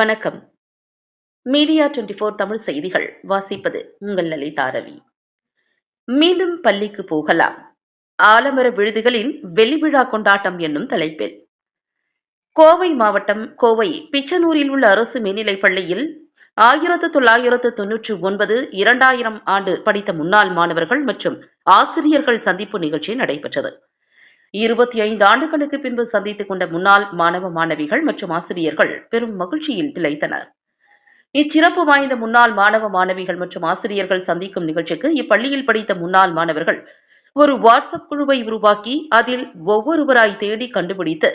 வணக்கம். மீடியா 24 தமிழ் செய்திகள் வாசிப்பது உங்கள் லலிதா ரவி. மீண்டும் பள்ளிக்கு போகலாம். ஆலமர விழுதுகளின் வெள்ளிவிழா கொண்டாட்டம் என்னும் தலைப்பில் கோவை மாவட்டம் கோவை பிச்சனூரில் உள்ள அரசு மேல்நிலைப் பள்ளியில் 1999 2000 ஆண்டு படித்த முன்னாள் மாணவர்கள் மற்றும் ஆசிரியர்கள் சந்திப்பு நிகழ்ச்சி நடைபெற்றது. 25 ஆண்டுகளுக்கு பின்பு சந்தித்துக் கொண்ட முன்னாள் மாணவ மாணவிகள் மற்றும் ஆசிரியர்கள் பெரும் மகிழ்ச்சியில் திளைத்தனர். இச்சிறப்பு வாய்ந்த முன்னாள் மாணவ மாணவிகள் மற்றும் ஆசிரியர்கள் சந்திக்கும் நிகழ்ச்சிக்கு இப்பள்ளியில் படித்த முன்னாள் மாணவர்கள் ஒரு வாட்ஸ்அப் குழுவை உருவாக்கி அதில் ஒவ்வொருவராய் தேடி கண்டுபிடித்து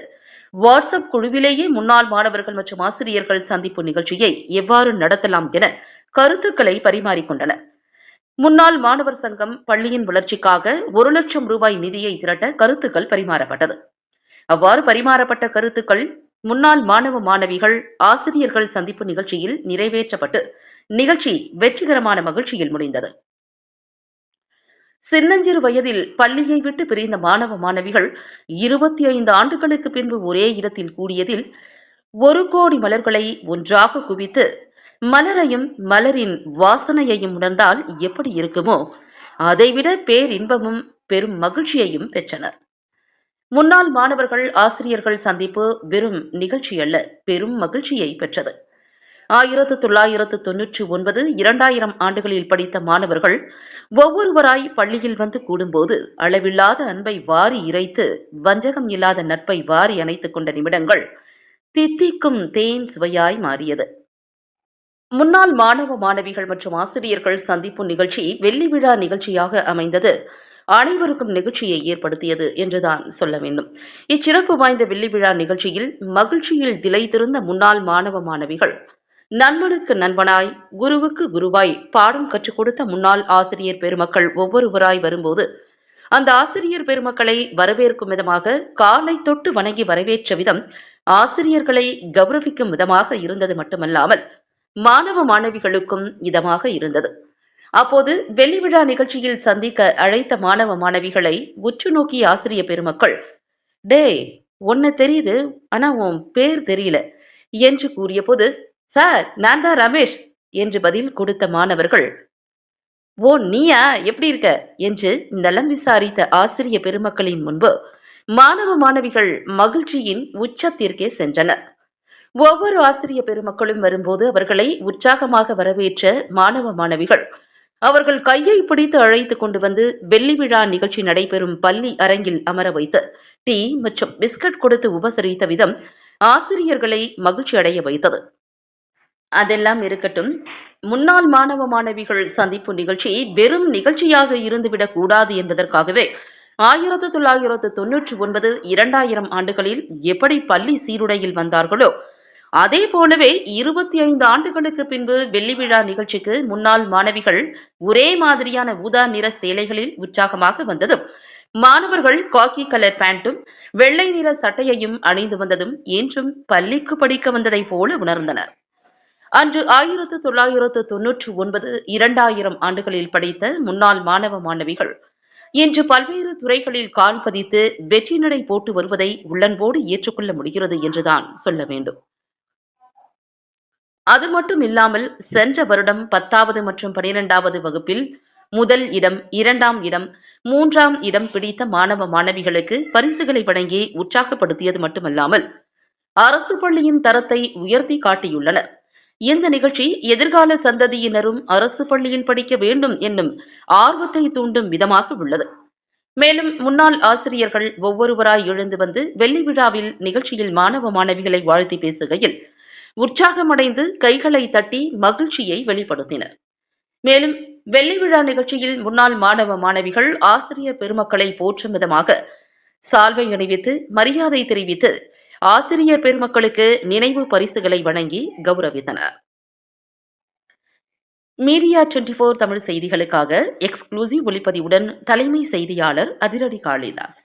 வாட்ஸ்அப் குழுவிலேயே முன்னாள் மாணவர்கள் மற்றும் ஆசிரியர்கள் சந்திப்பு நிகழ்ச்சியை எவ்வாறு நடத்தலாம் என கருத்துக்களை பரிமாறிக்கொண்டனர். முன்னாள் மாணவர் சங்கம் பள்ளியின் வளர்ச்சிக்காக 1 லட்சம் ரூபாய் நிதியை திரட்ட கருத்துக்கள் பரிமாறப்பட்டது. அவ்வாறு பரிமாறப்பட்ட கருத்துக்கள் முன்னாள் மாணவ மாணவிகள் ஆசிரியர்கள் சந்திப்பு நிகழ்ச்சியில் நிறைவேற்றப்பட்டு நிகழ்ச்சி வெற்றிகரமான மகிழ்ச்சியில் முடிந்தது. சின்னஞ்சிறு வயதில் பள்ளியை விட்டு பிரிந்த மாணவ மாணவிகள் 25 ஆண்டுகளுக்கு பின்பு ஒரே இடத்தில் கூடியதில் 1 கோடி மலர்களை ஒன்றாக குவித்து மலரையும் மலரின் வாசனையையும் உணர்ந்தால் எப்படி இருக்குமோ அதைவிட பேரின்பமும் பெரும் மகிழ்ச்சியையும் பெற்றனர். முன்னாள் மாணவர்கள் ஆசிரியர்கள் சந்திப்பு வெறும் நிகழ்ச்சி அல்ல, பெரும் மகிழ்ச்சியை பெற்றது. 1999 2000 ஆண்டுகளில் படித்த மாணவர்கள் ஒவ்வொருவராய் பள்ளியில் வந்து கூடும்போது அளவில்லாத அன்பை வாரி இறைத்து வஞ்சகம் இல்லாத நட்பை வாரி அணைத்துக் கொண்ட நிமிடங்கள் தித்திக்கும் தேன் சுவையாய் மாறியது. முன்னாள் மாணவ மாணவிகள் மற்றும் ஆசிரியர்கள் சந்திப்பு நிகழ்ச்சி வெள்ளி விழா நிகழ்ச்சியாக அமைந்தது அனைவருக்கும் நிகழ்ச்சியை ஏற்படுத்தியது என்றுதான் சொல்ல வேண்டும். இச்சிறப்பு வாய்ந்த வெள்ளி விழா நிகழ்ச்சியில் மகிழ்ச்சியில் திளைத்திருந்த முன்னாள் மாணவ மாணவிகள் நண்பனுக்கு நண்பனாய் குருவுக்கு குருவாய் பாடம் கற்றுக் கொடுத்த முன்னாள் ஆசிரியர் பெருமக்கள் ஒவ்வொருவராய் வரும்போது அந்த ஆசிரியர் பெருமக்களை வரவேற்கும் விதமாக காலை தொட்டு வணங்கி வரவேற்ற விதம் ஆசிரியர்களை கௌரவிக்கும் விதமாக இருந்தது மட்டுமல்லாமல் மாணவ மாணவிகளுக்கும் இதமாக இருந்தது. அப்போது வெள்ளி விழா நிகழ்ச்சியில் சந்திக்க அழைத்த மாணவ மாணவிகளை உற்று நோக்கிய ஆசிரியர் பெருமக்கள், டேய் உன்னை தெரியுது, ஆனா உன் பேர் தெரியல என்று கூறிய போது, சார் நான் தான் ரமேஷ் என்று பதில் கொடுத்த மாணவர்கள், ஓ நீயா, எப்படி இருக்க என்று நலம் விசாரித்த ஆசிரிய பெருமக்களின் முன்பு மாணவ மாணவிகள் மகிழ்ச்சியின் உச்சத்திற்கே சென்றனர். ஒவ்வொரு ஆசிரிய பெருமக்களும் வரும்போது அவர்களை உற்சாகமாக வரவேற்ற மாணவ மாணவிகள் அவர்கள் கையை பிடித்து அழைத்துக் கொண்டு வந்து வெள்ளி விழா நிகழ்ச்சி நடைபெறும் பள்ளி அரங்கில் அமர வைத்து டீ மற்றும் பிஸ்கட் கொடுத்து உபசரித்த விதம் ஆசிரியர்களை மகிழ்ச்சி அடைய வைத்தது. அதெல்லாம் இருக்கட்டும், முன்னாள் மாணவ மாணவிகள் சந்திப்பு நிகழ்ச்சி வெறும் நிகழ்ச்சியாக இருந்துவிடக் கூடாது என்பதற்காகவே 1999 2000 ஆண்டுகளில் எப்படி பள்ளி சீருடையில் வந்தார்களோ அதே போலவே 25 ஆண்டுகளுக்கு பின்பு வெள்ளி விழா நிகழ்ச்சிக்கு முன்னாள் மாணவிகள் ஒரே மாதிரியான ஊதா நிற சேலைகளில் உற்சாகமாக வந்ததும் மாணவர்கள் காக்கி கலர் பேண்டும் வெள்ளை நிற சட்டையையும் அணிந்து வந்ததும் என்றும் பள்ளிக்கு படிக்க வந்ததை போல உணர்ந்தனர். அன்று 1999 2000 ஆண்டுகளில் படித்த முன்னாள் மாணவ மாணவிகள் இன்று பல்வேறு துறைகளில் கால் பதித்து வெற்றி நடை போட்டு வருவதை உள்ளன்போடு ஏற்றுக்கொள்ள முடிகிறது என்றுதான் சொல்ல வேண்டும். அது மட்டும் இல்லாமல் சென்ற வருடம் 10வது மற்றும் 12வது வகுப்பில் முதல் இடம், 2ஆம் இடம், 3ஆம் இடம் பிடித்த மாணவ மாணவிகளுக்கு பரிசுகளை வழங்கி உற்சாகப்படுத்தியது மட்டுமல்லாமல் அரசு பள்ளியின் தரத்தை உயர்த்தி காட்டியுள்ளனர். இந்த நிகழ்ச்சி எதிர்கால சந்ததியினரும் அரசு பள்ளியில் படிக்க வேண்டும் என்னும் ஆர்வத்தை தூண்டும் விதமாக உள்ளது. மேலும் முன்னாள் ஆசிரியர்கள் ஒவ்வொருவராய் எழுந்து வந்து வெள்ளி விழாவில் நிகழ்ச்சியில் மாணவ மாணவிகளை வாழ்த்தி பேசுகையில் உற்சாகமடைந்து கைகளை தட்டி மகிழ்ச்சியை வெளிப்படுத்தினர். மேலும் வெள்ளி விழா நிகழ்ச்சியில் முன்னாள் மாணவ மாணவிகள் ஆசிரியர் பெருமக்களை போற்றும் விதமாக சால்வை அணிவித்து மரியாதை தெரிவித்து ஆசிரியர் பெருமக்களுக்கு நினைவு பரிசுகளை வழங்கி கௌரவித்தனர். மீடியா 24 தமிழ் செய்திகளுக்காக எக்ஸ்க்ளூசிவ் ஒளிப்பதிவுடன் தலைமை செய்தியாளர் அதிரடி காளிதாஸ்.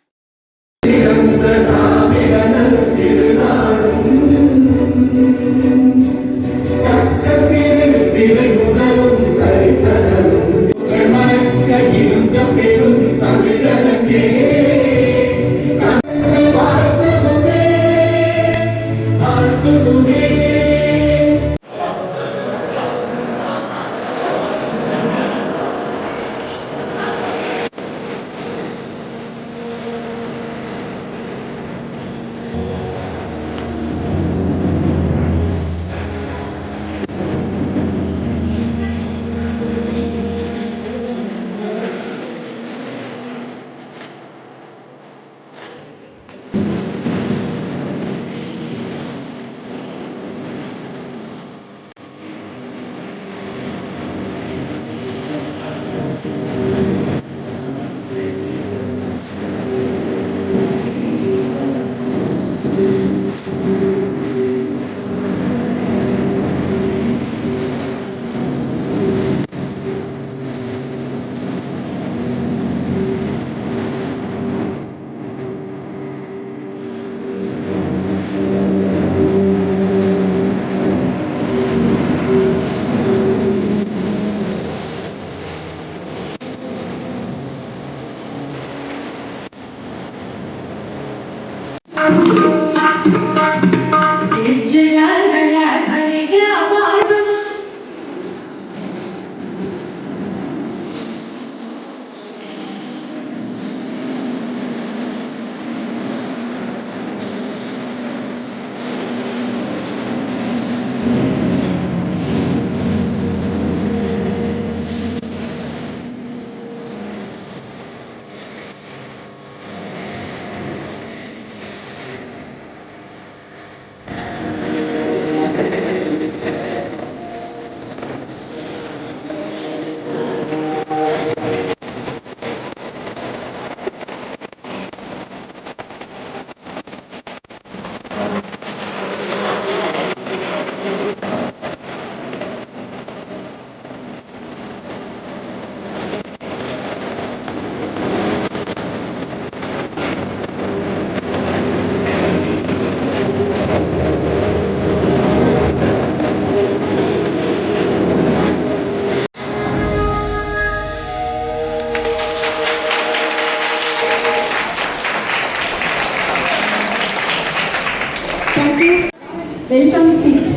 Welcome speech.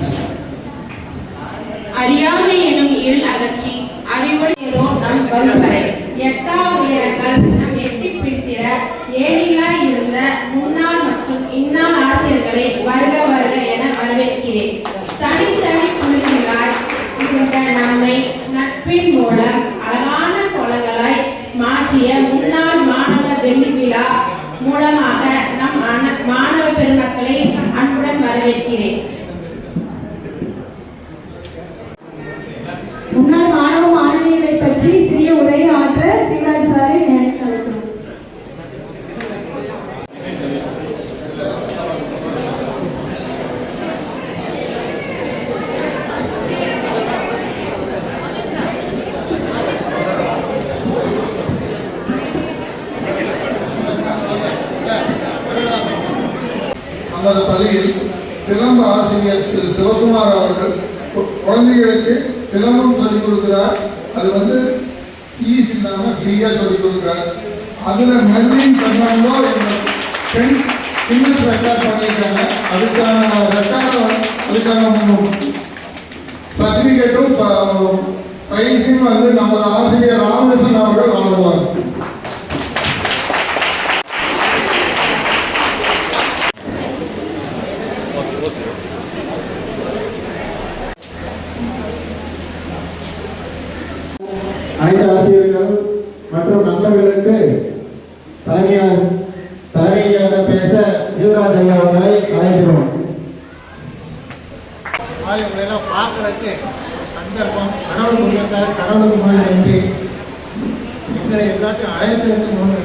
அறியாமை எனும் இருள் அகற்றி அறிவொளி ஏதோ நம் வகுப்பறை எட்டா உயரங்கள் நம் எட்டி பிடித்திட ஏனிலாய் இருந்த முன்னாள் மற்றும் இந்நாள் ஆசிரியர்களை வருக வருக என வரவேற்கிறேன். தனித்தனி குழுக்களாய் இருந்த நம்மை நட்பின் மூலம் அழகான கோலங்களாய் மாற்றிய முன்னாள் மாணவ வெள்ளி விழா மூலமாக நம் மாணவ பெருமக்களை அன்புடன் வரவேற்கிறேன். முன்னாள் மாணவ மாணவிகளை பற்றி சிறிய உரையை ஆற்ற சிவராஜ் சாரை அழைக்கிறோம். நமது பள்ளியில் சிலம்ப ஆசிரியர் திரு சிவகுமார் அவர்கள் குழந்தைகளுக்கு சிலம்பம் சொல்லிக் கொடுக்கிறார். அது ஈஸி இல்லாமல் ஃப்ரீயாக சொல்லிக் கொடுக்குறார். அதில் மெர்லின் பெர்னாண்டோ பெண் கின்னஸ் ரெக்கார்ட் பண்ணியிருக்காங்க. அதுக்கான சர்டிஃபிகேட்டும் ப்ரைஸும் நமது ஆசிரியர் ராமகிருஷ்ணன் அவர்கள் வழங்குவார். அனைத்து ஆசிரியர்கள் மற்றும் நண்பர்களுக்கு தலைமையாக பேச யுவராஜ் ஐயா அவர்களை அழைக்கிறோம். இவங்களெல்லாம் பார்க்கறதுக்கு சந்தர்ப்பம் கடவுளுக்கு முன்னாடி நன்றி. எங்களை எல்லாத்தையும் அழைத்ததுக்கு முன்னாடி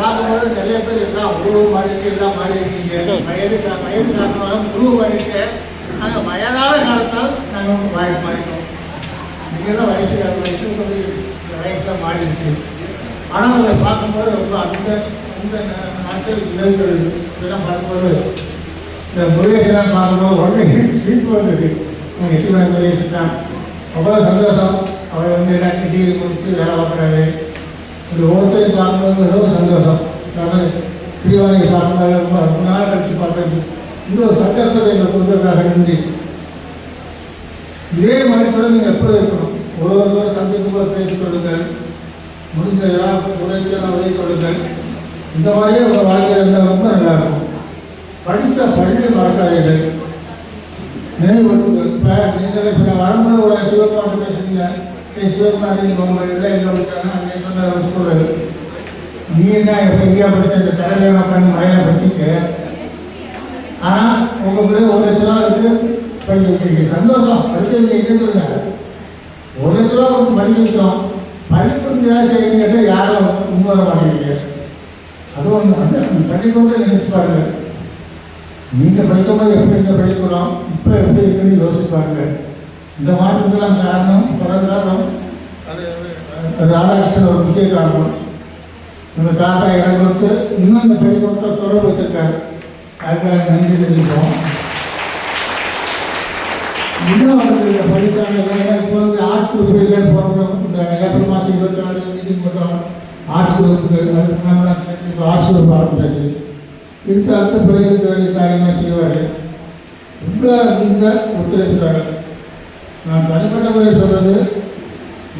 பார்க்கும்போது நிறைய பேர் எல்லாம் உருவ மாதிரி இருக்கு, எல்லாம் மாறி இருக்கீங்க. வயது காரணமாக உருவ மாதிரி இருக்கு. நாங்கள் வயதான காலத்தால் நாங்கள் மாறிட்டோம். நீங்கள்தான் வயசில் மாறிடுச்சு. ஆனால் அதை பார்க்கும்போது ரொம்ப அந்த நாட்கள் நிகழ்கிறது. இதெல்லாம் பார்க்கும்போது இந்த முருகேசெல்லாம் பார்க்கும்போது ஒன்று சிரிப்பு வந்தது. எட்டு மணி முருகேசன் தான் அவ்வளோ சந்தோஷம். அவர் எல்லாம் டிகிரி முடிச்சு வேலை பார்க்குறாரு. இந்த ஒவ்வொருத்தரையும் பார்க்கும்போது மிகவும் சந்தோஷம். ஸ்ரீவாணியை பார்க்கும்போது ரொம்ப நாள் கழிச்சு பார்க்குறது. இந்த ஒரு சந்தர்ப்பத்தை எங்களுக்கு கொடுத்ததாக நன்றி. இதே மதிப்போட நீங்கள் எப்போ இருக்கணும். ஒரு சந்திக்கும் போது பேசிக் கொள்ளுங்கள். முடிஞ்ச உரைக்கெல்லாம் உதவி கொள்ளுங்கள். இந்த மாதிரியே உங்கள் வாழ்க்கையில் இருந்தால் ரொம்ப நல்லாயிருக்கும். படித்த பள்ளியை மறக்காதீர்கள், நினைவுபடுத்துங்கள். இப்போ நீங்களே இப்போ வரும்போது ஒரு சிவகுமார் பேசுறீங்க. சிவகுமார் உங்கள் இல்லை இருக்காங்க அங்கே சொன்ன ஸ்கூலு. நீ தான் எப்போ இந்தியா படித்த இந்த தலையில உட்காந்து மழையில் படிச்சிக்க. ஆனால் உங்கள் பிள்ளை 1 லட்ச ரூபா படிக்க வைக்கிறீங்க. சந்தோஷம். படிக்க வைக்க இருக்குதுங்க. 1 லட்ச ரூபா படிக்க வைக்கிறோம். பள்ளிக்கூடத்துக்கு ஏதாவது செய்யுங்க கேட்டால் யாரும் முன்வர மாட்டேங்கிறீங்க. அது ஒன்று பள்ளிக்கூடத்தை நினைச்சு பாருங்க. நீங்கள் படிக்கும்போது எப்படி இங்கே படிக்கிறோம், இப்போ எப்படி இருக்குன்னு யோசிச்சு பாருங்க. இந்த மாற்றத்துக்கெல்லாம் காரணம் பரவாயில்ல. அது ராதாகிருஷ்ணன் ஒரு முக்கிய காரணம். நம்ம தாத்தா இடம் கொடுத்து இன்னும் இந்த பள்ளிக்கூடத்தை தொடர்பு வச்சிருக்காரு. அதுக்காக நன்றி தெரிவிப்போம். இன்னும் அவருக்கு படித்தாங்க. இப்போ ஆர்ட்ஸ் குரூப் இல்லை போடுறோம். இந்த ஏப்ரல் மாதம் 24 மீட்டிங் பண்ணுறோம் ஆர்ட்ஸ் குரூப்புக்கு. இப்போ ஆர்ட்ஸ் ஆரம்பிச்சாச்சு. இதுக்கு அடுத்த பிறகு வேண்டிய காரியமாக செய்வார். உங்களை நீங்கள் ஒத்துழைக்கிறாங்க. நான் தனிப்பட்ட முறையில் சொல்கிறது,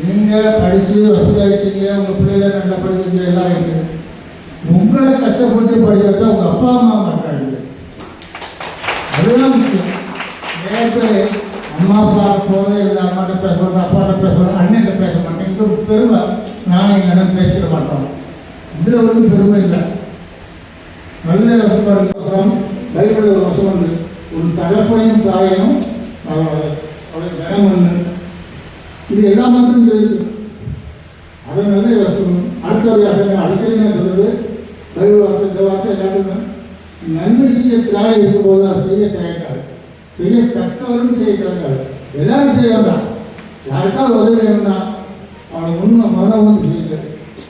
நீங்கள் படித்து வசதியாகிட்டீங்க, உங்கள் பிள்ளைகளை நல்லா படிக்கிறீங்க, எல்லாம் இருக்குது. உங்களை கஷ்டப்பட்டு படிக்கிறத உங்கள் அப்பா அம்மா மாட்டாங்க. அதுதான் முக்கியம். நிறைய பேர் அம்மா அப்பா போதே இல்லை, அம்மாட்ட பேச மாட்டேன், அப்பாட்ட பேச மாட்டேன், அண்ணன்ட்ட பேச மாட்டேன். இது ஒரு பெருமை. நானும் எங்கள் அண்ணன் பேசிட மாட்டோம். இதில் ஒன்றும் பெருமை இல்லை. நல்ல வசனம் பைபிள் ஒரு வசனம் உண்டு. ஒரு தகப்பனையும் தாயனும் அவருடைய கனம் ஒன்று. இது எல்லா மக்களும் இருக்குது. அதை நல்ல அடுத்தவரையாக அடிக்கடி நான் சொல்றது பைபிள் வார்த்தை, இந்த வார்த்தை எல்லாருமே நன்மை செய்யறதுக்காக இருக்கும்போது அதை செய்ய தயக்காது, செய்ய தக்கவரும் செய்ய தயக்காது. எல்லாரும் செய்ய வேண்டாம். யாருக்காவது உதவி வேணும்னா அவனை முன்ன மனம் வந்து செய்யுங்க.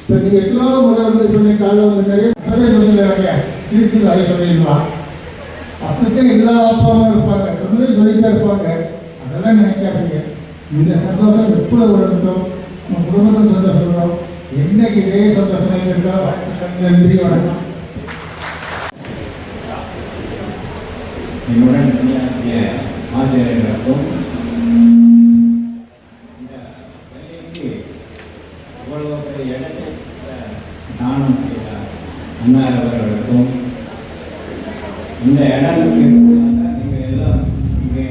இப்போ நீங்கள் எல்லாரும் முதல் வந்து சொல்லி காலையில் வந்து நிறைய சொல்லிங்க இருக்குது, அதை சொல்லிடலாம். அப்படித்தான் எல்லா அப்பாவும் இருப்பாங்க, சொல்லிட்டே இருப்பாங்க. அதெல்லாம் நினைக்காதீங்க. இந்த சந்தோஷம் எப்பொழுது வரட்டும், நம்ம குடும்பத்தில் சந்தோஷம். என்னைக்கு இதே சந்தோஷம் இருக்கா. நன்றி, வணக்கம். என்னுடன் பணியாற்றிய ஆசிரியர்களுக்கும் இந்த பள்ளிக்கு இவ்வளவு பெரிய இடத்தை தானம் செய்த அண்ணா அவர்களுக்கும் இந்த இடத்துக்கு நீங்கள் எல்லாம் இங்கே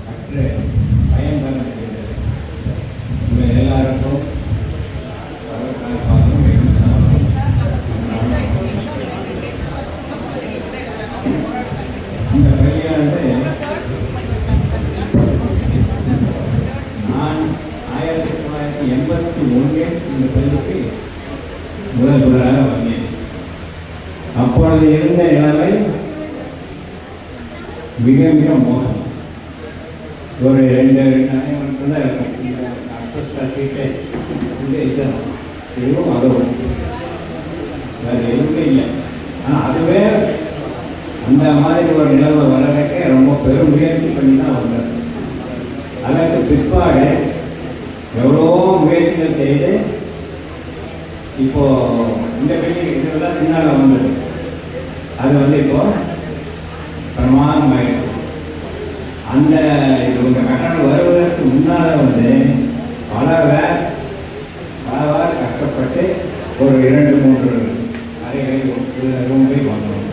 கற்று பயன்பெற உங்கள் எல்லாருக்கும் அந்த பள்ளியானது நான் 1981 இந்த பள்ளிக்கு முதல்வராக வந்தேன். அப்பொழுது இருந்த நிலைமை மிக மிக மோசம். ஒரு 2 மட்டும் தான் இருக்கும். சீட்டை இதுவும் அதுவும் வேறு எதுவுமே இல்லை. ஆனால் அதுவே அந்த மாதிரி ஒரு நிலைமை வர்றதுக்கே ரொம்ப பெரும் முயற்சி பண்ணி தான் வந்தது. அதற்கு பிற்பாடு எவ்வளோ முயற்சிகள் செய்து இப்போது இந்த பெரிய இதெல்லாம் பின்னால் வந்தது. அது வந்து இப்போது பிரமாதமாயிடுச்சு. அந்த இவங்க கட்டணம் வருவதற்கு முன்னால் வந்து பல வாரம் கஷ்டப்பட்டு ஒரு 2-3 அறைகளில் ரூம்களை வாங்கணும்.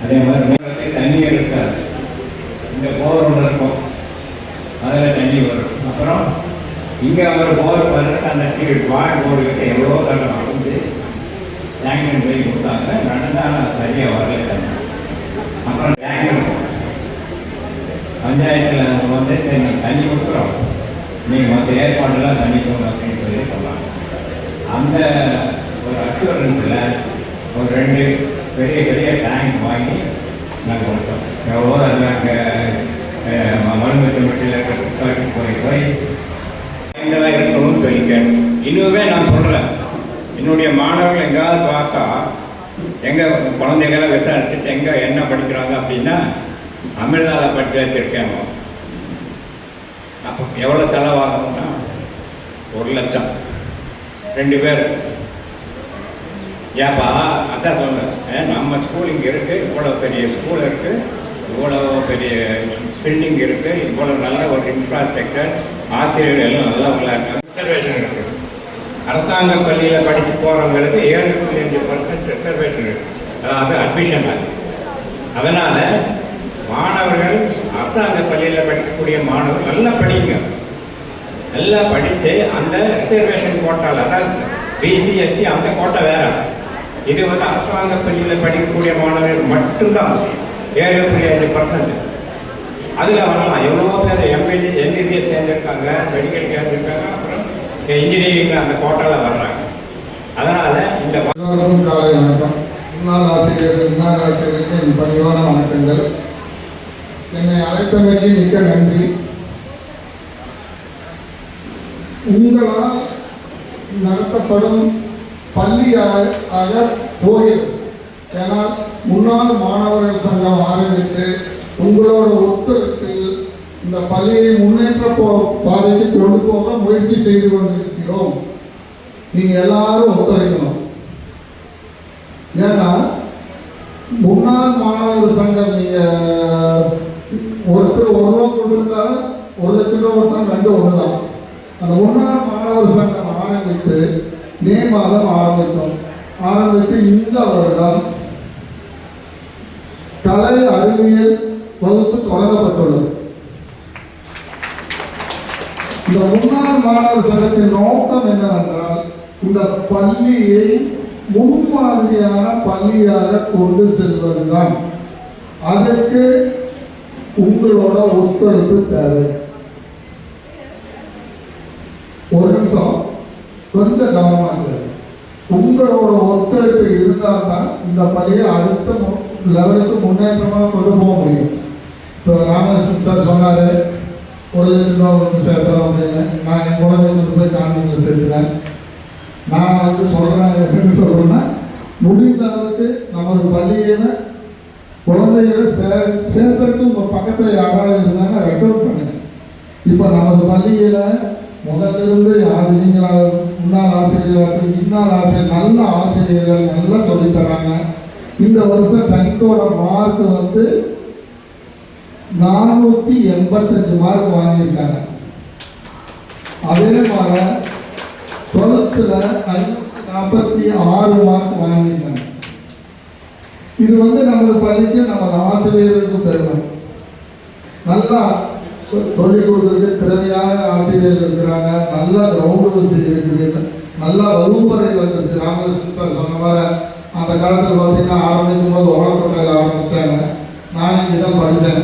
அதே மாதிரி தண்ணீர் இருக்காது. இந்த போர் ஒன்று இருக்கும், அதில் தண்ணி வரும். அப்புறம் இங்கே ஒரு போர் வர்றது அந்த வாய் போர்கிட்ட எவ்வளோ தண்ணி வந்து டேங்கர் போய் கொடுத்தாங்க. நடந்தால் சரியாக வரல தண்ணி. அப்புறம் டேங்கர் பஞ்சாயத்தில் வந்து சரி தண்ணி கொடுக்குறோம், நீங்கள் மற்ற ஏற்பாடுலாம் தண்ணி போகணும் அப்படின்னு சொல்லி சொன்னாங்க. அந்த ஒரு அஷூரன்ஸில் ஒரு 2 பெரிய பெரிய டேங்க் வாங்கி நாங்கள் கொடுத்தோம். எவ்வளோ அதில் நாங்கள் மருந்து வீட்டில் போய் எங்கெல்லாம் இருக்கணும்னு சொல்லி கேட்டோம். இன்னுமே நான் சொல்கிறேன், என்னுடைய மாணவர்கள் எங்கேயாவது பார்த்தா எங்கள் குழந்தைங்களாம் விசாரிச்சுட்டு எங்கே என்ன படிக்கிறாங்க அப்படின்னா அமிர்தாவில் படித்து வச்சுருக்கேன். அப்போ எவ்வளோ செலவாகணும்னா 1 லட்சம் 2 பேர். ஏப்பா அதான் சொல்கிறேன், நம்ம ஸ்கூல் இங்கே இருக்குது, இவ்வளோ பெரிய ஸ்கூல் இருக்குது, இவ்வளோ பெரிய பில்டிங் இருக்குது, இவ்வளோ நல்ல ஒரு இன்ஃப்ராஸ்ட்ரக்சர், ஆசிரியர்கள் எல்லாம் நல்லா இருக்காங்க. ரிசர்வேஷன் இருக்குது. அரசாங்க பள்ளியில் படித்து போகிறவங்களுக்கு 7.5% ரிசர்வேஷன் இருக்குது, அதாவது அட்மிஷன் ஆகுது. அதனால் மாணவர்கள் அரசாங்க பள்ளியில் படிக்கக்கூடிய மாணவர்கள் நல்லா படிங்க, நல்லா படித்து அந்த ரிசர்வேஷன் கோட்டால், அதாவது பிசிஎஸ்சி அந்த கோட்டை வேற. இது வந்து அரசாங்க பள்ளியில் படிக்கக்கூடிய மாணவர்கள் மட்டும்தான் 7.5%. அதில் வரலாம். எவ்வளோ பேர் எம்பிபிஎஸ் சேர்ந்துருக்காங்க, மெடிக்கல் சேர்ந்துருக்காங்க, அப்புறம் இன்ஜினியரிங் அந்த கோட்டாவில் வர்றாங்க. அதனால் இந்த காலை வணக்கம். முன்னாள் ஆசிரியருக்கு என் பணிவான வணக்கங்கள். என்னை அழைத்தமைக்கு மிக்க நன்றி. உங்களால் நடத்தப்படும் பள்ளியாக போகிறது. ஏன்னா முன்னாள் மாணவர்கள் சங்கம் ஆரம்பித்து உங்களோட ஒத்துழைப்பில் இந்த பள்ளியை முன்னேற்ற பாதைக்கு கொண்டு போக முயற்சி செய்து கொண்டிருக்கிறோம். நீங்கள் எல்லாரும் ஒத்துழைக்கணும். ஏன்னா முன்னாள் மாணவர் சங்கம் நீங்கள் ஒருத்தர் 1 ரூபா கொடுத்துருந்தா 1 லட்சம் ரூபா கொடுத்தா 2 ஒன்று தான். அந்த முன்னாள் மாணவர் சங்கம் ஆரம்பித்து மே மாதம் ஆரம்பித்து இந்த வருடம் கலை அறிவியல் வகுப்பு தொடங்கப்பட்டுள்ளது. இந்த முன்னாள் மாணவர் சங்கத்தின் நோக்கம் என்னவென்றால் இந்த பள்ளியை முன்மாதிரியான பள்ளியாக கொண்டு செல்வதுதான். அதற்கு உங்களோட ஒத்துழைப்பு தேவை. ஒரு நிமிஷம் கொஞ்சம் கவனமாக, உங்களோட ஒத்துழைப்பு இருந்தால் தான் இந்த பள்ளியை அடுத்த லெவலுக்கு முன்னேற்றமாக கொண்டு போக முடியும். இப்போ ராமகிருஷ்ணன் சார் சொன்னார் 1 லட்சம் ரூபா வந்து சேர்த்துறோம் அப்படின்னு. நான் என் குழந்தைங்களுக்கு போய் கான்வென்ட்ல சேர்க்கிறேன். நான் சொல்கிறேன் எப்படின்னு சொல்கிறேன்னா, முடிந்த அளவுக்கு நமது பள்ளியில் குழந்தைகளை சேர்த்துட்டு உங்கள் பக்கத்தில் யாராவது இருந்தாங்க ரெக்கமெண்ட் பண்ணுங்க. இப்போ நமது பள்ளியில் முதலிருந்து யார் நீங்களா முன்னாள் ஆசிரியர்கள் இன்னாள் ஆசிரியர் நல்ல ஆசிரியர்கள் நல்லா சொல்லித்தராங்க. இந்த வருஷம் 10th மார்க் 485 மார்க் வாங்கியிருக்காங்க. அதே மாதிரி 12th 546 மார்க் வாங்கியிருக்காங்க. இது நமது பள்ளிக்கு நமது ஆசிரியர்களுக்கும் பெருமை. நல்லா சொல்லிக் கொடுக்குறதுக்கு திறமையான ஆசிரியர்கள் இருக்கிறாங்க. நல்லா கிரவுண்டு வசதி இருக்குது. நல்லா வகுப்பறை வந்துருச்சு. ராமகிருஷ்ணன் சார் சொன்ன மாதிரி அந்த காலத்தில் பார்த்தீங்கன்னா ஆரம்பிக்கும் போது உரக்கொட்டையில் ஆரம்பித்தாங்க. நான் இங்கே தான் படித்தேன்.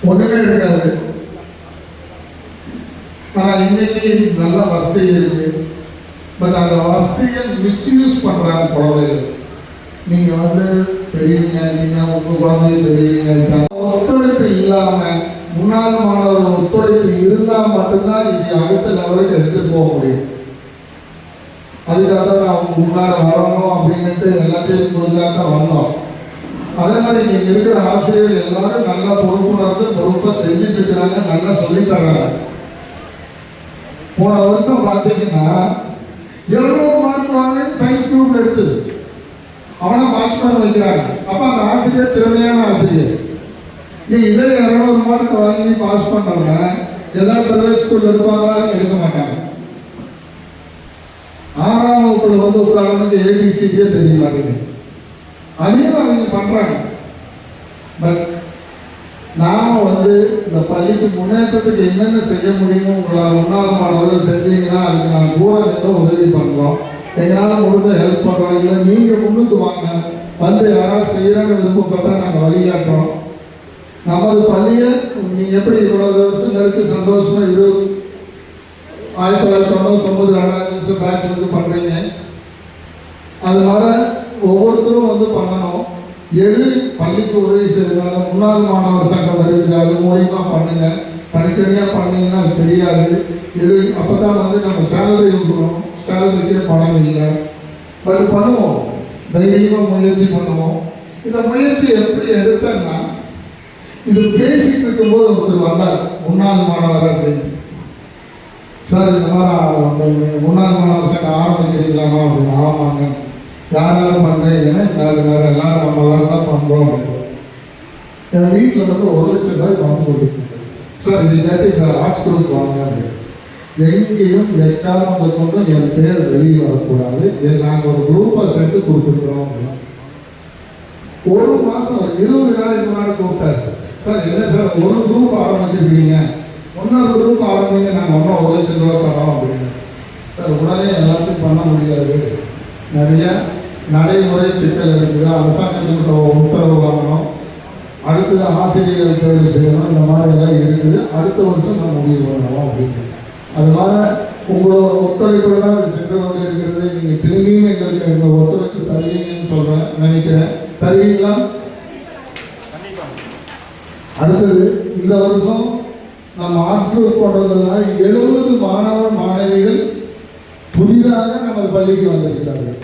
ஒன்றுமே இருக்காது. ஆனால் இன்னைக்கு நல்ல வசதி இருக்கு. பட் அந்த வசதியை மிஸ்யூஸ் பண்ணுறாங்க குழந்தைகள். நீங்கள் பெரியவங்க, நீங்கள் உங்கள் குழந்தைய பெரியவங்க ஒத்துழைப்பு இல்லாமல் முன்னாள் மாணவர்கள் ஒத்துழைப்பு இருந்தால் மட்டும்தான் இதை அடுத்த லெவலுக்கு எடுத்துகிட்டு போக முடியும். அதுக்காக தான் அவங்க முன்னாடி வரணும் அப்படின்ட்டு எல்லாத்தையும் கொடுத்தாக்க வந்தோம். அதே மாதிரி இங்கே இருக்கிற ஆசிரியர்கள் எல்லாரும் நல்லா பொறுப்புணர்ந்து பொறுப்பாக செஞ்சுட்டு இருக்கிறாங்க. நல்லா சொல்லித்தர்றாங்க. போன வருஷம் பார்த்தீங்கன்னா 700 மார்க் வாங்க சயின்ஸ் குரூப் எடுத்தது அவனை பாஸ் பண்ண வைக்கிறாங்க. அப்போ அந்த ஆசிரியர் திறமையான ஆசிரியர். நீ இதே 200 மார்க் வாங்கி பாஸ் பண்ணவங்க ஏதாவது பிரைவேட் ஸ்கூல் எடுப்பாங்களா? எடுக்க மாட்டாங்க. 6ஆம் வகுப்புல உட்காரனுக்கு ABCDயே தெரிய மாட்டேங்குது. அதையும் அவங்க பண்றாங்க. பட் நாம் இந்த பள்ளிக்கு முன்னேற்றத்துக்கு என்னென்ன செய்ய முடியும் உங்களால் முன்னாள் மாணவர்கள் செஞ்சீங்கன்னா அதுக்கு நான் கூட நின்று உதவி பண்ணுறோம். எங்களால் முடிஞ்ச ஹெல்ப் பண்ணுறோம். இல்லை நீங்கள் முன்னுக்கு வாங்க, யாராவது செய்யறான்னு விருப்பப்பட்டால் நாங்கள் வழிகாட்டுறோம். நமது பள்ளியை நீங்கள் எப்படி இவ்வளோ வருஷம் கழித்து சந்தோஷமாக 1999 2000 பேட்ச் பண்ணுறீங்க. அது மாதிரி ஒவ்வொருத்தரும் பண்ணணும். எது பள்ளிக்கு உதவி செய்யறதுனால முன்னாள் மாணவர் சங்கம் இருக்குது, அது மூலியமா பண்ணுங்க. தனித்தனியாக பண்ணீங்கன்னா அது தெரியாது. இது அப்போ தான் நம்ம சேலரி கொடுக்கணும். சேலரிக்கே பணம் இல்லை. பட் பண்ணுவோம், தைரியமாக முயற்சி பண்ணுவோம். இந்த முயற்சி எப்படி எடுத்தேன்னா, இது பேசிட்டு இருக்கும்போது ஒருத்தர் வந்தார், முன்னாள் மாணவர் அப்படின்னு. சார் இந்த மாதிரி முன்னாள் மாணவர் சங்கம் ஆரம்பிக்கிறீங்களாமா அப்படின்னு. ஆமாங்க, யாராவது பண்ணுறீங்கன்னா வேறு எல்லாரும் நம்ம எல்லாரும் தான் பண்ணுறோம் அப்படின்னு. என் வீட்டில் 1 லட்சம் ரூபாய் பணம் கொடுத்துருக்கேன். சார் இது கேட்டு ஆர்ட்ஸ் குரூப் வாங்க அப்படின்னு. எங்கேயும் எக்காரணத்தை கொண்டு என் பேர் வெளியே வரக்கூடாது, நாங்கள் ஒரு குரூப்பாக சேர்த்து கொடுத்துருக்குறோம் அப்படின்னு. 1 மாதம் 20 நாளைக்கு முன்னாடி கூப்பிட்டாரு. சார் என்ன சார் ஒரு குரூப் ஆரம்பிச்சிருக்கீங்க, இன்னொரு குரூப் ஆரம்பிங்க, நாங்கள் ஒன்றும் 1 லட்சம் ரூபா தரோம் அப்படின்னு. சார் உடனே எல்லாத்தையும் பண்ண முடியாது, நிறைய நடைமுறை சிக்கல் இருக்குது. அரசாங்கத்தின் உத்தரவு வாங்கணும், அடுத்தது ஆசிரியர்கள் தேர்வு செய்யணும். இந்த மாதிரி எல்லாம் இருக்குது. அடுத்த வருஷம் நம்ம முடிவு பண்ணணும் அப்படின்னு. அது மாதிரி உங்களோட ஒத்துழைப்பில் தான் அது சென்று கொண்டு இருக்கிறது. நீங்கள் திரும்பியும் எங்களுக்கு எங்கள் ஒத்துழைப்பு தருவீங்கன்னு நினைக்கிறேன். தருவீங்களா? அடுத்தது இந்த வருஷம் நம்ம ஆர்ட்ஸ் குரூப் கொண்டதுனால 70 மாணவ மாணவிகள் புதிதாக நமது பள்ளிக்கு வந்திருக்கிறார்கள்.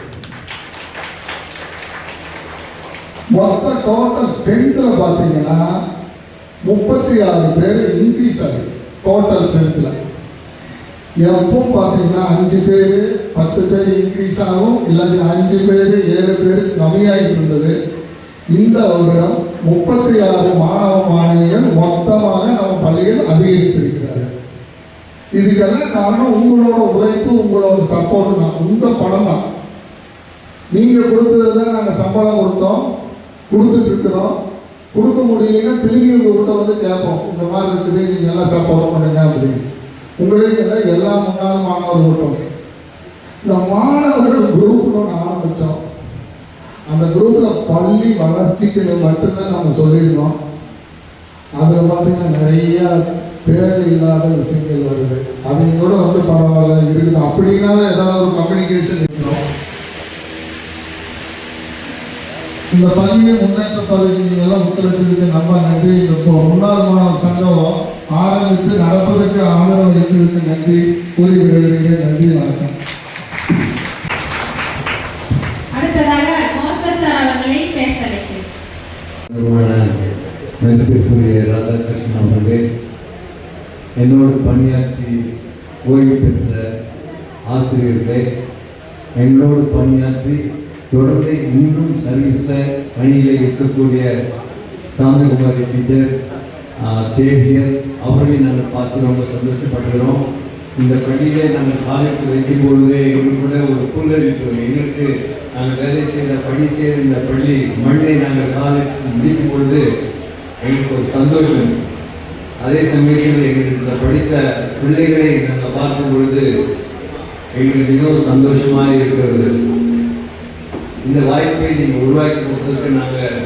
மொத்த டோட்டல் ஸ்ட்ரென்த்தில் பார்த்தீங்கன்னா 36 பேர் இன்க்ரீஸ் ஆகுது. டோட்டல் ஸ்ட்ரென்த்தில் எப்பவும் பார்த்தீங்கன்னா 5 பேர் 10 பேர் இன்க்ரீஸ் ஆகும், இல்லாட்டி 5 பேர் 7 பேர் கம்மியாகிட்டு இருந்தது. இந்த வருடம் 36 மாணவ மாணவிகள் மொத்தமாக நம்ம பள்ளியில் அதிகரித்திருக்கிறார்கள். இதுக்கெல்லாம் காரணம் உங்களோட உழைப்பு, உங்களோட சப்போர்ட் தான், உங்கள் பணம் தான். நீங்கள் கொடுத்தது தான் நாங்கள் சம்பளம் கொடுத்துட்டு இருக்கிறோம். கொடுக்க முடியலைன்னா திரும்பி உங்கள்கிட்ட வந்து கேட்போம், இந்த மாதிரி இருக்குது, நீங்கள் எல்லாம் சப்போர்ட் பண்ணுங்க அப்படின்னு. உங்களுக்கு எல்லா முன்னாள் மாணவர்களும் இந்த மாணவர்கள் குரூப்ல ஒன்று ஆரம்பித்தோம். அந்த குரூப்பில் பள்ளி வளர்ச்சிக்கு மட்டும்தான் நம்ம சொல்லியிருந்தோம். அதில் பார்த்தீங்கன்னா நிறையா தேவையில்லாத விஷயங்கள் வருது. அதையும் கூட வந்து பரவாயில்ல இருக்கணும் அப்படின்னாலும் ஏதாவது ஒரு கம்யூனிகேஷன் இருக்கணும். இந்த பள்ளியை முன்னேற்ற பதவிக்கு நீங்கள் எல்லாம் ஒத்துழைத்ததுக்கு நம்ம நன்றி. இப்போ முன்னாள் மாணவர் சங்கம் ஆரம்பித்து நடப்பதற்கு ஆதரவு அளித்ததுக்கு நன்றி கூறி விடுகிறேன். நன்றி, வணக்கம். அடுத்ததாக மோசஸ் சார் அவர்களை பேச அழைக்கிறேன். மதிப்பிற்குரிய ராதாகிருஷ்ணன் அவர்களே, என்னோடு பணியாற்றி ஓய்வு பெற்ற ஆசிரியர்களே, என்னோடு பணியாற்றி தொடர்ந்து இன்னும் சர்வீஸில் பணியில் இருக்கக்கூடிய சாந்தகுமாரி டீச்சர், சேவியர் அவர்களை நாங்கள் பார்த்து ரொம்ப சந்தோஷப்படுகிறோம். இந்த பள்ளியிலே நாங்கள் காலேஜ் வைக்கும் பொழுதே எங்களுக்குள்ள ஒரு புல்லரிப்பு, எங்களுக்கு நாங்கள் வேலை செய்த பணி செய்த இந்த பள்ளி மண்ணை நாங்கள் காலேஜ் முடிக்கும் பொழுது எங்களுக்கு ஒரு சந்தோஷம். அதே சமயத்தில் எங்களுக்கு இந்த படித்த பிள்ளைகளை நாங்கள் பார்க்கும் பொழுது எங்களுக்கு மிகவும் சந்தோஷமாக இருக்கிறது. இந்த வாய்ப்பை நீங்கள் உருவாக்கி கொடுத்ததுக்கு நாங்கள்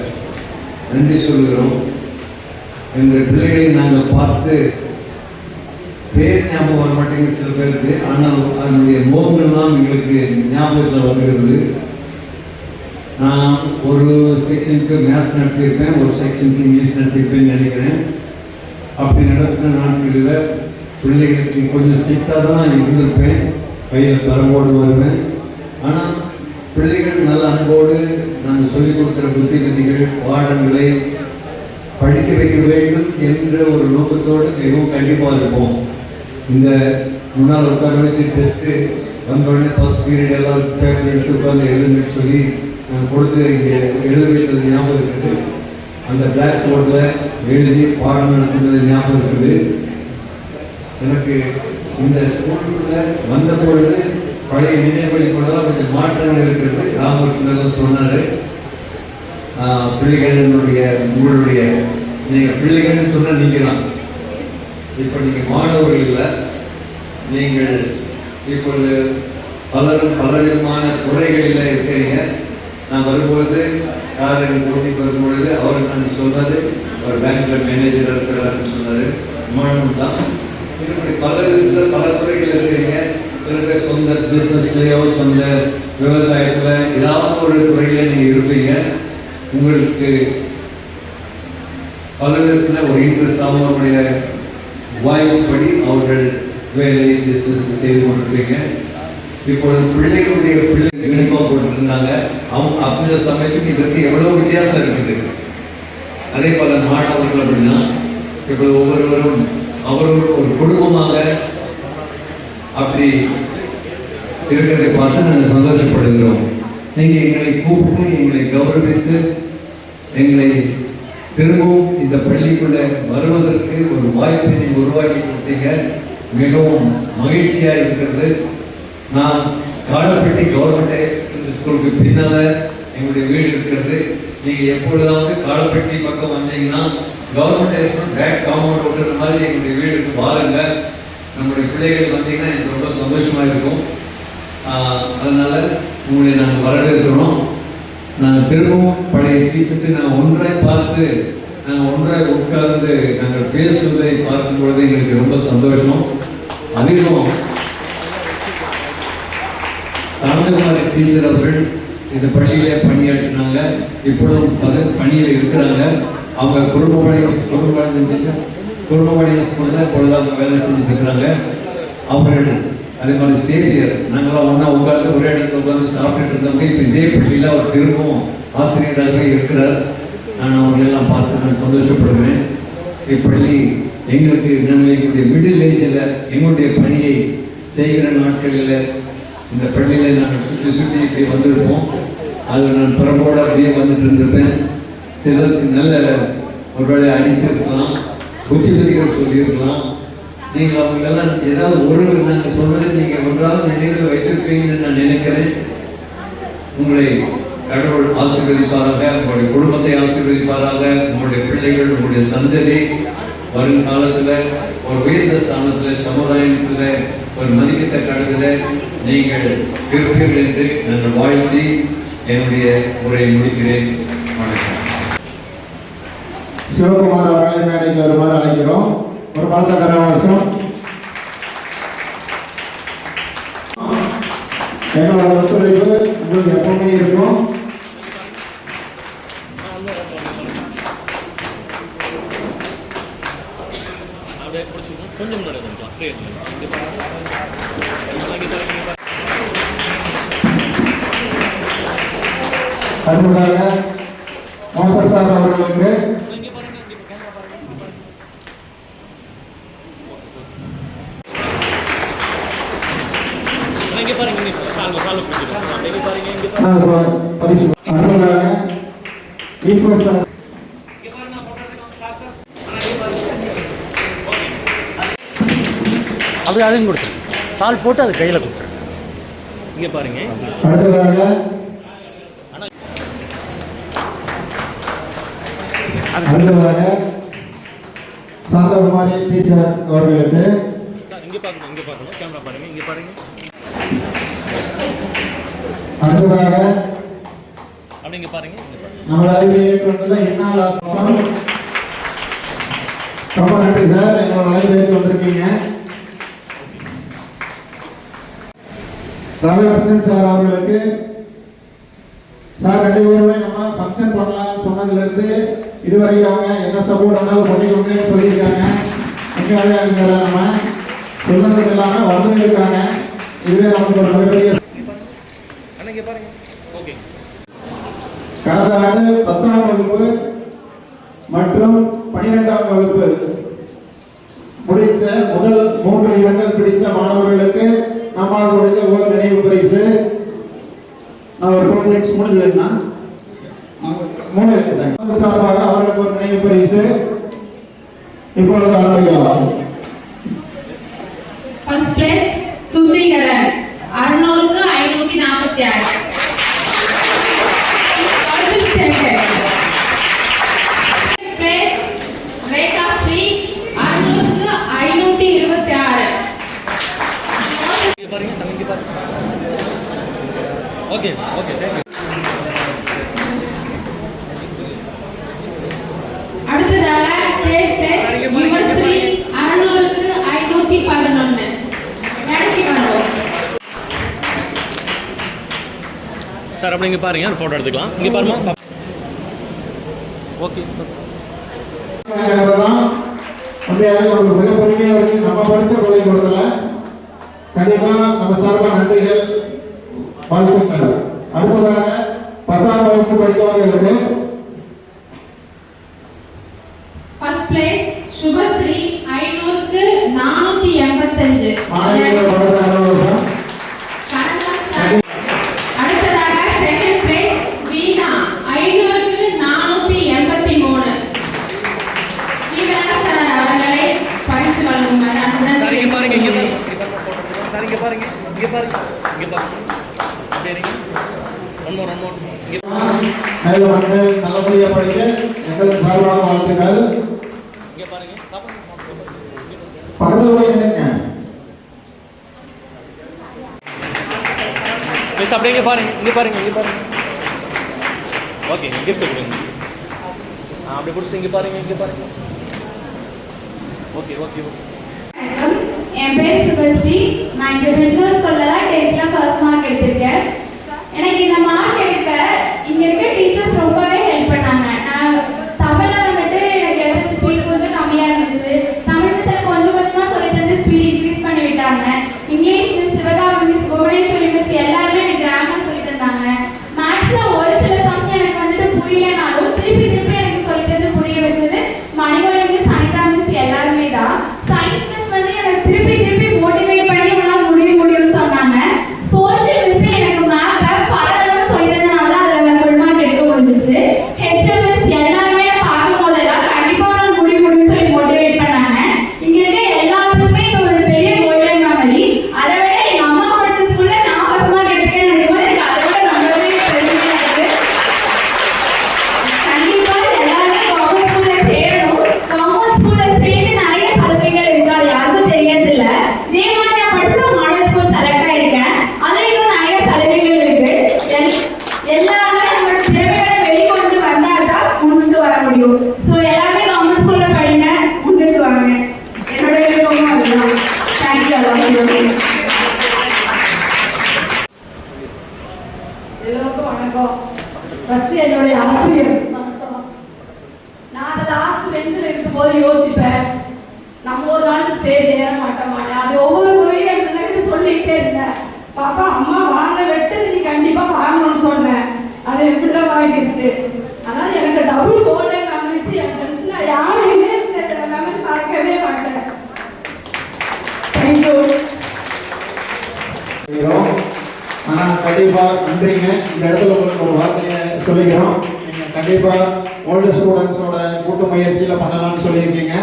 நன்றி சொல்கிறோம். எங்கள் பிள்ளைகளை நாங்கள் பார்த்து பேர் ஞாபகம் வர மாட்டேங்குது சில பேருக்கு, ஆனால் அதனுடைய முகங்கள்லாம் எங்களுக்கு ஞாபகத்தில் வருகிறது. நான் ஒரு செக்ஷனுக்கு மேத்ஸ் நடத்தியிருப்பேன், ஒரு செக்ஷனுக்கு இங்கிலீஷ் நடத்தியிருப்பேன்னு நினைக்கிறேன். அப்படி நடத்தின நாட்களில் பிள்ளைகளுக்கு கொஞ்சம் ஸ்ட்ரிக்டாக தான் இருந்திருப்பேன், கையில் தரம்போடு வருவேன். ஆனால் பிள்ளைகள் நல்ல அன்போடு நாங்கள் சொல்லிக் கொடுக்குற புத்திமதிகள், பாடங்களை படிக்க வைக்க வேண்டும் என்ற ஒரு நோக்கத்தோடு மிகவும் கண்டிப்பாக இருப்போம். இந்த முன்னால் உட்கார வச்சு டெஸ்ட்டு வந்தோடனே ஃபர்ஸ்ட் பீரியட் எல்லாம் பேப்பர் எடுத்து உட்காந்து எழுதுன்னு சொல்லி கொடுத்து இங்கே எழுத வைத்தது ஞாபகம் இருக்குது. அந்த பிளாக் போர்டில் எழுதி பாடம் நடத்துனது ஞாபகம் இருக்குது. எனக்கு இந்த ஸ்கூலுக்குள்ள வந்த பொழுது பழைய நினைவுகளை கூடலாம் கொஞ்சம் மாற்றங்கள் இருக்கிறது. ராமகிருஷ்ணன் சொன்னார், பிள்ளைகளுடைய உங்களுடைய நீங்கள் பிள்ளைகள்னு சொன்னால் நீங்கள் தான். இப்போ நீங்கள் மாணவர்கள் இல்லை, நீங்கள் இப்பொழுது பலவிதமான துறைகளில் இருக்கிறீங்க. நான் வரும்பொழுது காலையில் கூட்டிட்டு வரும்பொழுது அவருக்கு நான் சொல்றது ஒரு பேங்க்ல மேனேஜராக இருக்கிறாருன்னு சொன்னார். மாணவன் தான். இப்படி பல துறைகள் இருக்கிறீங்க. சில பேர் சொந்த பிஸ்னஸ்லையோ சொந்த விவசாயத்தில் ஏதாவது ஒரு துறையில் நீங்கள் இருப்பீங்க. உங்களுக்கு பல விதத்தில் ஒரு இன்ட்ரெஸ்டாகவும் அவருடைய வாய்ப்புப்படி அவர்கள் வேலை பிஸ்னஸ் செய்து கொண்டிருப்பீங்க. இப்பொழுது பிள்ளைகளுடைய பிள்ளைகள் யூனிஃபார்ம் போட்டுருந்தாங்க. அவங்க அந்த சமயத்துக்கு இதற்கு எவ்வளோ வித்தியாசம் இருக்குது. அதே போல மாணவர்கள் அப்படின்னா இப்பொழுது ஒவ்வொருவரும் அவர்கள் ஒரு குடும்பமாக அப்படி இருக்கிறதை பார்த்து நாங்கள் சந்தோஷப்படுகிறோம். நீங்கள் எங்களை கூப்பிட்டு எங்களை கௌரவித்து எங்களை திரும்பவும் இந்த பள்ளிக்குள்ள வருவதற்கு ஒரு வாய்ப்பை நீங்கள் உருவாக்கி கொடுத்தீங்க. மிகவும் மகிழ்ச்சியாக இருக்கிறது. நான் காலப்பட்டி கவர்மெண்ட் ஹையர் ஸ்கூலுக்கு பின்னால் எங்களுடைய வீடு இருக்கிறது. நீங்கள் எப்பொழுதாவது காலப்பட்டி பக்கம் வந்தீங்கன்னா government higher school bag compound ஓட்டுற மாதிரி எங்களுடைய வீடுக்கு வாருங்க. நம்முடைய பிள்ளைகள் வந்தீங்கன்னா எனக்கு ரொம்ப சந்தோஷமாக இருக்கும். அதனால் உங்களை நாங்கள் வரவேற்கிறோம். நாங்கள் திரும்பவும் பழைய டீச்சர்ஸை நாங்கள் ஒன்றை பார்த்து நாங்கள் ஒன்றை உட்கார்ந்து நாங்கள் பேசுவதை பார்க்கும் பொழுது எங்களுக்கு ரொம்ப சந்தோஷம். அதிகம் சாந்தகுமாரி டீச்சர் அவர்கள் இந்த பள்ளியிலே பணியாற்றினாங்க. இப்பொழுதும் பணியில் இருக்கிறாங்க. அவங்க குடும்பப்படைய ஸ்கூலில் பொழுதாக வேலை செஞ்சுட்டு இருக்கிறாங்க. அவர்கள் அதே மாதிரி சேவியர் நாங்களாம் ஒன்றா உட்காந்து ஒரே இடத்துல உட்காந்து சாப்பிட்டுட்டு இருந்தவங்க இப்போ இதே பள்ளியில் அவர் திரும்பவும் ஆசிரியராகவே இருக்கிறார். நான் அவர்களெல்லாம் பார்த்து நான் சந்தோஷப்படுகிறேன். இப்பள்ளி எங்களுக்கு நாங்கள் எங்களுடைய மிடில் ஏஜில் எங்களுடைய பணியை செய்கிற நாட்களில் இந்த பள்ளியில் நாங்கள் சுற்றி சுற்றி இப்படி வந்திருப்போம். அது நான் பிறப்போடு அப்படியே வந்துட்டு இருந்திருப்பேன். சிலருக்கு நல்ல ஒருவேளை அடிச்சிருக்கலாம், புத்திமதிகள் சொல்லியிருக்கலாம். நீங்கள் அவங்களெல்லாம் ஏதாவது ஒரு நாங்கள் சொன்னதை நீங்கள் ஒன்றாவது நினைவில் வைத்திருப்பீங்கன்னு நான் நினைக்கிறேன். உங்களை கடவுள் ஆசீர்வதிப்பாராக, உங்களுடைய குடும்பத்தை ஆசீர்வதிப்பாராக, உங்களுடைய பிள்ளைகள், உங்களுடைய சந்ததி வருங்காலத்தில் ஒரு உயர்ந்த ஸ்தானத்தில், சமுதாயத்தில் ஒரு மதிக்கத்தக்க இடத்தில் நீங்கள் இருப்பீர்கள் என்று நான் வாழ்த்தி என்னுடைய உரையை முடிக்கிறேன். வணக்கம். சிவகுமார் அவர்களை மேடைக்கு வருமாறு அழைக்கிறோம். ஒரு பார்த்த கரவாசம். எங்களோட ஒத்துழைப்பு உங்களுக்கு எப்பவுமே இருக்கும். அடுத்ததாக மோசஸ் சார் அவர்களுக்கு பரிசு. அடுத்ததாக ஈஸ்வர் சார். அப்படி அதையும் கொடுத்து சால் போட்டு அது கையில் கொடுத்துரு. இங்கே பாருங்க. அடுத்ததாக சாந்தகுமாரி டீச்சர் அவர்களுக்கு. இங்கே பார்க்கணும் கேமரா பாருங்க, இங்கே பாருங்க. அடுத்ததாக அப்படி இங்கே பாருங்க. நம்ம லைப்ரரியை கொண்டுள்ள இன்னால் ஆசம். ரொம்ப நன்றி சார், எங்களோட லைப்ரரிக்கு வந்திருக்கீங்க. ராதாகிருஷ்ணன் சார் அவர்களுக்கு. சார் 2 பேருமே நம்ம ஃபங்க்ஷன் பண்ணலாம்னு சொன்னதுலேருந்து இதுவரைக்கும் அவங்க என்ன சப்போர்ட் பண்ணாலும் பண்ணிக்கோங்கன்னு சொல்லியிருக்காங்க. எங்கேயாவது அங்கே நம்ம சொன்னதுக்கு இல்லாமல் வந்து இருக்காங்க. இதுவே நமக்கு ஒரு மிகப்பெரிய. கடந்த ஆண்டு 10ஆம் வகுப்பு மற்றும் 12ஆம் வகுப்பு முடித்த முதல் 3 இடங்கள் பிடித்த மாணவர்களுக்கு நம்மால் முடிந்த ஒரு நினைவு பரிசு. நான் ஒரு 4 மினிட்ஸ் முடிஞ்சதுன்னா 3 எடுத்தாங்க. சார்பாக அவர்களுக்கு ஒரு நினைவு பரிசு. இப்பொழுது ஆரம்பிக்கலாம். ஃபர்ஸ்ட் பிளேஸ் சுசீகரன் 600க்கு 546. அடுத்து செகண்ட் பிளேஸ் ரேகா ஸ்ரீ 600க்கு 526. இங்கே பாருங்க, தம்பி பாருங்க. Okay okay, thank you. அடுத்ததாக தேர்ட் பிளேஸ் யுவஸ்ரீ 600க்கு 511. மேடைக்கு வரணும் சார். அப்படி இங்கே பாருங்க, ஒரு ஃபோட்டோ எடுத்துக்கலாம். இங்கே பாருமா. ஓகே. மிக பெருமையாக இருக்கு. நம்ம படித்த பள்ளிக்கூடத்துல கண்டிப்பா நம்ம சார்பாக நன்றிகள், வாழ்த்துக்கள். அடுத்ததாக 10ஆம் வகுப்பு படித்தவர்களுக்கு ஃபர்ஸ்ட் பிளேஸ் சுபஸ்ரீ 500க்கு 485. அடுத்ததாக செகண்ட் பிளேஸ் வீணா 500க்கு 483. ஜீவனா சார் அவர்களை பரிசு வழங்குமாறு அன்புடன் சார் இங்கே பாருங்க, இங்கே கேட்டுக்கொள்கிறேன். பாருங்க. சார் இங்கே பாருங்க, இங்கே பாருங்க, இங்கே பாருங்க. அப்படியே இருங்க. ஒன் மோர் இங்கே நல்லபடியாக படிக்க எங்களுக்கு சார்பாக வாழ்த்துக்கள். இங்கே பாருங்க. பக்கத்தில் போய் நினைங்க. மிஸ் அப்படியே இங்கே பாருங்க, இங்கே பாருங்க, இங்கே பாருங்க. ஓகே, கிஃப்ட் கொடுங்க. அப்படி பிடிச்சி இங்கே பாருங்க, இங்கே பாருங்க. Okay okay okay. என் பேர் சுபஸ்ரீ. நான் இந்த பிசினஸ் ஸ்கூல்ல தான் 10th ஃபர்ஸ்ட் மார்க் எடுத்திருக்கேன். எனக்கு இந்த மார்க் எடுக்க இங்க இருக்க டீச்சர்ஸ் ரொம்பவே ஹெல்ப் பண்ணாங்க. நான் தமிழ்ல வந்துட்டு எனக்கு எழுத ஸ்பீட் கொஞ்சம் கம்மியா இருந்துச்சு. தமிழ் மிஸ் எனக்கு கொஞ்சம் கொஞ்சமா சொல்லி தந்து ஸ்பீட் இன்க்ரீஸ் பண்ணி விட்டாங்க. English miss, Sivakami miss, Bhuvaneswari miss எல்லாருமே எனக்கு கிராமர் சொல்லி தந்தாங்க. மேக்ஸ்ல ஒரு சில சம் எனக்கு வந்துட்டு புரியலனாலும் திருப்பி திருப்பி எனக்கு சொல்லி தந்து புரிய வச்சது மணிமொழி மிஸ், அனிதா மிஸ் எல்லாருமே தான். சயின்ஸ் மிஸ் வந்து எனக்கு திருப்பி திருப்பி மோட்டிவேட் பண்ணி உன்னால முடியும் வணக்கம். ஃபர்ஸ்ட் என்னுடைய ஆசிரியர் வணக்கம். நான் அந்த லாஸ்ட் பெஞ்சில் இருக்கும்போது யோசிப்பேன், நம்ம ஒரு நாள் ஸ்டேஜ் ஏற மாட்டோம். அது ஒவ்வொரு முறையும் என் பிள்ளைகிட்ட சொல்லிக்கிட்டே இருந்தேன். பாப்பா அம்மா வாங்க வெட்டது நீ கண்டிப்பா வாங்கணும்னு சொன்னேன். அது என் பிள்ளை வாங்கிடுச்சு. அதனால எனக்கு டபுள் கோல்டன் மெமரிஸ். என் ஃப்ரெண்ட்ஸ் நான் யாரையுமே இந்த மெமரி மறக்கவே மாட்டேன். தேங்க்யூ. ஆனால் கண்டிப்பாக நன்றிங்க. இந்த இடத்துல உங்களுக்கு ஒரு வார்த்தையை சொல்லிக்கிறோம். நீங்கள் கண்டிப்பாக ஓல்டு ஸ்டூடெண்ட்ஸோட கூட்டு முயற்சியில் பண்ணலாம்னு சொல்லியிருக்கீங்க.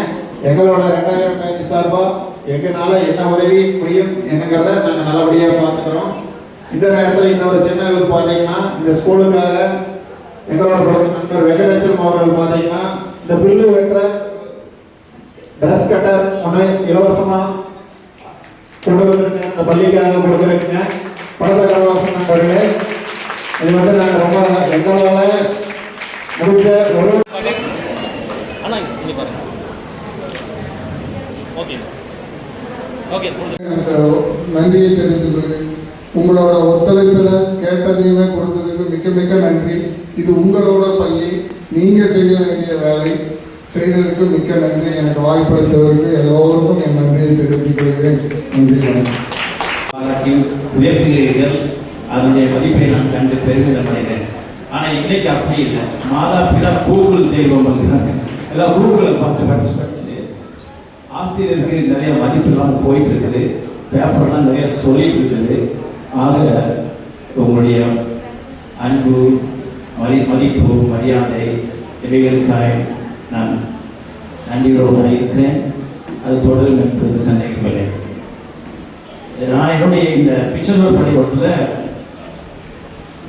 எங்களோட 2000 பேட்ச் சார்பாக எங்களால் என்ன உதவி முடியும் என்னங்கிறத நாங்கள் நல்லபடியாக பார்த்துக்கிறோம். இந்த நேரத்தில் இன்னொரு சின்ன இது பார்த்தீங்கன்னா, இந்த ஸ்கூலுக்காக எங்களோட நண்பர் வெங்கடேஸ்வரம் அவர்கள் பார்த்தீங்கன்னா இந்த பில்லு வெட்டுற ட்ரெஸ் கட்டர் ஒன்று இலவசமாக கொடுக்குறதுக்கு இந்த பள்ளிக்காக கொடுக்குறதுங்க. படத்த கலவாசம் நண்பர்களே, இது வந்து நாங்கள் ரொம்ப எங்களால் முடிஞ்ச ஒரு அண்ணா இங்கே பாருங்க. Okay okay. நன்றியை தெரிவித்துக் கொள்கிறேன். உங்களோட ஒத்துழைப்பில் கேட்டதையுமே கொடுத்ததுக்கு மிக மிக நன்றி. இது உங்களோட பள்ளி, நீங்கள் செய்ய வேண்டிய வேலை செய்ததுக்கு மிக்க நன்றி. எனக்கு வாய்ப்பளித்தவருக்கு எல்லோருக்கும் என் நன்றியை தெரிவித்துக் கொள்கிறேன். நன்றி, வணக்கம். உயர்த்துகிறீர்கள், அதனுடைய மதிப்பை நான் கண்டு பெருமிதம் அடைகிறேன். ஆனால் இன்னைக்கு அப்படி இல்லை. மாதா பிதா கூகுள் தெய்வம் வந்துட்டாங்க. எல்லாம் கூகுளில் பார்த்து படிச்சு ஆசிரியருக்கு நிறைய மதிப்பெல்லாம் போயிட்டு இருக்குது. பேப்பர்லாம் நிறைய சொல்லிட்டு இருக்குது. ஆக உங்களுடைய அன்பு, மதிப்பு, மரியாதை இவைகளுக்காக நான் நன்றியோடு இருக்கிறேன். அது தொடரும் என்பது சந்தேகமில்லை. நான் என்னுடைய இந்த பிச்சனூர் பள்ளிக்கூடத்தில்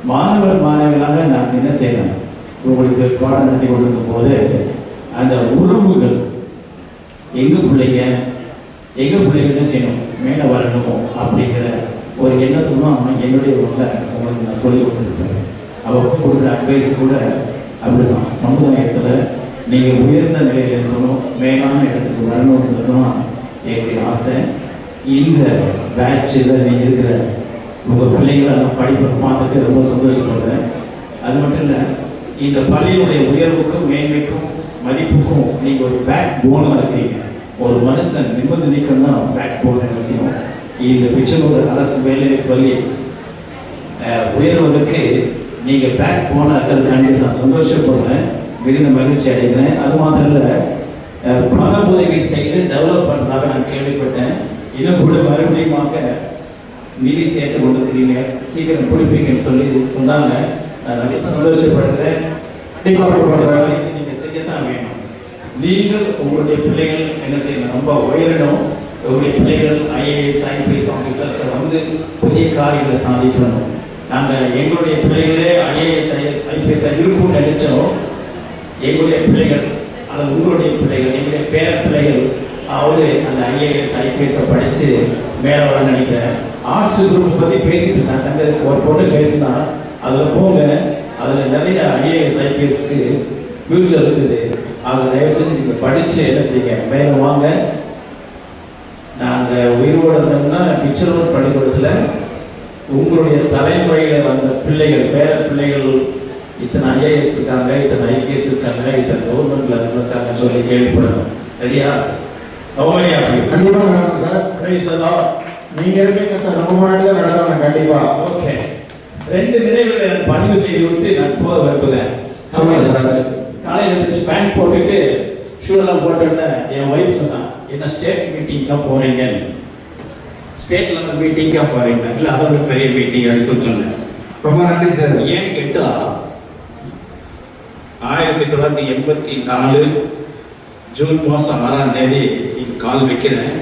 மாணவர்களாக நான் என்ன செய்யறேன், உங்களுக்கு பாடம் நடத்தி கொண்டிருக்கும் போது அந்த உறவுகள் எங்கள் பிள்ளைங்க என்ன செய்யணும், மேலே வரணும் அப்படிங்கிற ஒரு எண்ணத்துலாம் என்னுடைய உங்களுக்கு நான் சொல்லி கொடுத்துருப்பேன். அவங்க கொடுக்குற அட்வைஸ் கூட அப்படிதான். சமுதாயத்தில் நீங்கள் உயர்ந்த நிலையில் இருக்கணும், மேலான இடத்துக்கு வரணுன்றது தான் என்னுடைய ஆசை. இந்த பேட்சில் நீங்கள் இருக்கிற உங்கள் பிள்ளைங்களை நான் படிப்பை பார்த்துட்டு ரொம்ப சந்தோஷப்படுறேன். அது மட்டும் இல்லை, இந்த பள்ளியினுடைய உயர்வுக்கும் மேன்மைக்கும் மதிப்புக்கும் நீங்கள் ஒரு பேக் போனாக இருக்கீங்க. ஒரு மனுஷன் நிமிர்ந்து நிற்கணும்னா பேக் போன அவசியம். இந்த பிச்சனூர் அரசு மேல்நிலைப் பள்ளி உயர்வதற்கு நீங்கள் பேக் போன கண்டி நான் சந்தோஷப்படுறேன், மிகுந்த மகிழ்ச்சி அடைகிறேன். அது மாத்திரம் இல்லை, பண உதவி செய்து டெவலப் பண்ணுறதாக நான் கேள்விப்பட்டேன். இன்னும் கூட மறுபடியுமாக நிதி சேர்த்து கொண்டிருக்கிறீங்க, சீக்கிரம் பிடிப்பீங்கன்னு சொல்லி சொன்னாங்க. நான் நிறைய சந்தோஷப்படுறேன். நீங்கள் செய்யத்தான் வேணும். நீங்கள் உங்களுடைய பிள்ளைகள் என்ன செய்யணும், ரொம்ப உயரணும். உங்களுடைய பிள்ளைகள் IAS IPS ஆஃபீஸர்ஸ் வந்து புதிய காரியங்களை சாதிக்கணும். நாங்கள் எங்களுடைய பிள்ளைகளே IAS IPS இருக்கும்னு நினைச்சோம். எங்களுடைய பிள்ளைகள் அல்லது உங்களுடைய பிள்ளைகள், எங்களுடைய பேர பிள்ளைகள் அவரு அந்த IAS IPS படித்து மேலே வர நினைக்கிறேன். ஆர்ட்ஸ் குரூப் பற்றி பேசிட்டு நான் தங்க ஒரு பொண்ணு பேசினா அதில் போங்க, அதில் நிறைய IAS IPSக்கு ஃபியூச்சர் இருக்குது. அதை தயவு செஞ்சு நீங்கள் படித்து என்ன செய்யுங்க, மேலே வாங்க. நாங்கள் உயிரோடு இருந்தோம்னா பிச்சனூர் பள்ளிக்கூடத்தில் உங்களுடைய தலைமுறையில் வந்த பிள்ளைகள், பேர பிள்ளைகள் இத்தனை IAS இருக்காங்க, இத்தனை IPS இருக்காங்க, இத்தனை கவர்மெண்ட்ல இருக்காங்கன்னு சொல்லி கேள்விப்படணும். ரெடியா? கண்டிப்பாக சார். நீங்கள் இருக்கீங்க சார், ரொம்ப முன்னாடி தான் நடத்தணும். கண்டிப்பாக. ஓகே. 2 நினைவுகளை நான் பதிவு செய்து விட்டு நான் போக விரும்புகிறேன். காலையில் எழுந்திரிச்சு பேண்ட் போட்டுட்டு ஷூலாம் போட்டோன்னே என் ஒய்ஃப் சொன்னான், என்ன ஸ்டேட் மீட்டிங்லாம் போகிறீங்க, ஸ்டேட் லெவல் மீட்டிங்காக போகிறீங்க, இல்லை அதோட பெரிய மீட்டிங் அப்படின்னு சொல்லி சொன்னேன். ரொம்ப நன்றி சார். ஏன்னு கேட்டால் 1984 ஜூன் மாதம் 6ஆம் தேதி இங்கே கால் வைக்கிறேன்.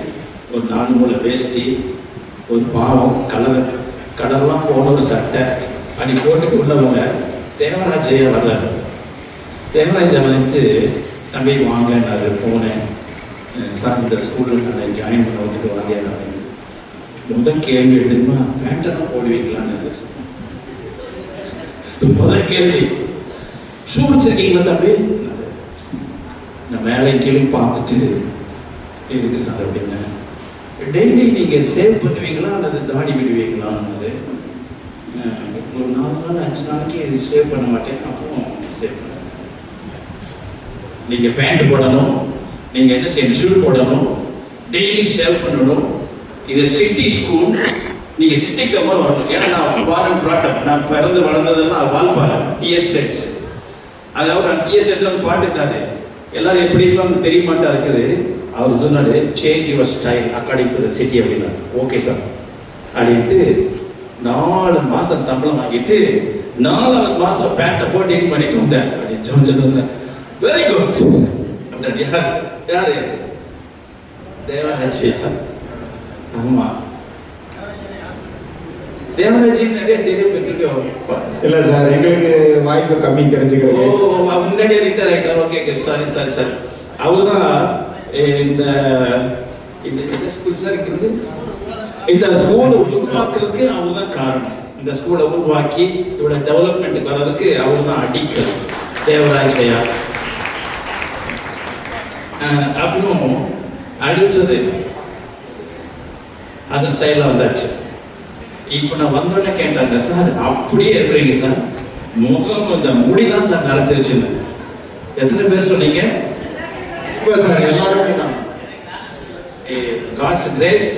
ஒரு 4 மூலை வேஷ்டி, ஒரு பாவம் கடலாம் போன ஒரு சட்டை அப்படி போட்டுட்டு உள்ளவங்க தேவராஜையா வர்றாரு. தேவராஜா வந்து தம்பி வாங்கினாரு. போனேன் சார், இந்த ஸ்கூலில் நான் ஜாயின் பண்ண வந்துட்டு வாங்கினாரு. முதல் கேள்வி எடுத்துமா பேண்டெல்லாம் போடுவீங்களான்னு முதல் கேள்வி. ஷூ வச்சிருக்கீங்களா தம்பி? நான் மேலே கீழே பார்த்துட்டு இருக்கு சார் அப்படின்னா. டெய்லி நீங்கள் சேவ் பண்ணுவீங்களா அல்லது தாடி விடுவீங்களான்னு ஒரு 4 நாள் 5 நாளைக்கு சேவ் பண்ண மாட்டேன், அப்புறம் சேவ் பண்ணேன். நீங்கள் பேண்ட் போடணும், நீங்கள் என்ன செய்யணும், ஷூ போடணும், டெய்லி சேவ் பண்ணணும். இது சிட்டி ஸ்கூல், நீங்கள் சிட்டிக்கு அம்மா வரணும். ஏன்னா நான் ஃபாரின் ப்ராடக்ட், நான் பிறந்து வளர்ந்ததெல்லாம் வால்பாறை டிஎஸ்டேட்ஸ். அதாவது நான் டிஎஸ்டேட்ஸில் பாட்டுக்காரு எல்லாரும் எப்படி இருப்பான்னு தெரிய மாட்டா இருக்குது. அவர் சொன்னாரு change your style according to the city அப்படின்னா. ஓகே சார் அப்படின்ட்டு 4 மாதம் சம்பளம் வாங்கிட்டு 4வது மாதம் பேண்ட்டை போட்டு இன் பண்ணிட்டு வந்தேன் அப்படின்னு சொன்னேன். வெரி குட் அப்படி. யார் தேவராஜ்? ஆமா, தேவராஜ் நிறைய தெரியும். இல்லை சார், எங்களுக்கு வாய்ப்பு கம்மி தெரிஞ்சுக்கிறேன். முன்னாடியே ரிட்டையர் ஆகிட்டார். Okay sorry sorry sir. அவர் தான் இந்த ஸ்கூல் சார் இருக்கிறது, இந்த ஸ்கூலை உருவாக்குறதுக்கு அவர் தான் காரணம். இந்த ஸ்கூலை உருவாக்கி இவ்வளோ டெவலப்மெண்ட் வர்றதுக்கு அவர் தான் அடிக்கல், தேவராஜ் ஐயா. அப்படின்னும் அடிச்சது அந்த ஸ்டைலில் வந்தாச்சு. இப்போ நான் வந்தோடனே கேட்டாங்க, சார் அப்படியே இருக்கிறீங்க சார், முகம் இந்த முடி தான் சார் நரைச்சிருச்சுன்னு. எத்தனை பேர் சொன்னீங்க? சார் எல்லாருமே தான். காட்ஸ் கிரேஸ்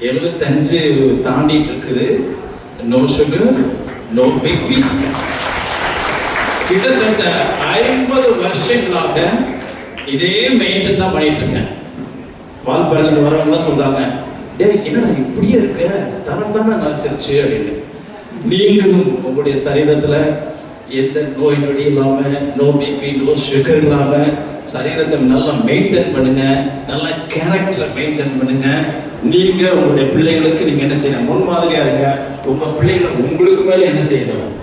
75 தாண்டிட்டு இருக்குது. No sugar, no BP. கிட்டத்தட்ட 50 வருஷங்களாக இதே மெயின்டைன் தான் பண்ணிட்டு இருக்கேன். வால்பாறையில் வரவங்களாம் சொல்றாங்க, டேய் என்னடா இப்படியே இருக்க, தரம் தானே நரைச்சிருச்சு அப்படின்னு. நீங்களும் உங்களுடைய சரீரத்தில் எந்த நோய் நொடி இல்லாமல், நோ பிபி, நோ சுகர் இல்லாமல் சரீரத்தை நல்லா மெயின்டைன் பண்ணுங்க, நல்ல கேரக்டரை மெயின்டைன் பண்ணுங்க. நீங்க உங்களுடைய பிள்ளைகளுக்கு நீங்க என்ன செய்யணும், முன்மாதிரியா இருங்க. உங்க பிள்ளைகளை உங்களுக்கு மேல என்ன செய்யணும்,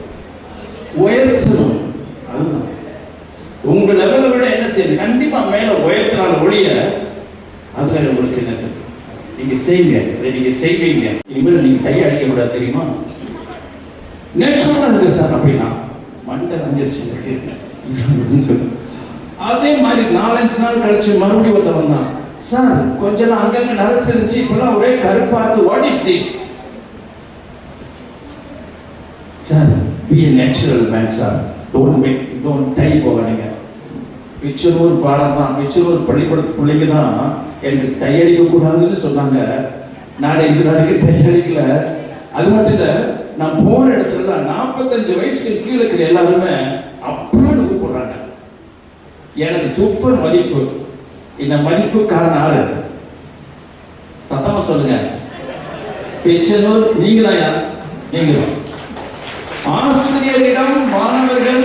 உயர்த்தணும். அதுதான் உங்க லெவலை விட என்ன செய்யணும், கண்டிப்பா மேல உயர்த்தினால ஒழிய அதுல உங்களுக்கு என்ன நீங்க செய்யுங்க, நீங்க செய்வீங்க. இனிமேல் நீங்க கையை அடிக்க கூடாது தெரியுமா? நேச்சுரலா இருக்கு சார் அப்படின்னா மண்டை நஞ்சிருச்சு. அதே மாதிரி 4-5 நாள் கழிச்சு மறுபடியும் ஒருத்தர் வந்தான், சார் கொஞ்சம் அங்கங்க நரைச்சிருச்சு, இப்பெல்லாம் ஒரே கருப்பாத்து. What is this sir? Be a natural man sir, don't dye போகாதீங்க. பிச்சரூர் பாடம் தான், பிச்சரூர் பள்ளிக்கூடத்து பிள்ளைங்க தான் எனக்கு தையடிக்க கூடாதுன்னு சொன்னாங்க. நான் இது நாளைக்கு தையடிக்கல. அது மட்டும் இல்லை, நான் போன இடத்துல 45 வயசுக்கு கீழே இருக்கிற எல்லாருமே அப்படின்னு கூப்பிடுறாங்க. எனக்கு சூப்பர் மதிப்பு. இந்த மதிப்பு காரணம் யாரு? சத்தமா சொல்லுங்க. பிச்சனூர் நீங்க தான். யார் நீங்க? ஆசிரியரிடம் மாணவர்கள்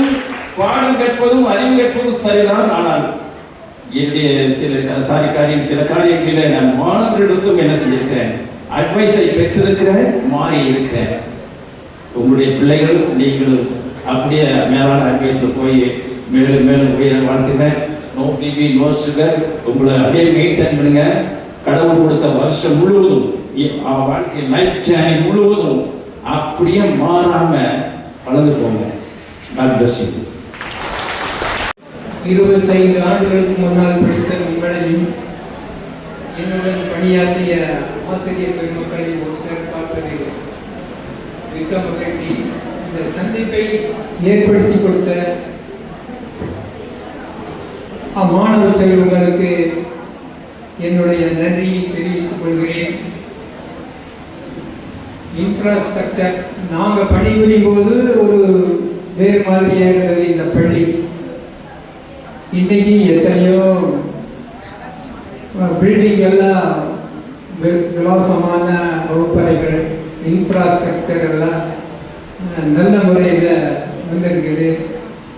பாடம் கேட்பதும் அறிவு கேட்பதும் சரிதான். ஆனால் என்னுடைய சில காரியங்களில் நான் மாணவர்களுக்கும் என்ன செஞ்சிருக்கிறேன், அட்வைஸை பெற்றிருக்கிறேன், மாறி இருக்கிறேன். உங்களுடைய பிள்ளைகள் நீங்களும் அப்படியே மேலான அட்வைஸ்ல போய் மேலும் மேலும் உயர வாழ்த்துக்கிறேன். No BP, no sugar. உங்களை அப்படியே மெயின்டைன் பண்ணுங்க. கடவுள் கொடுத்த வருஷம் முழுவதும், வாழ்க்கை லைஃப் டைம் முழுவதும் அப்படியே மாறாம வளர்ந்து போங்க. நான் தர்ஷித்து 25 ஆண்டுகளுக்கு முன்னால் படித்த உங்களையும் என்னுடன் பணியாற்றிய ஆசிரியர் பெருமக்களை ஒரு சிலர் பார்ப்பது மிக்க மகிழ்ச்சி. இந்த சந்திப்பை ஏற்படுத்தி கொடுத்த அம்மாணவ செல்வங்களுக்கு என்னுடைய நன்றியை தெரிவித்துக் கொள்கிறேன். இன்ஃப்ராஸ்ட்ரக்சர் நாங்கள் பணிபுரியும் போது ஒரு வேறு மாதிரியாக இருந்தது இந்த பள்ளி. இன்னைக்கு எத்தனையோ பில்டிங் எல்லாம் விலாசமான வகுப்பறைகள், இன்ஃப்ராஸ்ட்ரக்சர் எல்லாம் நல்ல முறையில் வந்திருக்குது.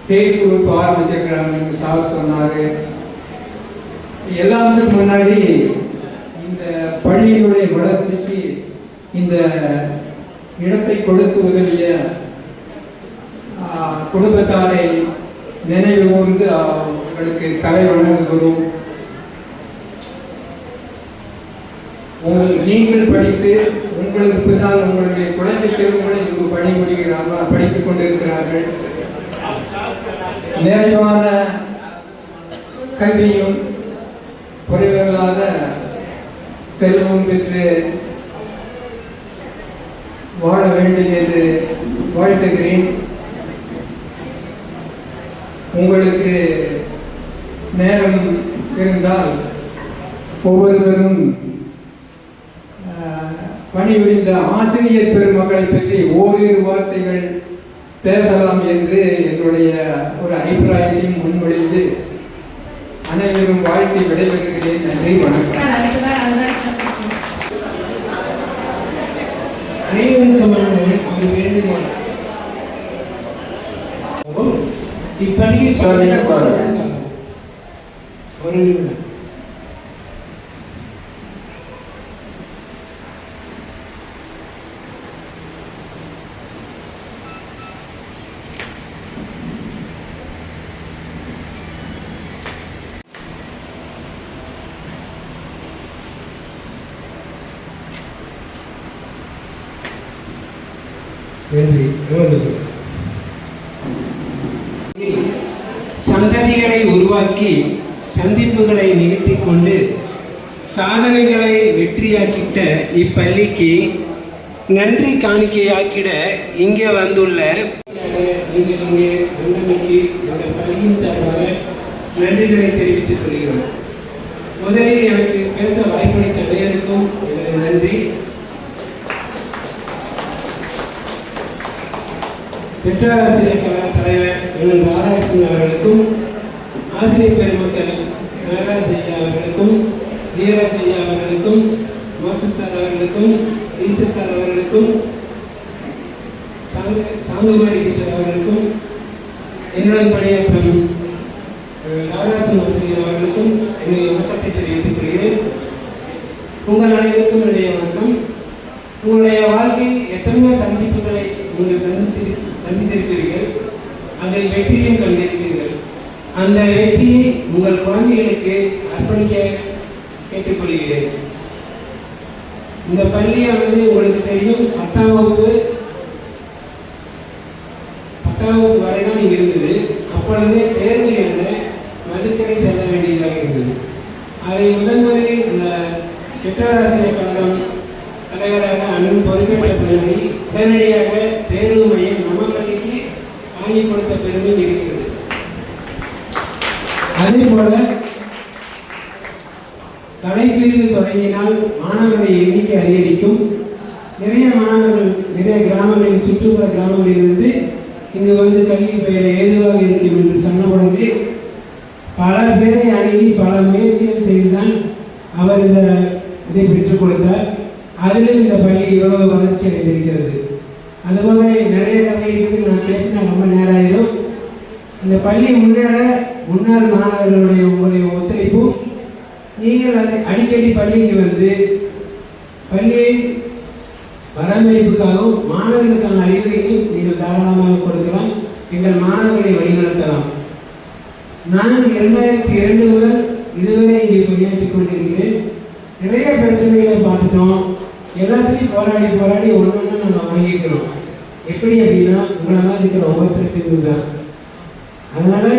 தேர்வு குரூப் ஆரம்பிச்சிருக்கிறாங்க சார் சொன்னார். எல்லாத்துக்கு முன்னாடி இந்த பள்ளியினுடைய வளர்ச்சிக்கு இந்த இடத்தை கொடுத்து உதவிய குடும்பத்தாரை நினைவு கூர்ந்து அவர்களுக்கு கலை வழங்குகிறோம். நீங்கள் படித்து உங்களுக்கு பின்னால் உங்களுடைய குழந்தை செல்வங்களை இங்கு பணிபுரிகிறார்கள், படித்துக் கொண்டிருக்கிறார்கள். நிறைவான கல்வியும் குறைவில்லாத செல்வம் பெற்று வாழ வேண்டும் என்று வாழ்த்துகிறேன். உங்களுக்கு நேரம் இருந்தால் ஒவ்வொருவரும் பணிபுரிந்த ஆசிரியர் பெருமக்களை பற்றி ஓரிரு வார்த்தைகள் பேசலாம் என்று என்னுடைய ஒரு அபிப்பிராயத்தையும் முன்மொழிந்து அனைவரும் வாழ்த்தி விடைபெறுகிறேன். நன்றி, வணக்கம். அனைவருக்குமான ஒரு வேண்டுகோள். இப்படியில் ஒரு நிமிடம். சந்ததிகளை உருவாக்கி சந்திப்புகளை நிகழ்த்திக் கொண்டு சாதனைகளை வெற்றியாக்கிட்ட இப்பள்ளிக்கு நன்றி காணிக்கையாக்கிட இங்கே வந்துள்ள நீங்களுடைய நன்மைக்கு இந்த பள்ளியின் சார்பாக நன்றிகளை தெரிவித்துக் கொள்கிறோம். முதலில் எனக்கு பேச வாய்ப்பளித்த அனைவருக்கும் எனது நன்றி. பெற்றாராசிரியர் கழக தலைவர் என் ராதாகிருஷ்ணன் அவர்களுக்கும், ஆசிரியர் பெருமக்கள் நாகராஜ் ஐயா அவர்களுக்கும், ஜெயராஜ் ஐயா அவர்களுக்கும், மோசஸ் சார் அவர்களுக்கும், ஈசஸ் சார் அவர்களுக்கும், சாங்குமாரி டீச்சர் அவர்களுக்கும், என்னுடன் பணியாற்றும் ராதாகிருஷ்ணன் ஆசிரியர் அவர்களுக்கும் என்னுடைய வணக்கத்தை தெரிவித்துக் கொள்கிறேன். உங்கள் அனைவருக்கும் என்னுடைய வணக்கம். உங்களுடைய வாழ்க்கையில் எத்தனையோ சந்திப்புகளை நீங்கள் சந்தித்திருக்கிறீர்கள், அதில் வெற்றியும் கண்டிருக்கிறீர்கள். அந்த வெற்றியை உங்கள் குழந்தைகளுக்கு அர்ப்பணிக்க கேட்டுக்கொள்கிறேன். இந்த பள்ளியானது உங்களுக்கு தெரியும், 10ஆம் வகுப்பு வரை தான் இருந்தது. அப்பொழுது தேர்வு என்ற மதுக்கரை செல்ல வேண்டியதாக இருந்தது. அதை முதலில் இந்த பெற்றாராசிரியர் கழகம் தலைவராக அண்ணன் பொறுப்பேற்ற பிறகு உடனடியாக தேர்வு மையம் நம்ம பள்ளிக்கு வாங்கி கொடுத்த பெருமை இருக்கிறது. அதே போல கலைப்பிரிவு தொடங்கினால் மாணவர்களுடைய எண்ணிக்கை அதிகரிக்கும். நிறைய மாணவர்கள் நிறைய கிராமங்களில் சுற்றுப்புற கிராமங்களிலிருந்து இங்கு வந்து கல்வி பயில ஏதுவாக இருக்கும் என்று சொன்னபொழுது பல பேரை அணுகி பல முயற்சிகள் செய்துதான் அவர் இந்த இதை பெற்றுக் கொடுத்தார். அதிலும் இந்த பள்ளி இவ்வளவு வளர்ச்சி அடைந்திருக்கிறது. அதுபோல நிறைய கதை இருக்குது, நான் பேசினா ரொம்ப நேரம் ஆயிடும். இந்த பள்ளி முன்னேற முன்னாள் மாணவர்களுடைய உங்களுடைய ஒத்துழைப்பும், நீங்கள் அதை அடிக்கடி பள்ளிக்கு வந்து பள்ளியை பராமரிப்புக்காகவும் மாணவர்களுக்கான அறிவுரையும் நீங்கள் தாராளமாக கொடுக்கலாம். எங்கள் மாணவர்களை வழிநடத்தலாம். நான் 2002 முதல் இதுவரை இங்கே பணியாற்றிக் கொண்டிருக்கிறேன். நிறைய பிரச்சனைகளை பார்த்துட்டோம். எல்லாத்துலேயும் போராடி ஒன்றா நாங்கள் வாங்கிக்கிறோம். எப்படி அப்படின்னா உங்களை மாதிரி இருக்கிற ஒவ்வொருத்தருக்கு தான். அதனால்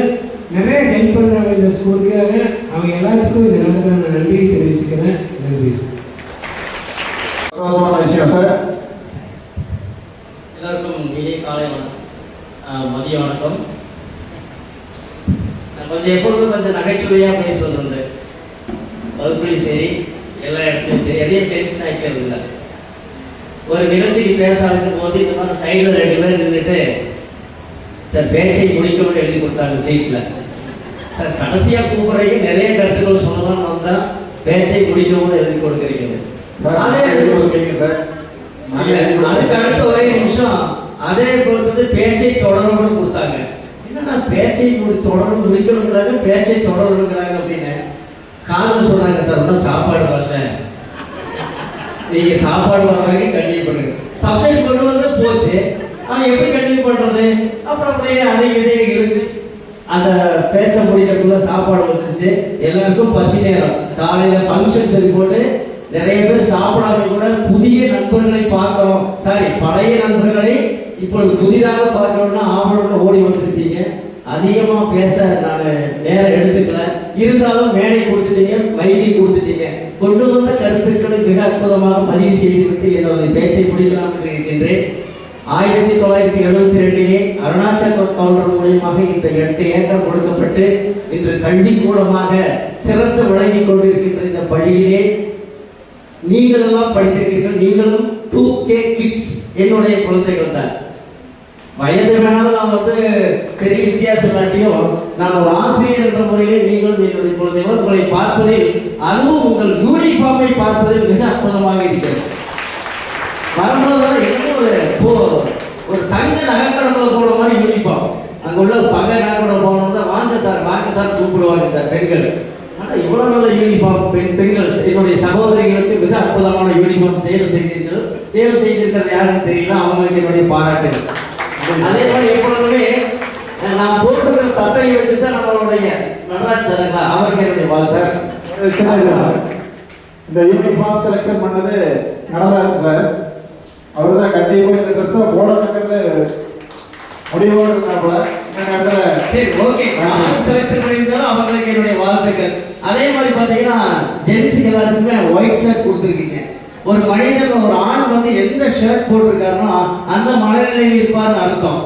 நிறைய ஹெல்ப் பண்ணுறாங்க இந்த ஸ்கூலுக்காக. அவங்க எல்லாத்துக்கும் இந்த நேரத்தில் நான் நன்றியை தெரிவிச்சுக்கிறேன். நன்றி. எல்லாருக்கும் இனிய காலை மதிய வணக்கம். நான் எப்பொழுதும் நகைச்சுவையாக பேசுவது உண்டு. வகுப்புலையும் சரி, எல்லா இடத்துலையும் சரி, எதையும் டென்ஷன் ஆகிக்கிறது இல்லை. ஒரு நிகழ்ச்சிக்கு பேச ஆரம்பிக்கும் போது இந்த மாதிரி சைடில் 2 பேர் இருந்துட்டு, சார் பேச்சை முடிக்கணும்னு எழுதி கொடுத்தாங்க சீட்டில். சார் கடைசியாக கூப்பிட்றீங்க, நிறைய கருத்துக்கள் சொல்லலாம்னு வந்தால் பேச்சை முடிக்கணும்னு எழுதி கொடுக்குறீங்க. அதுக்கு அடுத்த ஒரே நிமிஷம் அதே பொறுத்து பேச்சை தொடரணும்னு கொடுத்தாங்க. என்னன்னா பேச்சை தொடர்ந்து முடிக்கணுங்கிறாங்க, பேச்சை தொடரணுங்கிறாங்க அப்படின்னு காரணம் சொன்னாங்க. சார் ஒன்றும் சாப்பாடு வரல, நீங்க சாப்பாடு வர வரைக்கும் கண்டினியூ பண்ணுங்க. சப்ஜெக்ட் கொண்டு வந்து போச்சு, ஆனால் எப்படி கண்டினியூ பண்றது? அப்புறம் அப்படியே அதை இதே இழுத்து அந்த பேச்சை முடிக்கிறதுக்குள்ள சாப்பாடு வந்துருச்சு. எல்லாருக்கும் பசி நேரம். காலையில ஃபங்க்ஷன் சரி போட்டு நிறைய பேர் சாப்பிடாம கூட புதிய நண்பர்களை பார்க்கிறோம். சாரி, பழைய நண்பர்களை இப்பொழுது புதிதாக பார்க்கணும்னா ஆவணம்னு ஓடி வந்திருப்பீங்க. அதிகமாக பேச நான் நேரம் எடுத்துக்கல. இருந்தாலும் மேடை கொடுத்துட்டீங்க, மைக்கை கொடுத்துட்டீங்க. கொண்டு வந்த கருத்துக்களை மிக அற்புதமாக பதிவு செய்துவிட்டு என்னுடைய பேச்சை முடிக்கலாம் என்று இருக்கின்றேன். 1972 அருணாச்சல கவுண்டர் மூலியமாக இந்த 8 ஏக்கர் கொடுக்கப்பட்டு இன்று கல்வி கூடமாக சிறந்து விளங்கிக் கொண்டிருக்கின்ற இந்த பள்ளியிலே நீங்கள் எல்லாம் படித்திருக்கிறீர்கள். நீங்களும் 2K கிட்ஸ் என்னுடைய குழந்தைகள் தான். வயது வேணாலும் நான் பெரிய வித்தியாசம் காட்டியும் நான் ஒரு ஆசிரியர் என்ற முறையிலே நீங்களும் என்னுடைய குழந்தைகள் உங்களை பார்ப்பதில், அதுவும் உங்கள் யூனிஃபார்மை பார்ப்பதில் மிக அற்புதமாக இருக்கிறது. வரும்போதெல்லாம் என்ன ஒரு தங்க நகைக்கடத்தில் போன மாதிரி யூனிஃபார்ம். அங்கே உள்ள பகை நகைக்கடை போனோம்னா வாங்க சார் கூப்பிடுவாங்க இந்த பெண்கள். ஆனால் இவ்வளோ நல்ல யூனிஃபார்ம் பெண்கள் என்னுடைய சகோதரிகளுக்கு மிக அற்புதமான யூனிஃபார்ம் தேர்வு செய்திருக்கிறது யாருன்னு தெரியல. அவங்களுக்கு என்னுடைய பாராட்டுகள். அதே மாதிரி எப்பொழுதுமே நான் போட்டிருக்கிற சட்டையை வச்சுதான் நம்மளுடைய நடராஜ் சாருங்களா அவருக்கு என்னுடைய வாழ்க்கை. இந்த யூனிஃபார்ம் செலெக்ஷன் பண்ணது நடராஜ் சார். அவர் தான் கண்டிப்பாக இந்த ட்ரெஸ் தான் போடணுங்கிறது முடிவோடு இருந்தாப்புல. சரி, ஓகே, செலெக்ஷன் பண்ணியிருந்தாலும் அவங்களுக்கு என்னுடைய வாழ்த்துக்கள். அதே மாதிரி பார்த்தீங்கன்னா ஜென்ஸுக்கு எல்லாருக்குமே ஒயிட் ஷர்ட் கொடுத்துருக்கீங்க. ஒரு மனிதன், ஒரு ஆண் எந்த ஷர்ட் போட்டிருக்காருன்னா அந்த மனநிலையில் இருப்பார்னு அர்த்தம்.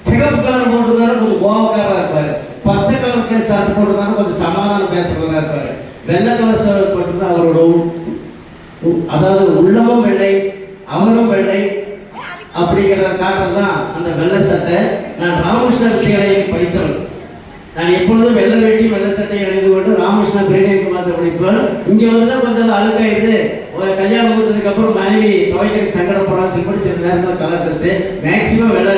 சிகப்பு கலர் போட்டிருந்தாரு கொஞ்சம் கோபக்காரா இருப்பாரு. பச்சை கலர் ஷர்ட் போட்டிருந்தாலும் கொஞ்சம் சமாதானம் பேசுறதா இருப்பாரு. வெள்ளை கலர் ஷர்ட் போட்டிருந்தா அவரோட அதாவது உள்ளமும் வெள்ளை அவரும் வெள்ளை அப்படிங்கிறத காட்டுறது தான் அந்த வெள்ளை சட்டை. நான் ராமகிருஷ்ண வித்தியாலயம் படித்தவன். நான் எப்பொழுதும் வெள்ளை வேட்டி வெள்ளை சட்டையை அணிந்து கொண்டு ராமகிருஷ்ணா பிரேணிக்கு மாற்ற படிப்பேன். இங்கே தான் கொஞ்சம் அழுக்காயிருது. கல்யாணம் முடிச்சதுக்கு அப்புறம் மனைவி துவைக்கிறதுக்கு சங்கடப்படான்னு சொல்லி சில நேரத்தில் கலர் ட்ரெஸ்ஸு மேக்சிமம் வெள்ளை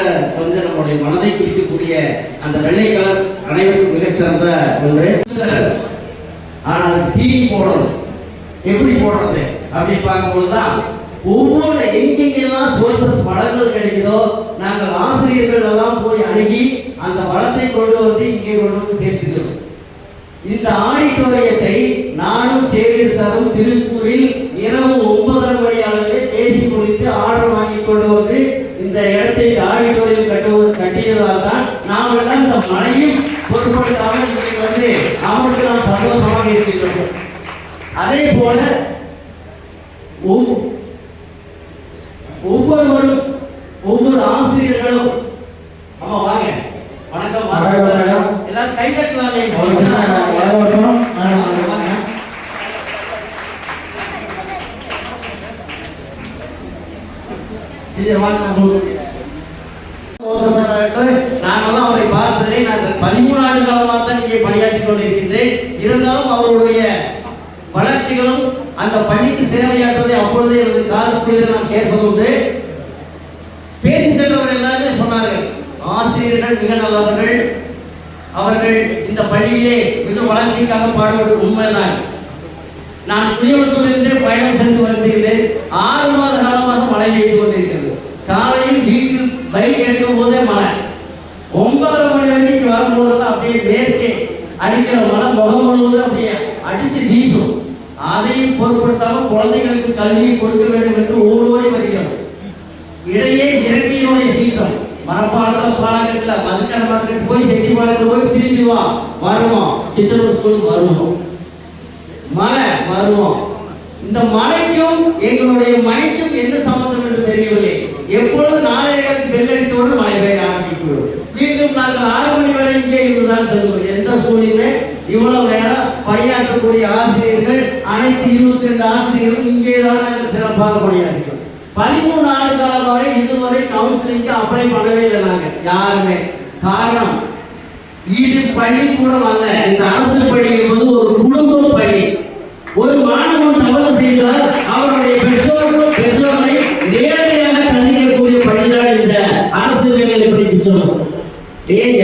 நம்முடைய மனதை பிடிக்கக்கூடிய அந்த வெள்ளை கலர் அனைவருக்கும் மிகச்சிறந்த ஒன்று. ஆனால் தீனி போடணும், எப்படி போடுறது அப்படின்னு பார்க்கும்போது தான் ஒவ்வொரு எங்கெங்கெல்லாம் சோர்சஸ் வளங்கள் கிடைக்குதோ நாங்கள் ஆசிரியர்கள் எல்லாம் போய் அணுகி அந்த வளத்தை கொண்டு இங்கே கொண்டு சேர்த்துக்கிறோம். இந்த ஆடிட்டோரியத்தை நானும் சேவியர் சாரும் திருப்பூரில் இரவு 9:30 மணி அளவிலே பேசி முடித்து ஆர்டர் வாங்கி கொண்டு இந்த இடத்தை ஆடிட்டோரியம் கட்டியதால் தான் நாம் எல்லாம் இந்த மழையும் பொருட்படுத்தாமல் இங்கே அவருக்கு நாம் சந்தோஷமாக இருக்கின்றோம். அதே போல ஒவ்வொருவரும் ஒவ்வொரு ஆசிரியர்களும் ஆமா வாங்க வணக்கம் எல்லாரும் கை தட்டலாமே. நாங்கெல்லாம் அவரை பார்த்ததிலே நான் 13 ஆண்டு காலமாக தான் இங்கே பணியாற்றிக் கொண்டிருக்கின்றேன். இருந்தாலும் அவருடைய வளர்ச்சிகளும் அந்த பணிக்கு சேவையாற்றுவதை அப்பொழுதே எனது காதுக்குள்ளே நான் கேட்பது உண்டு. பேசி சென்றவர் எல்லாருமே சொன்னார்கள், ஆசிரியர்கள் மிக நல்லவர்கள், அவர்கள் இந்த பள்ளியிலே மிக வளர்ச்சிக்காக பாடுவது உண்மைதான். நான் குடியுறத்திலிருந்தே பயணம் சென்று வருகிறேன். 6 மாத காலமாக மழை பெய்து கொண்டிருக்கிறது. காலையில் வீட்டில் பைக் எடுக்கும் போதே மழை, 9:30 மணி வரைக்கும் வரும்போதெல்லாம் அப்படியே மேற்கே அடிக்கிற மழை முகம் முழுவதும் அப்படியே அடிச்சு வீசும். அதையும் பொருட்படுத்தாமல் குழந்தைகளுக்கு கல்வியை கொடுக்க வேண்டும் என்று ஓடோடி வருகிறோம். இடையே இறங்கியோடைய சீற்றம் மரப்பாளத்தில் பாலகட்டில் மதுக்கரை மார்க்கெட் போய் செட்டிப்பாளையத்தில் போய் திரும்பி வருவோம். கிச்சன் ஸ்கூல் வருவோம், மழை வருவோம். இந்த மழைக்கும் எங்களுடைய மழைக்கும் என்ன சம்பந்தம் என்று தெரியவில்லை. எப்பொழுது 4:30 பெல் அடித்தோடு மழை பெய்ய ஆரம்பிக்கும். மீண்டும் நாங்கள் 6 மணி வரை இங்கே இருந்துதான் செல்வோம். எந்த ஸ்கூலையுமே இவ்வளவு நேரம் பணியாற்றக்கூடிய ஆசிரியர்கள் அனைத்து 22 ஆசிரியர்களும் இங்கேதான் நாங்கள் சிறப்பாக பணியாற்றுகிறோம். 13 ஆண்டு காலமாக இதுவரை கவுன்சிலிங்க்கு அப்ளை பண்ணவே இல்லை நாங்கள் யாருமே. காரணம், இது பள்ளிக்கூடம் அல்ல. இந்த அரசு பள்ளி என்பது ஒரு குடும்ப பள்ளி. ஒரு மாணவன் தவறு செய்தால் அவருடைய பெற்றோர்களை நேரடியாக சந்திக்கக்கூடிய பள்ளிதான் இந்த அரசு நிலையில் படிப்பிச்சோம்.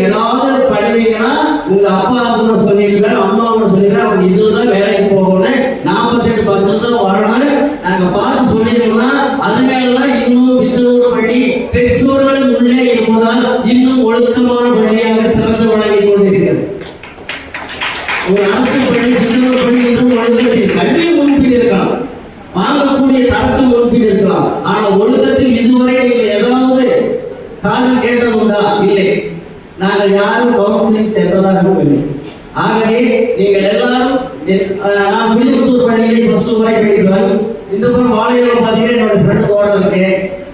ஏதாவது பள்ளிங்கன்னா உங்க அப்பா அம்மா சொல்லியிருக்காரு, அம்மா அம்மா சொல்லியிருக்காரு, அவங்க இதுதான் வேலைக்கு போகணும், 48% தான் வரணும், நாங்க பார்த்து சொல்லியிருக்கோம்னா அது மேலதான் இன்னும் பிச்சோர் பள்ளி பெற்றோர்களும் உள்ளே இருப்பதால் இன்னும் ஒழுக்கமான பள்ளியாக சிறந்து வழங்கி கொண்டிருக்கிறது. ஒரு அரசு பள்ளி பிச்சோர் பள்ளி இன்னும் ஒழுக்கத்தில் கல்வியை முன்பிட்டு இருக்கலாம், வாங்கக்கூடிய தரத்தில் முன்பிட்டு இருக்கலாம். ஆனா ஒழுக்கத்தில் இதுவரை நீங்கள் ஏதாவது காதில் கேட்டது உண்டா? இல்லை. நாங்கள் யாரும் கவுன்சிலிங் சென்றதாகவும் இல்லை. ஆகவே நீங்கள் எல்லாரும் நான் புளியமுத்தூர் பள்ளியில் +2 வரை படிக்கிறேன். இந்த புறம் வாழையூர் பார்த்தீங்கன்னா என்னோட ஃப்ரெண்டு தோட்டம் இருக்கு.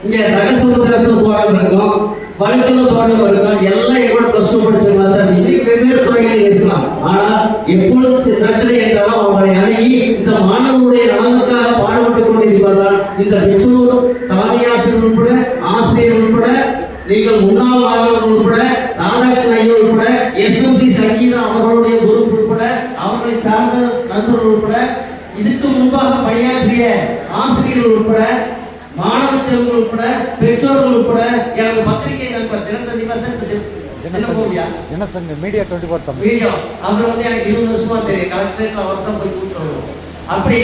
இங்கே தகசமுத்திரத்தில் தோட்டம் இருக்கும், வழுக்கில் தோட்டம் இருக்கும். எல்லாம் என்னோட +2 படிச்சவங்க தான். இன்னைக்கு வெவ்வேறு துறைகளில் இருக்கலாம். ஆனால் எப்பொழுது பிரச்சனை என்றாலும் அவர்களை அணுகி இந்த மாணவருடைய நலனுக்காக பாடுபட்டுக் கொண்டிருப்பதால் இந்த பெற்றோர், தலைமை ஆசிரியர் உட்பட, ஆசிரியர் உட்பட, நீங்கள் முன்னாள் மாணவர்கள் உட்பட, ராதாகிருஷ்ணன் ஐயா உட்பட, SMC சங்கீதா அவர்களுடைய குரூப் உட்பட, அவர்களை சார்ந்த நண்பர்கள் உட்பட, இதுக்கு முன்பாக பணியாற்றிய ஆசிரியர்கள் உட்பட, மாணவ செல்வங்கள் உட்பட, பெற்றோர்கள் உட்பட, எனது பத்திரிகை நண்பர் தினத்தந்தி மீடியா 24 வீடியோ அவர் வந்து எனக்கு 20 வருஷமா தெரியும். கலெக்டரேட்ல அவர் தான் போய் கூப்பிட்டு அப்படி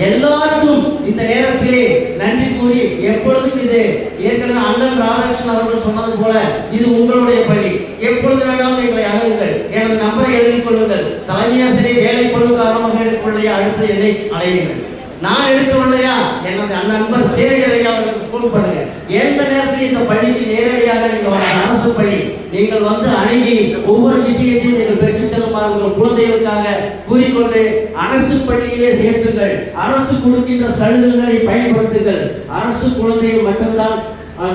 எல்லாருக்கும் இந்த நேரத்திலே நன்றி கூறி எப்பொழுதும் இது ஏற்கனவே அண்ணன் ராதாகிருஷ்ணன் அவர்கள் சொன்னது போல இது உங்களுடைய பள்ளி. எப்பொழுது வேணாலும் எங்களை அணுகுங்கள். எனது நம்பரை எழுதிக் கொள்ளுங்கள். தலைமை ஆசிரியர் வேலை பழு காரணமாக எடுக்கொள்ளையா அடுத்த என்னை அடையுங்கள். நான் எடுக்கவில்லையா எனது நண்பர் சேவையை அவர்களுக்கு போன் பண்ணுங்க. எந்த நேரத்தில் இந்த பள்ளிக்கு நேரடியாக நீங்கள் அரசு பள்ளி நீங்கள் வந்து அணுகி ஒவ்வொரு விஷயத்தையும் நீங்கள் பெற்றுச் செல்லுமாறு உங்கள் குழந்தைகளுக்காக கூறிக்கொண்டு அரசு பள்ளியிலே சேர்த்துங்கள். அரசு கொடுக்கின்ற சலுகைகளை பயன்படுத்துங்கள். அரசு குழந்தைகள் மட்டும்தான்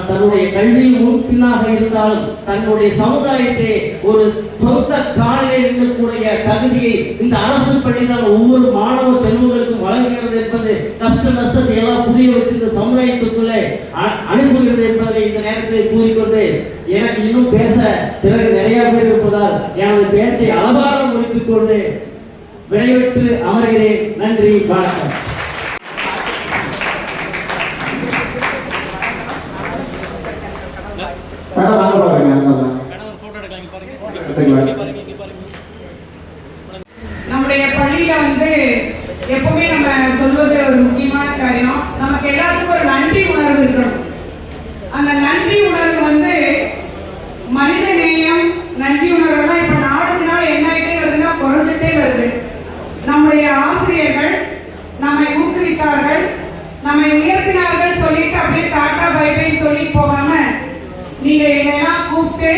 தன்னுடைய கல்வியில் முன்பின்னாக இருந்தாலும் தன்னுடைய சமுதாயத்தை ஒரு சொந்த காலில் நிற்கக்கூடிய தகுதியை இந்த அரசு பள்ளிதான் ஒவ்வொரு மாணவ செல்வங்களுக்கும் வழங்குகிறது என்பது கஷ்ட நஷ்டத்தை எல்லாம் புரிய வச்சு இந்த சமுதாயத்துக்குள்ளே அனுப்புகிறது என்பதை இந்த நேரத்தில் கூறிக்கொண்டு எனக்கு இன்னும் பேச பிறகு நிறைய பேர் இருப்பதால் எனது பேச்சை அளவாக முடித்துக் கொண்டு விடைபெற்று அமர்கிறேன். நன்றி, வணக்கம். நம்முடைய பள்ளியில வந்து எப்பவுமே நம்ம சொல்வது ஒரு முக்கியமான காரியம், நமக்கு எல்லாத்துக்கும் ஒரு நன்றி உணர்வு இருக்கணும். அந்த நன்றி உணர்வு வந்து மனித நேயம், நன்றி உணர்வுலாம் இப்ப நாளுக்கு நாள் என்ன ஆகிட்டே வருதுன்னா குறைஞ்சிட்டே வருது. நம்முடைய ஆசிரியர்கள் நம்மை ஊக்குவித்தார்கள், நம்மை உயர்த்தினார்கள் சொல்லிட்டு அப்படியே டாட்டா பை பை சொல்லிட்டு போகாம நீங்க எங்கெல்லாம் கூப்பிட்டு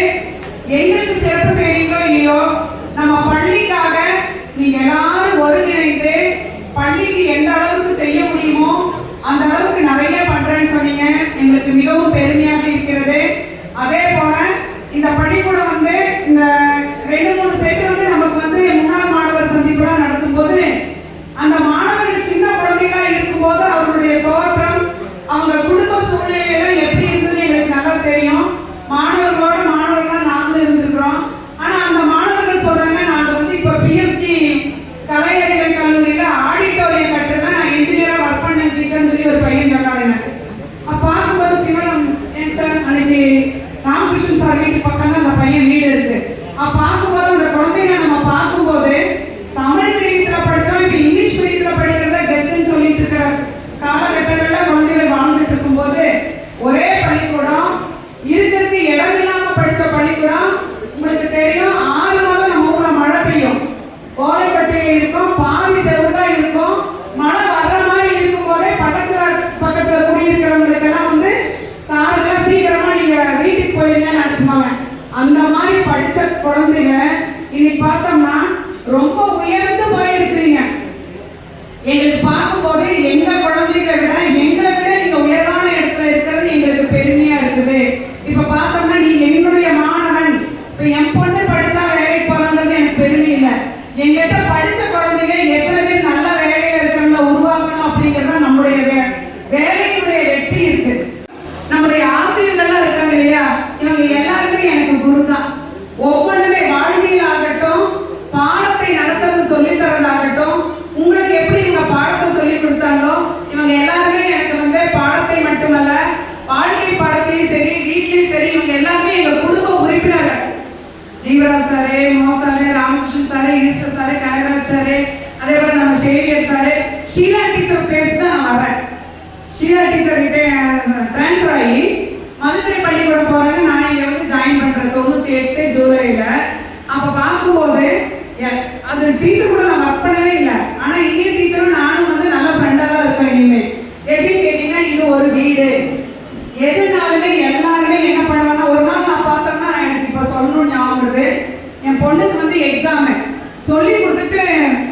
எங்களுக்கு சிறப்பு செய்றீங்களோ இல்லையோ நம்ம பள்ளிக்காக நீங்க எல்லாரும் ஒருங்கிணைந்து பள்ளிக்கு எந்த அளவுக்கு செய்ய முடியுமோ அந்த அளவுக்கு நிறைய பண்றேன்னு சொன்னீங்க. எங்களுக்கு மிகவும் பெருமையாக இருக்கிறது. அதே போல இந்த பள்ளிக்கூடம் வந்து இந்த 2-3 செட் வந்து நமக்கு வந்து முன்னாள் மாணவர் சந்திப்புலாம் நடத்தும் போது அந்த மாணவர்கள் சின்ன குழந்தைகளா இருக்கும்போது அவருடைய தோற்றம், அவங்க குடும்ப சூழ்நிலையெல்லாம் எப்படி இருந்தது எங்களுக்கு நல்லா தெரியும். மாணவர்களோட மாணவர்களா நாங்களும் இருந்திருக்கிறோம். ஆனா அந்த மாணவர்கள் சொல்றாங்க, நாங்க வந்து இப்ப PSG கலையறிவியல் கல்லூரியில ஆடிட்டோரியம் கட்டுறதா நான் இன்ஜினியரா ஒர்க் பண்ண டீச்சர்னு சொல்லி ஒரு பையன் சொன்னாங்க. அப்ப பார்க்கும்போது சிவனம் சார் அன்னைக்கு ராமகிருஷ்ணன் சார் வீட்டு பக்கம் தான் அந்த பையன் வீடு இருக்கு. அப்ப பார்க்கும்போது அந்த குழந்தைங்க நம்ம பார்க்கும்போது தமிழ் மீடியத்துல படிச்சோம், இப்ப இங்கிலீஷ் மீடியத்துல படிக்கிறதா கெட்டுன்னு சொல்லிட்டு இருக்கிற காலகட்டங்கள்ல குழந்தைகள் வாழ்ந்துட்டு இருக்கும்போது ஒரே பள்ளிக்கூடம் இருக்கிறதுக்கு இடம் இல்லாம படிச்ச பள்ளிக்கூடம். உங்களுக்கு தெரியும், 6 மாதம் நம்ம ஊர்ல மழை பெய்யும், ஓலைப்பட்டையை இருக்கும், பாதி செவந்தா இருக்கும். மழை வர்ற மாதிரி இருக்கும் போதே பக்கத்துல குடியிருக்கிறவங்களுக்கு எல்லாம் வந்து சாருலாம் சீக்கிரமா நீங்க வீட்டுக்கு போயிருங்கன்னு அனுப்புவாங்க. அந்த மாதிரி படிச்ச குழந்தைங்க இன்னைக்கு பார்த்தோம்னா ரொம்ப உயர்ந்து போயிருக்கிறீங்க. எங்களுக்கு பார்க்கும்போது எங்க குழந்தைகளை விட எங்களை விட நீங்க உயர்வான இடத்துல இருக்கிறது எங்களுக்கு பெருமையா இருக்குது. இப்ப பார்த்தோம்னா நீ என்னுடைய மாணவன், இப்ப என் பொண்ணு படிச்சா வேலைக்கு போறாங்கிறது எனக்கு பெருமை இல்லை. எங்கிட்ட படிச்ச குழந்தைங்க எத்தனை பேர் நல்ல வேலையில இருக்கிறவங்க உருவாக்கணும் அப்படிங்கிறத நம்முடைய வேலையினுடைய வெற்றி இருக்கு. நம்முடைய ஆசிரியர்கள்லாம் இருக்காங்க இல்லையா, இவங்க எல்லாருமே எனக்கு குரு தான். ஒவ்வொன்றுமே வாழ்வியல் ஆகட்டும், பாடத்தை நடத்துறது சொல்லி தரதாகட்டும், உங்களுக்கு எப்படி இவங்க பாடத்தை சொல்லி கொடுத்தாங்களோ இவங்க எல்லாருமே எனக்கு வந்து பாடத்தை மட்டுமல்ல வாழ்க்கை பாடத்தையும் சரி வீட்லயும் சரி இவங்க எல்லாருமே எங்க குடும்ப உறுப்பினர்கள். ஜீவராஜ் சாரு, மோசாரு, Ramakrishnan sir, Eswar sir, Kanagaraj sir, அதே போல நம்ம சேவியர் சாரு, ஷீலா டீச்சர் பேசி தான் நான் வரேன். ஷீலா டீச்சர் கிட்ட டிரான்ஸ்ஃபர் ஆகி மதுரை பள்ளிக்கூடம் போறாங்க. நான் இங்க வந்து ஜாயின் பண்றேன் 98 ஜூலைல. அப்ப பார்க்கும்போது அது டீச்சர் கூட நான் ஒர்க் பண்ணவே இல்லை. ஆனா இந்தியன் டீச்சரும் நானும் வந்து நல்ல ஃப்ரெண்டா தான் இருக்கேன். இனிமே எப்படின்னு கேட்டீங்கன்னா இது ஒரு வீடு. எதுனாலுமே எல்லாருமே என்ன பண்ணுவாங்க, ஒரு நாள் நான் பார்த்தோம்னா எனக்கு இப்ப சொல்லணும்னு ஞாபகம் வருது. என் பொண்ணுக்கு வந்து எக்ஸாமு சொல்லி கொடுத்துட்டு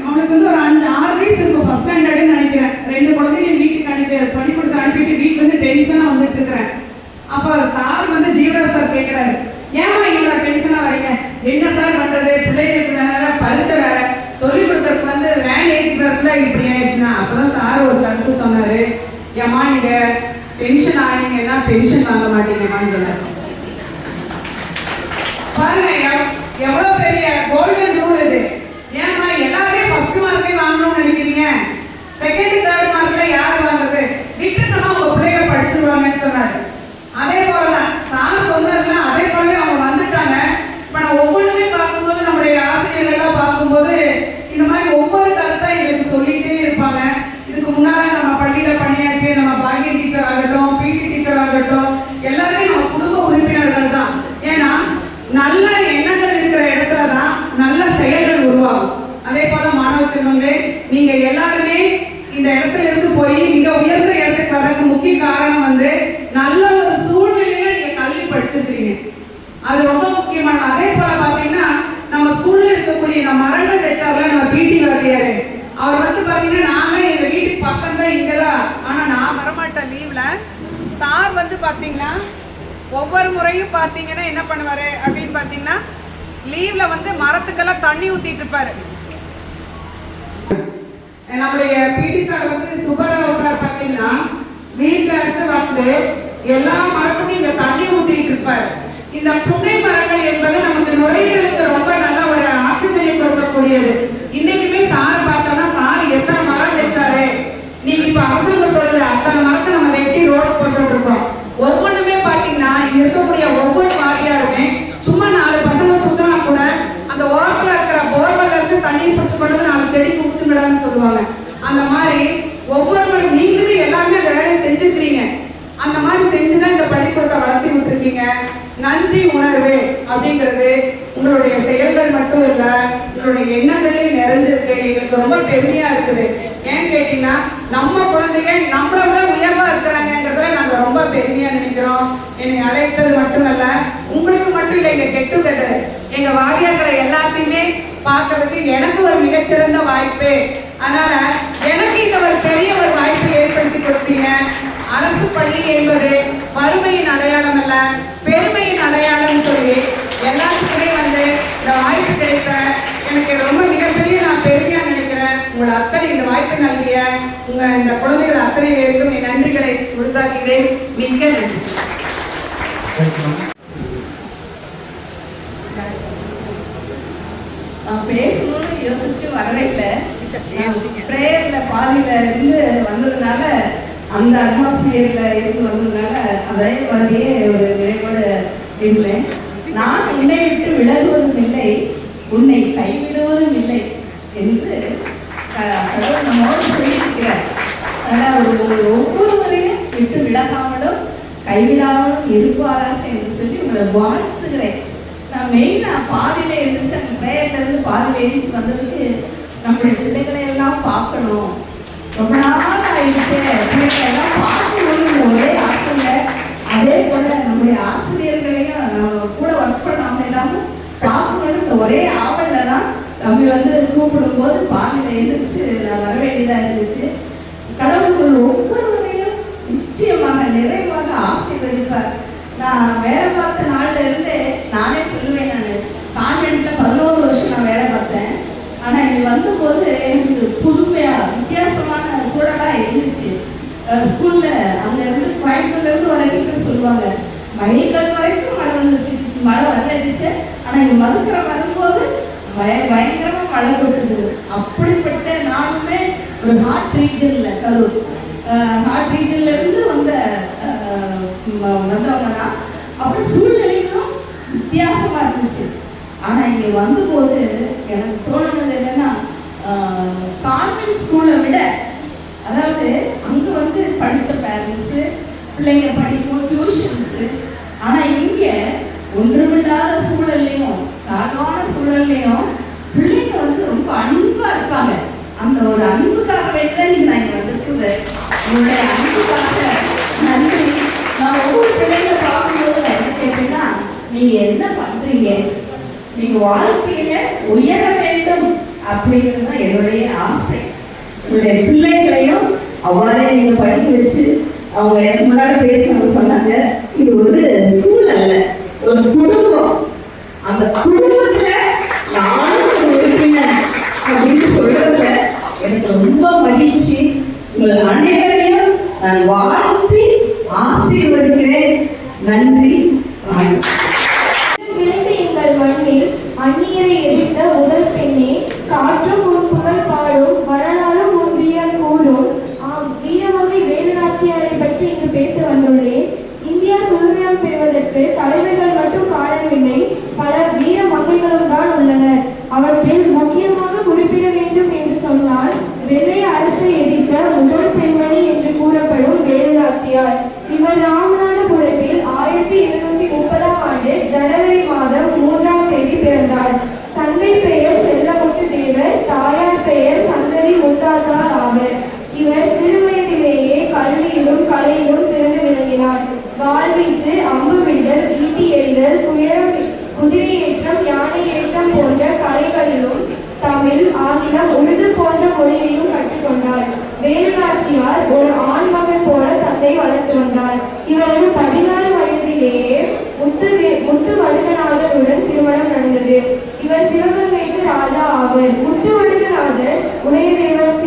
அவனுக்கு வந்து ஒரு 5-6 வயசு இருக்கும், ஃபர்ஸ்ட் ஸ்டாண்டர்டுன்னு நினைக்கிறேன். 2 குழந்தைங்க வீட்டுக்கு பள்ளி கொடுத்து அனுப்பிட்டு வீட்டுல இருந்து டென்ஷனா வந்துட்டு இருக்கிறேன். அப்ப சார் வந்து ஜீவராஜ் சார் கேட்கிறாரு, ஏமா இவ்வளவு டென்ஷனா வரீங்க? என்ன சார் பண்றது, பிள்ளைகளுக்கு வேற பரீட்சை வேற, சொல்லி கொடுக்கறதுக்கு வந்து வேன் ஏற்றி வரதுல இப்படி ஆயிடுச்சுன்னா. அப்பதான் சார் ஒரு கருத்து சொன்னாரு, ஏமா நீங்க பென்ஷன் ஆனீங்கன்னா பென்ஷன் வாங்க மாட்டீங்கம்மான்னு சொன்னாரு. பாருங்க எவ்வளவு பெரிய கோல்டன் ரூல் இது. ஏமா எல்லாரையும் ஃபர்ஸ்ட் மார்க்கே வாங்கணும்னு நினைக்கிறீங்க, செகண்ட் தேர்ட் மார்க்ல யார் வாங்குறது, விட்டுட்டமா உங்க பிள்ளைங்க படிச்சுருவாங்கன்னு சொன்னாரு. அதே போலதான் சார் சொன்னதுன்னா அதே போலவே அவங்க வந்துட்டாங்க. இப்ப நான் ஒவ்வொன்றுமே பார்க்கும்போது நம்முடைய ஆசிரியர்கள்லாம் பார்க்கும்போது இந்த மாதிரி ஒவ்வொரு கருத்தா இவருக்கு சொல்லிட்டே இருப்பாங்க. இதுக்கு முன்னால நம்ம பள்ளியில பணியாற்றி நம்ம பாக்கிய டீச்சர் ஆகட்டும், பிடி டீச்சர் ஆகட்டும், எல்லாருமே நம்ம குடும்ப உறுப்பினர்கள் தான். ஏன்னா நல்ல எண்ணங்கள் இருக்கிற இடத்துல தான் நல்ல செயல்கள் உருவாகும். அதே போல மாணவ செல்வங்களே, நீங்க எல்லாருமே இந்த இடத்துல இருந்து போய் மிக உயர்ந்த இடத்துக்கு வர்றதுக்கு முக்கிய காரணம் வந்து நல்ல ஒரு சூழ்நிலையில நீங்க கல்வி படிச்சிருக்கீங்க. அது ரொம்ப முக்கியமானது. அதே போல பாத்தீங்கன்னா நம்ம ஸ்கூல்ல இருக்கக்கூடிய இந்த மரங்கள் வச்சார்ல நம்ம பிடி வாத்தியாரு, அவர் வந்து பாத்தீங்கன்னா நாங்க எங்க வீட்டுக்கு பக்கம் தான் இங்கதான், ஆனா நான் வரமாட்டேன் லீவ்ல. சார் வந்து பாத்தீங்கன்னா ஒவ்வொரு முறையும் பாத்தீங்கன்னா என்ன பண்ணுவாரு அப்படின்னு பாத்தீங்கன்னா லீவ்ல வந்து மரத்துக்கெல்லாம் தண்ணி ஊத்திட்டு இருப்பாரு. நம்மளுடைய பிடி சார் வந்து சுப்பராவ் சார் பாத்தீங்கன்னா வீட்டுல இருந்து வந்து எல்லா மரத்துக்கும் இங்க தண்ணி ஊத்திட்டு இருப்பாரு. இந்த புகை மரங்கள் என்பது நமக்கு நுரையீரலுக்கு ரொம்ப நல்ல ஒரு ஆக்சிஜனை கொடுக்கக்கூடியது. இன்னைக்குமே சார் பார்த்தோம்னா சார் எத்தனை மரம் வச்சாரு, நீங்க இப்ப அவசரங்க சொல்லுது அத்தனை மரத்தை நம்ம வெட்டி ரோடு போட்டு இருக்கோம். ஒவ்வொன்றுமே பாத்தீங்கன்னா இங்க இருக்கக்கூடிய ஒவ்வொரு வாத்தியாருமே சும்மா 4 பசங்க சுத்தனா கூட அந்த ஓரத்துல இருக்கிற போர்வெல்ல இருந்து தண்ணீர் பிடிச்சு கொண்டு 4 செடிக்கு ஊத்துங்கடான்னு சொல்லுவாங்க. அந்த மாதிரி ஒவ்வொருவரும் நீங்களுமே எல்லாருமே அந்த வேலையை செஞ்சுக்கிறீங்க. அந்த மாதிரி செஞ்சுதான் இந்த பள்ளிக்கூடத்தை வளர்த்தி விட்டுருக்கீங்க. நன்றி உணர்வு அப்படிங்கிறது உங்களுடைய செயல்கள் மட்டும் இல்ல, உங்களுடைய எண்ணங்களில் நிறைஞ்சிருக்கு. எங்களுக்கு ரொம்ப பெருமையா இருக்குது. ஏன்னு கேட்டீங்கன்னா நம்ம குழந்தைகள் நம்மளோட உயர்வா இருக்கிறாங்கிறதுல நாங்க ரொம்ப பெருமையா நினைக்கிறோம். என்னை அழைத்தது மட்டுமல்ல, உங்களுக்கு மட்டும் இல்லை, எங்க கெட் டுகெதர் எங்க வாரியாக்களை எல்லாத்தையுமே பார்க்கறதுக்கு எனக்கு ஒரு மிகச்சிறந்த வாய்ப்பு. அதனால எனக்கு இந்த ஒரு பெரிய ஒரு வாய்ப்பை ஏற்படுத்தி கொடுத்தீங்க. அரசு பள்ளி என்பது வறுமையின் அடையாளம் அல்ல, பெருமையின் அடையாளம் சொல்லி எல்லாத்துக்குமே வந்து இந்த வாய்ப்பு கிடைத்த எனக்கு ரொம்ப மிகப்பெரிய நான் பெருமையா நினைக்கிறேன். உங்களை அத்தனை இந்த வாய்ப்பு நல்கிய இந்த குழந்தைகள் அத்தனை பேருக்கும் என் நன்றிகளை உறுத்தாக்கிறேன். மிக்க நன்றி. நான் பேசணும்னு யோசிச்சு வரவே இல்லை. பிரேயர்ல பாதியில இருந்து வந்ததுனால, அந்த அட்மாஸ்பியர்ல இருந்து வந்ததுனால அதே மாதிரியே ஒரு நினைவோட இருந்தேன். நான் உன்னை விட்டு விலகுவதும் இல்லை, உன்னை கைவிடுவதும் இல்லை என்று கடவுள் நம்மோடு சொல்லியிருக்கிறார். அதனால் ஒவ்வொருவரையும் விட்டு விலகாமலும் கைவிடாமலும் இருப்பாராக என்று சொல்லி உங்களை வாழ்த்துகிறேன். நான் மெயினாக பாதியில எழுந்திரிச்சு அந்த பிரேயர்ல இருந்து பாதியில எழுந்திரிச்சு வந்ததுக்கு நம்முடைய பிள்ளைகளை எல்லாம் பார்க்கணும். ரொம்ப நாள் ஆயிடுச்சு, பிள்ளைகளை எல்லாம் பார்க்கணும்னு ஒரே ஆசைங்க. அதே போல நம்முடைய ஆசிரியர்களையும் நம்ம கூட ஒர்க் பண்ணாம எல்லாமும் பார்க்கணும்னு ஒரே ஆவல்ல தான் நம்ம வந்து கூப்பிடும் போது பாதியில எழுந்திரிச்சு நான் வர வேண்டியதா இருந்துச்சு. கடவுள் ஒவ்வொருவரையும் நிச்சயமாக நிறைவாக ஆசீர்வதிப்பார். நான் வேலை பார்த்த நாள்ல இருந்து நானே சொல்லுவேன், நான் கான்வென்ட்ல 11 வருஷம் நான் வேலை பார்த்தேன். ஆனா இங்க வந்தபோது எனக்கு புதுமையா வித்தியாசமான சூழலா இருந்துச்சு. ஸ்கூல்ல அங்க இருந்து கோயம்புத்தூர்ல இருந்து வர டீச்சர் சொல்லுவாங்க, மழைக்கால் வரைக்கும் மழை வரலடிச்சு, ஆனா இங்க மதுக்கரை வரும்போது பயங்கரமா மழை கொட்டுது. அப்படிப்பட்ட நானுமே ஒரு ஹார்ட் ரீஜன்ல கரூர் ஹார்ட் ரீஜன்ல இருந்து வந்தவங்க தான். அப்படி சூழ்நிலைக்கும் வித்தியாசமா இருந்துச்சு. ஆனா இங்க வந்தபோது எனக்கு தோணுனது என்னன்னா, கான்வென்ட் ஸ்கூலை விட, அதாவது அங்க வந்து படிச்ச பேரண்ட்ஸ் பிள்ளைங்க படிக்கும் டியூஷன்ஸ், ஆனா இங்க ஒன்றுமில்லாத சூழல்லையும் தாழ்வான சூழல்லையும் பிள்ளைங்க வந்து ரொம்ப அன்பா இருப்பாங்க. அந்த ஒரு அன்புக்காகவே தான் நீங்க நான் இங்க வந்திருக்குது. உங்களுடைய அன்புக்காக நன்றி. நான் ஒவ்வொரு பிள்ளைங்களை பார்க்கும்போது என்ன கேட்டீங்கன்னா, நீங்க என்ன பண்றீங்க, நீங்க வாழ்க்கையில உயர வேண்டும் அப்படிங்கிறது தான் என்னுடைய ஆசை. உங்களுடைய பிள்ளைகளையும் அவ்வாறே நீங்கள் படிக்க வச்சு, அவங்க எனக்கு முன்னாடி பேசினவங்க சொன்னாங்க, இது ஒரு ஸ்கூல் அல்ல, ஒரு குடும்பம். அந்த குடும்பத்துல நானும் ஒரு உறுப்பினர் அப்படின்னு சொல்றதுல எனக்கு ரொம்ப மகிழ்ச்சி. உங்கள் அனைவரையும் நான் வாழ்த்தி ஆசீர்வதிக்கிறேன். நன்றி. எங்கள் மண்ணில் அந்நியரை எதிர்த்த முதல் பெண்ணே, காற்றும் உன் புகழ் பாடும், வரலாறும் உன் வீரம் கூடும். ஆம், வீரமங்கை வேலுநாச்சியாரை பற்றி இங்கு பேச வந்துள்ளேன். இந்தியா சுதந்திரம் பெறுவதற்கு தலைவர்கள் மட்டும் காரணமில்லை, பல வீர மங்கைகளும் தான் உள்ளனர். அவற்றில் முக்கியமாக குறிப்பிட வேண்டும் என்று சொன்னால், வெள்ளை அரசை எதிர்த்த முதல் பெண்மணி என்று கூறப்படும் வேலுநாச்சியார். இவர் ராமநாதபுரத்தில் 1730ஆம் ஆண்டு ஜனவரி மாதம் 3ஆம் தேதி பிறந்தார். தந்தை பெயர் செல்லமுத்து தேவர், தாயார் பெயர் சந்ததி முத்தாத்தார் ஆவர். இவர் சிறு வயதிலேயே கல்வியிலும் கலையிலும் சிறந்து விளங்கினார். வாழ்வீச்சு, அம்பு விடுதல், ஈட்டி எறிதல், குதிரை ஏற்றம், யானை ஏற்றம் போன்ற கலைகளிலும் தமிழ், ஆங்கிலம், உருது போன்ற மொழியையும் கற்றுக்கொண்டார். வேலுநாச்சியார் ஒரு ஆண் மகன் போல தந்தை வளர்த்து வந்தார். இவரது 16 வயதிலேயே முத்து வடுகநாதருடன் திருமணம் நடந்தது. இவர் சிவகங்கைக்கு ராஜா ஆவர். முத்து வடுகநாதர் உடையதேவர்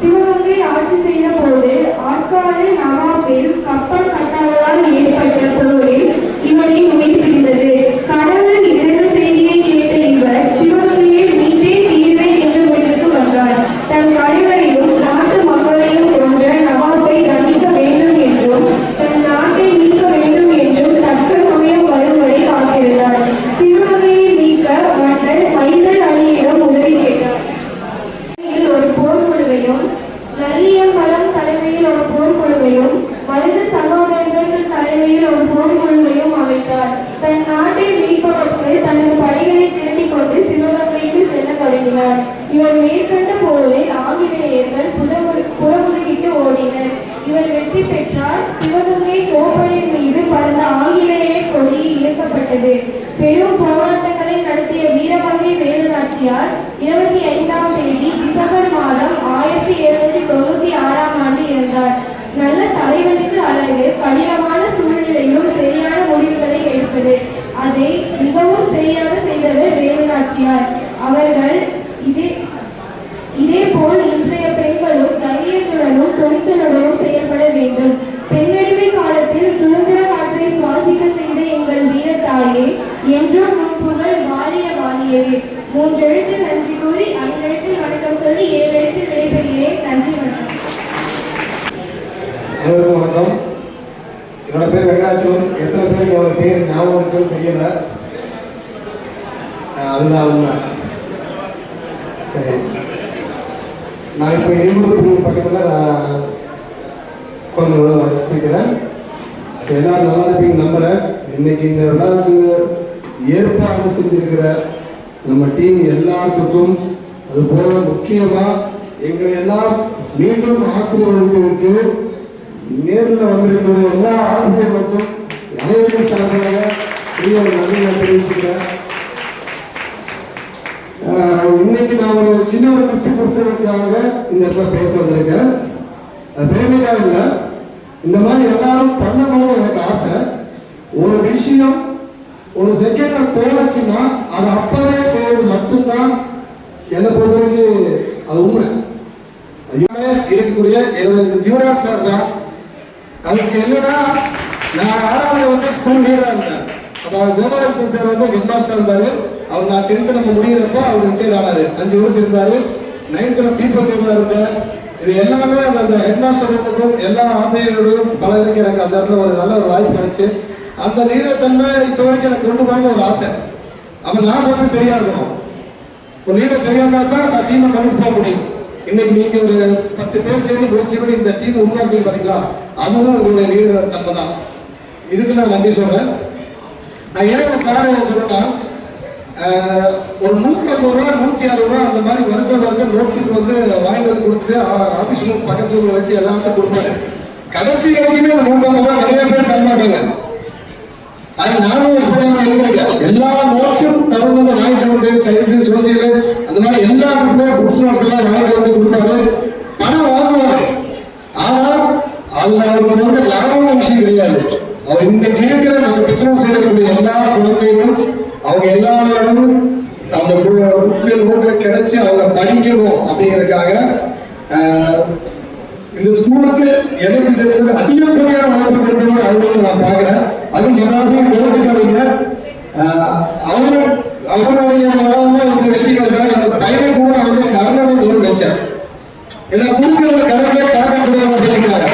சிவகங்கை ஆட்சி செய்த போது ஆட்காடு நவாபில் கப்பல் கட்டாததால் ஏற்பட்ட போரில் இவரின் உயிர் பிரிந்தது. கடவுள் இறந்த செய்தியை கேட்ட இவர் சிவகங்கையை மீட்டே தீர்வேன் என்ற முடிவுக்கு வந்தார். தன் கணவரையும் நாட்டு மக்களையும் கொன்ற நவாபை தண்டிக்க வேண்டும் என்றும் தன் நாட்டை மீட்க வேண்டும் என்றும் தக்க சமயம் வரும் வரை காத்திருந்தார். சிவகங்கையை மீட்க மன்னர் ஹைதர் அலியிடம் உதவி கேட்டார். ஒரு போர்க்குழுவையும், நல்லியம்பலம் தலைமையில் ஒரு போர்க்குழுவையும், மனித சகோதரர்கள் தலைமையில் ஒரு போர்க்குழுவையும் அமைத்தார். தன் நாட்டை மீட்பதற்கு தனது படைகளை திரட்டிக் கொண்டு சிவகங்கைக்கு செல்ல தொடங்கினார். இவர் மேற்கண்ட போரில் ஆங்கிலேயர்கள் புறமுதுகிட்டு ஓடினர். இவர் வெற்றி பெற்றார். சிவகங்கை கோப்பனின் மீது பறந்த ஆங்கிலேய கொடி இயக்கப்பட்டது. பெரும் போராட்டங்களை நடத்திய வீரமங்கை வேலுநாச்சியார் 25ஆம் தேதி டிசம்பர் மாதம் 1796ஆம் ஆண்டு இறந்தார். நல்ல தலைவனுக்கு அழகு கடினமான சூழ்நிலையும் சரியான முடிவுகளை எடுப்பது. அதை மிகவும் சரியாக செய்தவர் வேலுநாச்சியார் அவர்கள். இதேபோல் இன்றைய பெண்களும் தைரியத்துடனும் துணிச்சலுடனும் செயல்பட வேண்டும். பெண்ணடிமை காலத்தில் சுதந்திர காற்றை சுவாசிக்க செய்த எங்கள் வீரத்தாயே, என்றும் உன் புகழ் வாழிய வாழியவே. 3 எழுத்து நன்றி கூறி 5 எழுத்தில் வணக்கம் சொல்லி 7 எழுத்தில் விடைபெறுகிறேன். நன்றி, வணக்கம். அனைவருக்கும் வணக்கம். என்னோட பேர் வெங்கடாச்சலம். எத்தனை பேருக்கு என்னோட பேர் ஞாபகம் இருக்குன்னு தெரியல. அதுதான் உண்மை. சரி, நான் இப்போ இரும்பு பக்கத்தில் நான் குழந்தைங்கள வச்சுருக்கிறேன். எல்லாரும் நல்லா இருப்பீங்க நம்புகிறேன். இன்னைக்கு இந்த விழாவுக்கு ஏற்பாடு செஞ்சிருக்கிற நம்ம டீம் எல்லாத்துக்கும், அது போல முக்கியமாக எங்களை எல்லாம் மீண்டும் ஆசீர்வதிப்பதற்கு நேரில் வந்திருக்கிற எல்லா ஆசிரியர்களுக்கும் அனைவரும் சார்பாக ஒரு நன்றி நான் தெரிவிச்சுக்கிறேன். இன்னைக்கு நான் ஒரு சின்ன ஒரு கிஃப்ட் கொடுத்ததுக்காக இந்த இடத்துல பேச வந்திருக்கேன். அது பெருமைக்காக இல்லை, இந்த மாதிரி எல்லாரும் பண்ணணும்னு எனக்கு ஆசை. ஒரு விஷயம் ஒரு செகண்ட்ல தோணுச்சுன்னா அது அப்பவே செய்வது மட்டும்தான் என்னை பொறுத்தவரைக்கும் அது உண்மை. இருக்கக்கூடிய என்னுடைய ஜீவராஜ் சார் தான். அதுக்கு என்னன்னா, நான் 6வது வந்து ஸ்கூல் லீடரா இருந்தேன். அப்போ கோபாலகிருஷ்ணன் சார் வந்து ஹெட் மாஸ்டர் இருந்தாரு. அவர் நான் 10th நம்ம முடிகிறப்போ அவர் ரிட்டையர்ட் ஆனாரு. 5 வருஷம் இருந்தாரு. 9th பீப்புள் டீம்ல இருந்தேன். இது எல்லாமே அந்த ஹெட் மாஸ்டர்களுக்கும் எல்லா ஆசிரியர்களும் பலருக்கு எனக்கு அந்த இடத்துல ஒரு நல்ல ஒரு வாய்ப்பு கிடைச்சு, அந்த லீடர் தன்மை இப்போ வரைக்கும் எனக்கு கொண்டு போகணும்னு ஒரு ஆசை. அப்போ நான் ஃபர்ஸ்ட் சரியா இருக்கணும். ஒரு லீடர் சரியா இருந்தால் தான் நான் டீமை கொண்டு போக முடியும். இன்னைக்கு நீங்க ஒரு 10 பேர் சேர்ந்து முயற்சி பண்ணி இந்த டீம் உருவாக்கி பாத்தீங்களா, அதுவும் உங்களுடைய லீடர் தன்மை தான். இதுக்கு நான் நன்றி சொல்றேன். நான் ஏன் சார் சொல்றேன்னா, ஒரு 150 ரூபா 160 ரூபா அந்த மாதிரி வருஷம் நோட்டுக்கு வந்து வாங்கிட்டு வந்து கொடுத்துட்டு ஆபீஸ் ரூம் பக்கத்துல வச்சு எல்லாத்தையும் கொடுப்பாரு. கடைசி வரைக்குமே 150 ரூபா நிறைய பேர் தர மாட்டாங்க. அது நானும் ஒரு சில எல்லா நோட்ஸும் தருணத்தை வாங்கிட்டு வந்து போர்டு, சயின்ஸ், சோசியல் அந்த மாதிரி எல்லாத்துக்குமே புக்ஸ் நோட்ஸ் எல்லாம் வாங்கிட்டு வந்து கொடுப்பாரு. பணம் வாங்குவாரு. ஆனா அதுல அவருக்கு வந்து லாபமான விஷயம் கிடையாது. அவர் இன்னைக்கு இருக்கிற நம்ம பிசினஸ் செய்யக்கூடிய எல்லா குழந்தைகளும் அவங்க எல்லாரும் அந்த புக்கு கிடைச்சி அவங்க படிக்கணும் அப்படிங்கிறதுக்காக இந்த ஸ்கூலுக்கு எனக்கு தெரிஞ்சது அதிகப்படியான வாய்ப்பு கொடுத்தவங்க அவங்களுக்கு நான் பார்க்குறேன். அது மனசாக தெரிஞ்சுக்காதீங்க. அவருடைய ஒரு சில விஷயங்கள் தான் இந்த பையனை கூட நான் வந்து கர்நாடக தூரம் வச்சேன். ஏன்னா கொடுக்குறத கரெக்டாக பார்க்கக்கூடாது அப்படிங்கிறாங்க.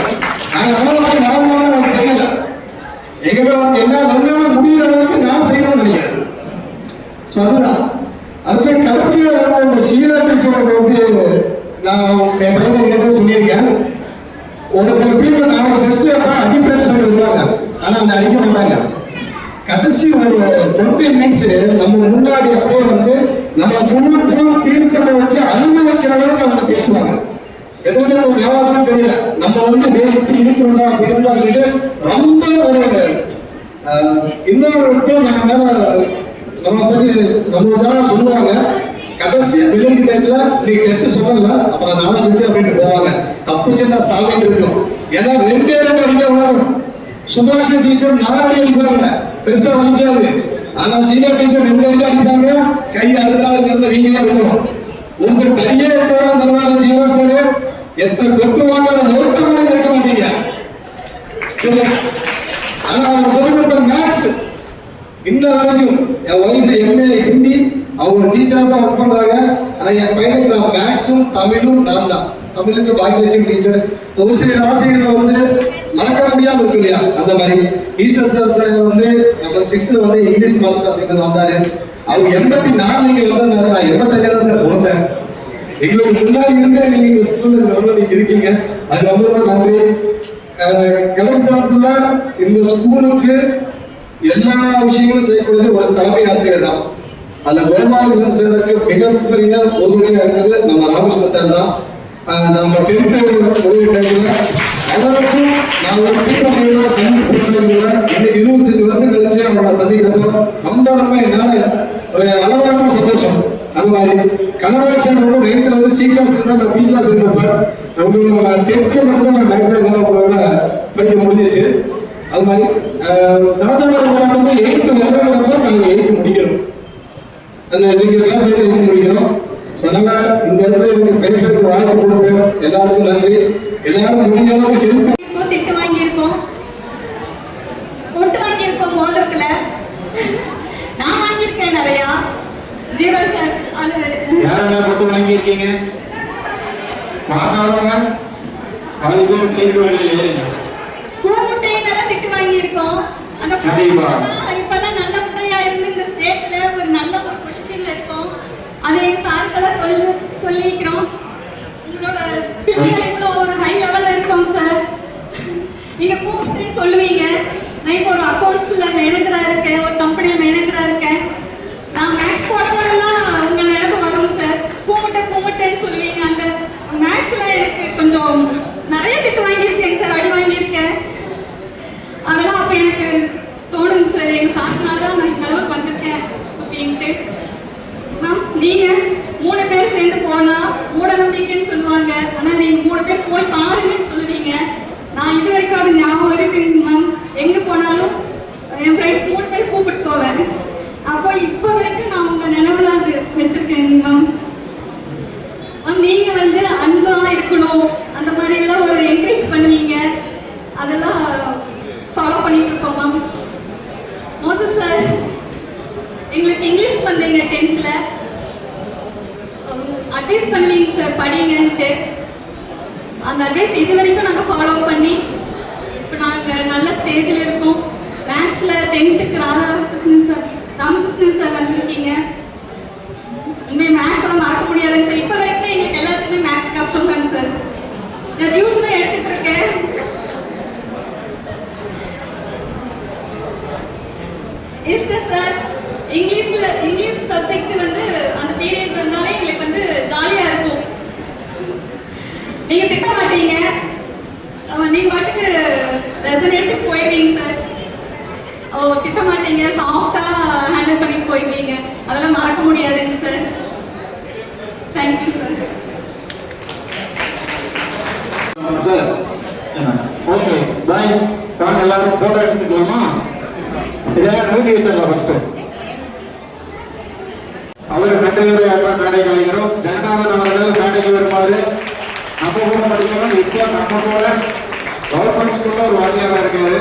ஆனால் அவங்களோட மரமாக எனக்கு தெரியல. எங்கிட்ட வந்து என்ன நல்லாலும் முடிகிற அளவுக்கு நான் செய்யணும்னு நினைக்கிறேன். ஸோ அதுதான் அடுத்த கடைசியாக வந்து அந்த ஷீலா டீச்சருக்கு வந்து நான் என் பையனை கேட்டு சொல்லியிருக்கேன். ஒரு சில பேர் நாளைக்கு டெஸ்ட் வைப்பா அடிப்பேன்னு சொல்லி வருவாங்க. ஆனால் அவங்க அடிக்க மாட்டாங்க. கடைசி ஒரு 20 மினிட்ஸ் நம்ம முன்னாடி அப்படியே வந்து நம்ம ஃபுல்லும் கிளீன் பண்ண வச்சு அழுக வைக்கிற அளவுக்கு அவங்க பேசுவாங்க. எதுவுமே ஒரு வியாபாரம் தெரியல. நம்ம வந்து இப்படி இருக்கணும்டா அப்படின்னு சொல்லிட்டு ரொம்ப ஒரு இன்னொரு நம்ம மேல நம்ம பத்தி நம்ம தான் சொல்லுவாங்க. கடைசி டெலிவரி டைம்ல நீ டெஸ்ட் சொல்லல அப்புறம் நாளை விட்டு அப்படின்னு போவாங்க. தப்பு சின்ன சாவிட்டு இருக்கும். ஏன்னா 2 பேரும் அடிக்க வரும். சுபாஷ் டீச்சர் 4 அடி அடிப்பாங்க, பெருசா வலிக்காது. ஆனா சீனியர் டீச்சர் 2 அடி அடிப்பாங்க, கை அடுத்த நாள் வீங்க தான் இருக்கும். ஒருத்தர் கையே எடுத்தாலும் பரவாயில்ல ஜீவா சார், எத்தனை கொட்டு வாங்க ஒருத்தவங்க இருக்க மாட்டீங்க. ஆனா அவங்க சொல்லிக் கொடுத்த மேத்ஸ் இன்ன வரைக்கும் என் ஒய்ஃப் எம்ஏ ஹிந்தி அவங்க டீச்சராக தான் ஒர்க் பண்றாங்க. ஆனா என் பையனுக்கு நான் மேத்ஸும் தமிழும் நான் தான். தமிழுக்கு பாக்கியலட்சுமி டீச்சர். ஒரு சில ஆசிரியர்கள் வந்து மறக்க முடியாம இருக்கு இல்லையா, அந்த மாதிரி ஈஸ்டர் சார் வந்து நம்ம 6th வந்து இங்கிலீஷ் மாஸ்டர் வந்தாரு. அவங்க 84 நீங்க வந்தாரு. நான் 85 தான் சார் பிறந்தேன். எங்களுக்கு முன்னாடி இருந்தே நீங்க இந்த ஸ்கூல்ல நீங்க இருக்கீங்க. அது ரொம்ப நன்றி. கடைசி காலத்துல இந்த ஸ்கூலுக்கு எல்லா விஷயங்களும் செய்யக்கூடியது ஒரு தலைமை ஆசிரியர் தான். அதுல கோபாலகிருஷ்ணன் சாருக்கு மிகப்பெரிய உதவியா இருந்தது நம்ம ராமகிருஷ்ண சார் தான். நம்ம 10th உதவி டைம்ல அவருக்கும் நான் ஒரு கூட்டமையில சந்திக்கிறதுல இன்னைக்கு 25 வருஷம் கழிச்சு அவங்கள சந்திக்கிறப்போ ரொம்ப என்னால ஒரு அளவான சந்தோஷம். அது மாதிரி கனராஜ் சார் வந்து 9th வந்து சீக்கிரம் தான் நான் வீட்டில் சேர்ந்தேன் சார். உங்களோட 10th மட்டும் தான் நான் மேக்ஸிமம் படிக்க முடிஞ்சிச்சு. அது மாதிரி சாதாரண வந்து 8th வரப்போ நாங்கள் 8th முடிக்கணும். அந்த நீங்க கிளாஸ் 8th முடிக்கணும். அதனால இந்த இடத்துல எனக்கு பேசுறதுக்கு வாய்ப்பு கொடுங்க. எல்லாருக்கும் நன்றி. எல்லாரும் முடிஞ்ச அளவுக்கு திட்டு வாங்கியிருக்கோம், பொட்டு வாங்கியிருக்கோம். மோதிரத்துல நான் வாங்கியிருக்கேன் நிறையா. ஜீரோ சார் யாரெல்லாம் பொட்டு வாங்கியிருக்கீங்க? பார்த்தாங்க அது பேர் கேள்வி பூமுட்டையெல்லாம் திட்டு வாங்கியிருக்கோம். அந்த இப்பெல்லாம் நல்ல முட்டையா இருந்து இந்த ஸ்டேட்ல ஒரு நல்ல ஒரு பொசிஷன்ல இருக்கோம். அதை எங்க சாருக்கெல்லாம் சொல்லிக்கிறோம். உங்களோட பிள்ளைகள் இவ்வளோ ஒரு ஹை லெவல்ல இருக்கோம் சார். நீங்க பூமுட்டை சொல்லுவீங்க. நான் இப்போ ஒரு அக்கௌண்ட்ஸ்ல மேனேஜரா இருக்கேன், ஒரு கம்பெனில மேனேஜரா இருக்கேன். நான் மேக்ஸ் போடுறதெல்லாம் உங்க நினைப்பு வரும் சார். பூமுட்டைன்னு சொல்லுவீங்க. அந்த மேக்ஸ்ல எனக்கு கொஞ்சம் நிறைய திட்டு வாங்கியிருக்கேன் சார், அடி வாங்கியிருக்கேன். அதெல்லாம் அப்போ எனக்கு தோணுங்க சார், எங்க சாக்குனால தான் நான் இந்த அளவுக்கு வந்திருக்கேன் அப்படின்ட்டு. மேம் நீங்க 3 பேர் சேர்ந்து போனா மூட நம்பிக்கைன்னு சொல்லுவாங்க. ஆனா நீங்க 3 பேர் போய் பாருங்கன்னு சொல்லுவீங்க. நான் இது வரைக்கும் அது ஞாபகம் இருக்குங்க மேம். எங்க போனாலும் என் ஃப்ரெண்ட்ஸ் 3 பேர் கூப்பிட்டு போவேன். அப்போ இப்போ வரைக்கும் நான் உங்க நினைவுல அது வச்சிருக்கேங்க மேம். நீங்க வந்து அன்பா இருக்கணும், அந்த மாதிரி எல்லாம் ஒரு என்கரேஜ் பண்ணுவீங்க. அதெல்லாம் ஃபாலோ பண்ணிட்டு இருக்கோம் மேம். மோசஸ் சார் எங்களுக்கு இங்கிலீஷ் பண்றீங்க 10th அட்வைஸ் பண்ணுவீங்க சார், படிங்கன்ட்டு. அந்த அட்வைஸ் இது வரைக்கும் நாங்கள் ஃபாலோ பண்ணி இப்போ நாங்கள் நல்ல ஸ்டேஜில் இருக்கோம். மேக்ஸில் 10th ராமகிருஷ்ணன் சார் வந்திருக்கீங்க. இனிமேல் மேக்ஸ் எல்லாம் மறக்க முடியாதுங்க சார். இப்போ வரைக்கும் எங்களுக்கு எல்லாத்துக்குமே மேக்ஸ் கஷ்டம் தாங்க சார். நான் டியூஷனும் எடுத்துட்டு இருக்கேன். எஸ்டர் சார் இங்கிலீஷ் சப்ஜெக்ட் வந்து அந்த பீரியட் வந்தாலே எங்களுக்கு வந்து ஜாலியா இருக்கும். நீங்க திட்ட மாட்டீங்க, நீங்க பாட்டுக்கு லெசன் எடுத்து போயிடுவீங்க சார். திட்ட மாட்டீங்க, சாஃப்டா ஹேண்டில் பண்ணி போயிருக்கீங்க. அதெல்லாம் மறக்க முடியாதுங்க sir. Thank you sir. Sir okay bye. வாங்க எல்லாரும் போட்டோ எடுத்துக்கலாமா? இதெல்லாம் நிறுத்தி வச்சிடலாம் ஃபர்ஸ்ட். அவர் நன்றியுரை அல்வா மேடை கலைஞரும் ஜெகநாதன் அவர்கள் மேடைக்கு வருமாறு. நம்ம கூட படிக்கிறோம். இப்போ நம்ம கூட கவர்மெண்ட் ஸ்கூல்ல ஒரு வாத்தியாரா இருக்காரு.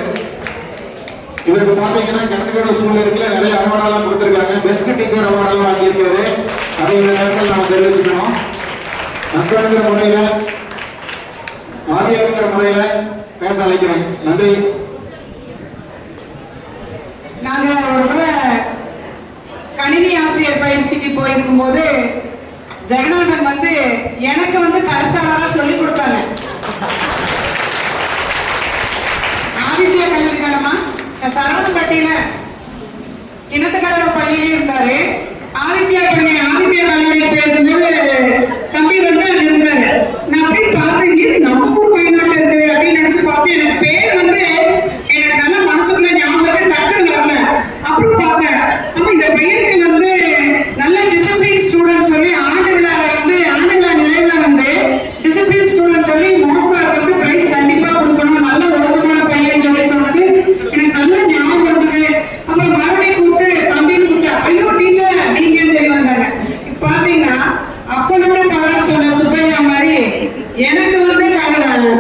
இவருக்கு பாத்தீங்கன்னா கிணத்துக்கடை சூழ்நிலைக்குள்ள நிறைய அவார்டெல்லாம் கொடுத்துருக்காங்க. பெஸ்ட் டீச்சர் அவார்டெல்லாம் வாங்கியிருக்காரு. அதை இந்த நேரத்தில் நம்ம தெரிவிச்சுக்கணும். நண்பனுங்கிற முறையில வாத்தியாருங்கிற முறையில பேச அழைக்கிறேன். நன்றி. நாங்க ஒரு முறை கணினி ஆசிரியர் பயிற்சிக்கு போயிருக்கும் போது ஜெகநாதன் எனக்கு கருத்தாளரா சொல்லி கொடுத்தாங்க. ஆதித்யா கல்லூரி தானமா சரவணப்பட்டியில கிணத்துக்கடவு பள்ளியிலே இருந்தாரு. ஆதித்யா கல்லூரி போயிருக்கும்போது தம்பி அங்க இருந்தாரு. நான் போய் பார்த்தேன், நம்ம ஊர் பையனாட்ட இருக்கு அப்படின்னு நினைச்சு பார்த்தேன். எனக்கு பேர் எனக்கு நல்ல மனசுக்குள்ள ஞாபகம் டக்குன்னு வரல. அப்புறம் பார்த்தேன், அப்ப இந்த பையனுக்கு நல்ல டிசிப்ளின் ஸ்டூடெண்ட் சொல்லி ஆண்டு விழா நிறைவுல டிசிப்ளின் ஸ்டூடெண்ட் சொல்லி மோஸ்டார் பிரைஸ் கண்டிப்பா கொடுக்கணும், நல்ல ஒழுக்கமான பையன் சொல்லி சொன்னது எனக்கு நல்ல ஞாபகம் இருந்தது. அப்புறம் மறுபடியும் கூப்பிட்டு தம்பின்னு கூப்பிட்டு, ஐயோ டீச்சர் நீங்கன்னு சொல்லி வந்தாங்க. பாத்தீங்கன்னா அப்பனுக்கு காலம் சொன்ன சுப்பையா மாதிரி எனக்கு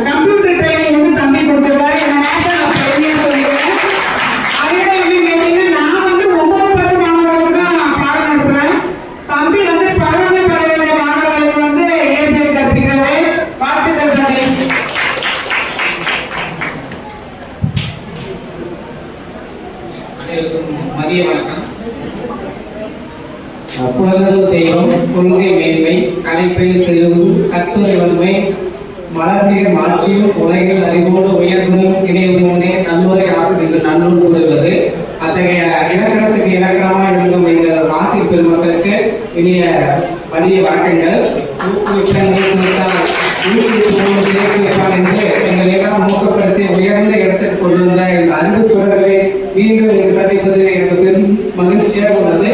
கம்ப்யூட்டர் ட்ரைனிங் தம்பி கொடுத்துருக்காரு. நான் பெரிய சொல்லிக்கிறேன். அதோட கேட்டீங்கன்னா நான் 9-10 மாணவர்களுக்கு தான் பாடம் நடத்துறேன். தம்பி 11-12 மாணவர்களுக்கு ஏபிஎல் கற்பிக்கிறாரு. வாழ்த்துக்கள் தம்பி. மதிய வணக்கம். குழந்தைகள் தெய்வம், கொள்கை மேன்மை, கலைப்பெயர் தெளிவு, கட்டுரை வன்மை, மலர்நீர் மாட்சியும் உலகில் அறிவோடு உயர்ந்தும் இணையமுடனே நல்லுரை ஆசிரியர்கள் நன்னூல் கூறுவது. அத்தகைய இலக்கணத்துக்கு இலக்கணமாக விளங்கும் எங்கள் ஆசிரியர் பெருமக்களுக்கு இனிய மதிய வணக்கங்கள். ஊக்குவிப்பால் என்று எங்கள் எல்லாம் ஊக்கப்படுத்தி உயர்ந்த இடத்துக்கு கொண்டு வந்த எங்கள் அன்பு தொடர்களை மீண்டும் எனக்கு சந்திப்பது எனக்கு பெரும் மகிழ்ச்சியாக உள்ளது.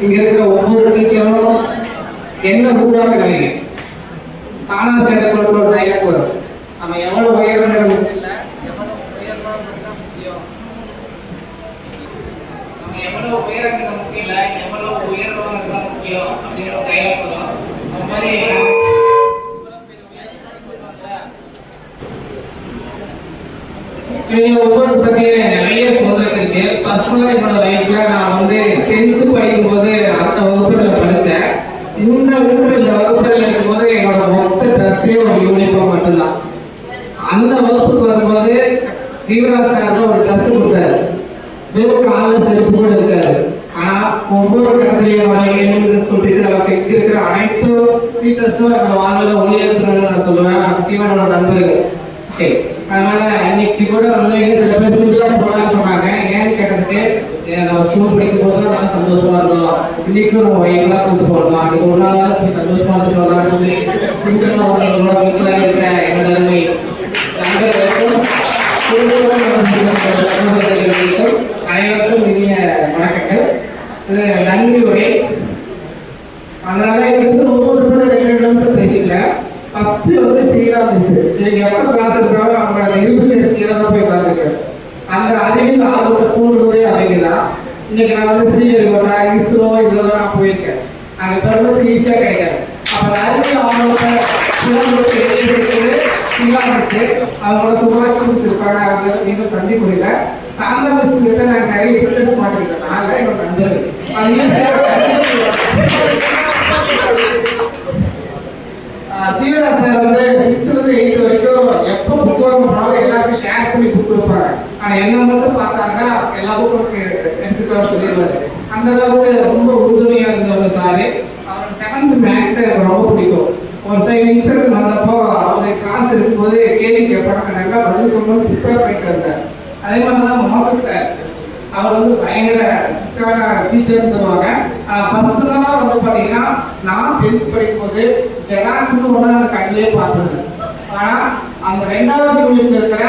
இங்க இருக்கிற ஒவ்வொரு டீச்சரும் என்ன உருவாக்க நினைக்கிறேன். தானா சேர்ந்த கொடுக்க ஒரு டைலாக் வரும், நம்ம எவ்வளவு உயர்ந்தது இல்லை, எவ்வளவு உயர்ந்தா முக்கியம், நம்ம எவ்வளவு உயரங்கிறது முக்கியம் இல்லை, எவ்வளவு உயர்வாங்கிறது தான் முக்கியம் அப்படிங்கிற ஒரு டைலாக் வரும். அந்த மாதிரி ஒவ்வொரு பத்தி நிறைய சொல்றதுக்கு இருக்கு. பர்சனலா என்னோட லைஃப்ல நான் 10th படிக்கும் போது அடுத்த வகுப்புல படிச்சேன். இந்த வகுப்புல இருக்கும்போது என்னோட மொத்த ட்ரெஸ்ஸே ஒரு யூனிஃபார்ம் மட்டும்தான். அந்த வகுப்புக்கு வரும்போது ஜீவராஜ் சார் தான் ஒரு ட்ரெஸ் கொடுத்தாரு. வெறும் காலில் செருப்பு கூட இருக்காரு. ஆனா ஒவ்வொரு இடத்துலயும் ஸ்கூல் டீச்சர் இருக்கிற அனைத்து டீச்சர்ஸும் என்னோட வாழ்வில் ஒளியேற்றணும்னு நான் சொல்லுவேன். முக்கியமான என்னோட நண்பர்கள். அதனால இன்னைக்கு கூட சில பேர் சிம்பிளா போகலான்னு சொன்னாங்க. ஏன்னு கேட்டதுக்கு நம்ம ஸ்கூல் படிக்கும் போது நல்லா சந்தோஷமா இருக்கும், இன்னைக்கும் நம்ம வயலாம் கூட்டு போடலாம், இன்னைக்கு ஒரு நாள் போய் சந்தோஷமா கூட்டு வரலாம்னு சொல்லி சிம்பிளா உங்களோட வீட்டில் இருக்கிற என்னோட அருமை அனைவருக்கும் இனிய வணக்கங்கள். நன்றி உரை. அதனால ஒவ்வொரு 2 நிமிஷம் பேசிக்கிறேன். ஃபர்ஸ்ட் சீலா மிஸ், நீங்க எப்ப கிளாஸ் எடுத்தாலும் அவங்களோட இருப்பு சேர்க்கையில தான் போய் பார்த்துக்கிறேன். அந்த அறிவியல் ஆர்வத்தை தூண்டுவதே அவங்க தான். இன்னைக்கு நான் ஸ்ரீஹரிகோட்டா, இஸ்ரோ இதெல்லாம் நான் போயிருக்கேன். அங்கே பெருமை ஈஸியாக கிடைக்காது. அப்போ அந்த அறிவியல் ஆர்வத்தை சீலா மிஸ், அவங்களோட சுபாஷ் மிஸ் இருப்பாங்க. அவங்க நீங்கள் சந்திக்க முடியல. சாந்தா மிஸ் கிட்ட நாங்கள் நிறைய ஃபில்டர்ஸ் மாட்டிருக்கேன். நாங்கள் என்னோட Jeevaraj sir 6th to 8th வரைக்கும் எப்போ புக் வாங்க போனாலும் எல்லாருக்கும் ஷேர் பண்ணி புக் கொடுப்பாங்க. ஆனால் என்ன மட்டும் பார்த்தாங்கன்னா எல்லா புக்கும் எடுத்துக்க சொல்லிடுவாரு. அந்த அளவுக்கு ரொம்ப உறுதுணையாக இருந்தவர் சாரு. அவர் 7th மேக்ஸ் எனக்கு ரொம்ப பிடிக்கும். ஒரு டைம் இன்ஸ்ட்ரக்ஷன் வந்தப்போ அவருடைய கிளாஸ் இருக்கும்போது கேள்வி கேட்பாங்க, நல்லா பதில் சொல்லணும்னு ப்ரிப்பேர் பண்ணிட்டு இருந்தார். அதே மாதிரி தான் மோசஸ் சார், அவர் பயங்கர சிக்கான டீச்சர்னு சொல்லுவாங்க. பர்சனலாக பார்த்தீங்கன்னா நான் 10th படிக்கும் போது ஜெராக்ஸ்னு ஒன்று அந்த கண்ணிலே பார்த்துருந்தேன். ஆனால் அந்த 2வது யூனிட்ல இருக்கிற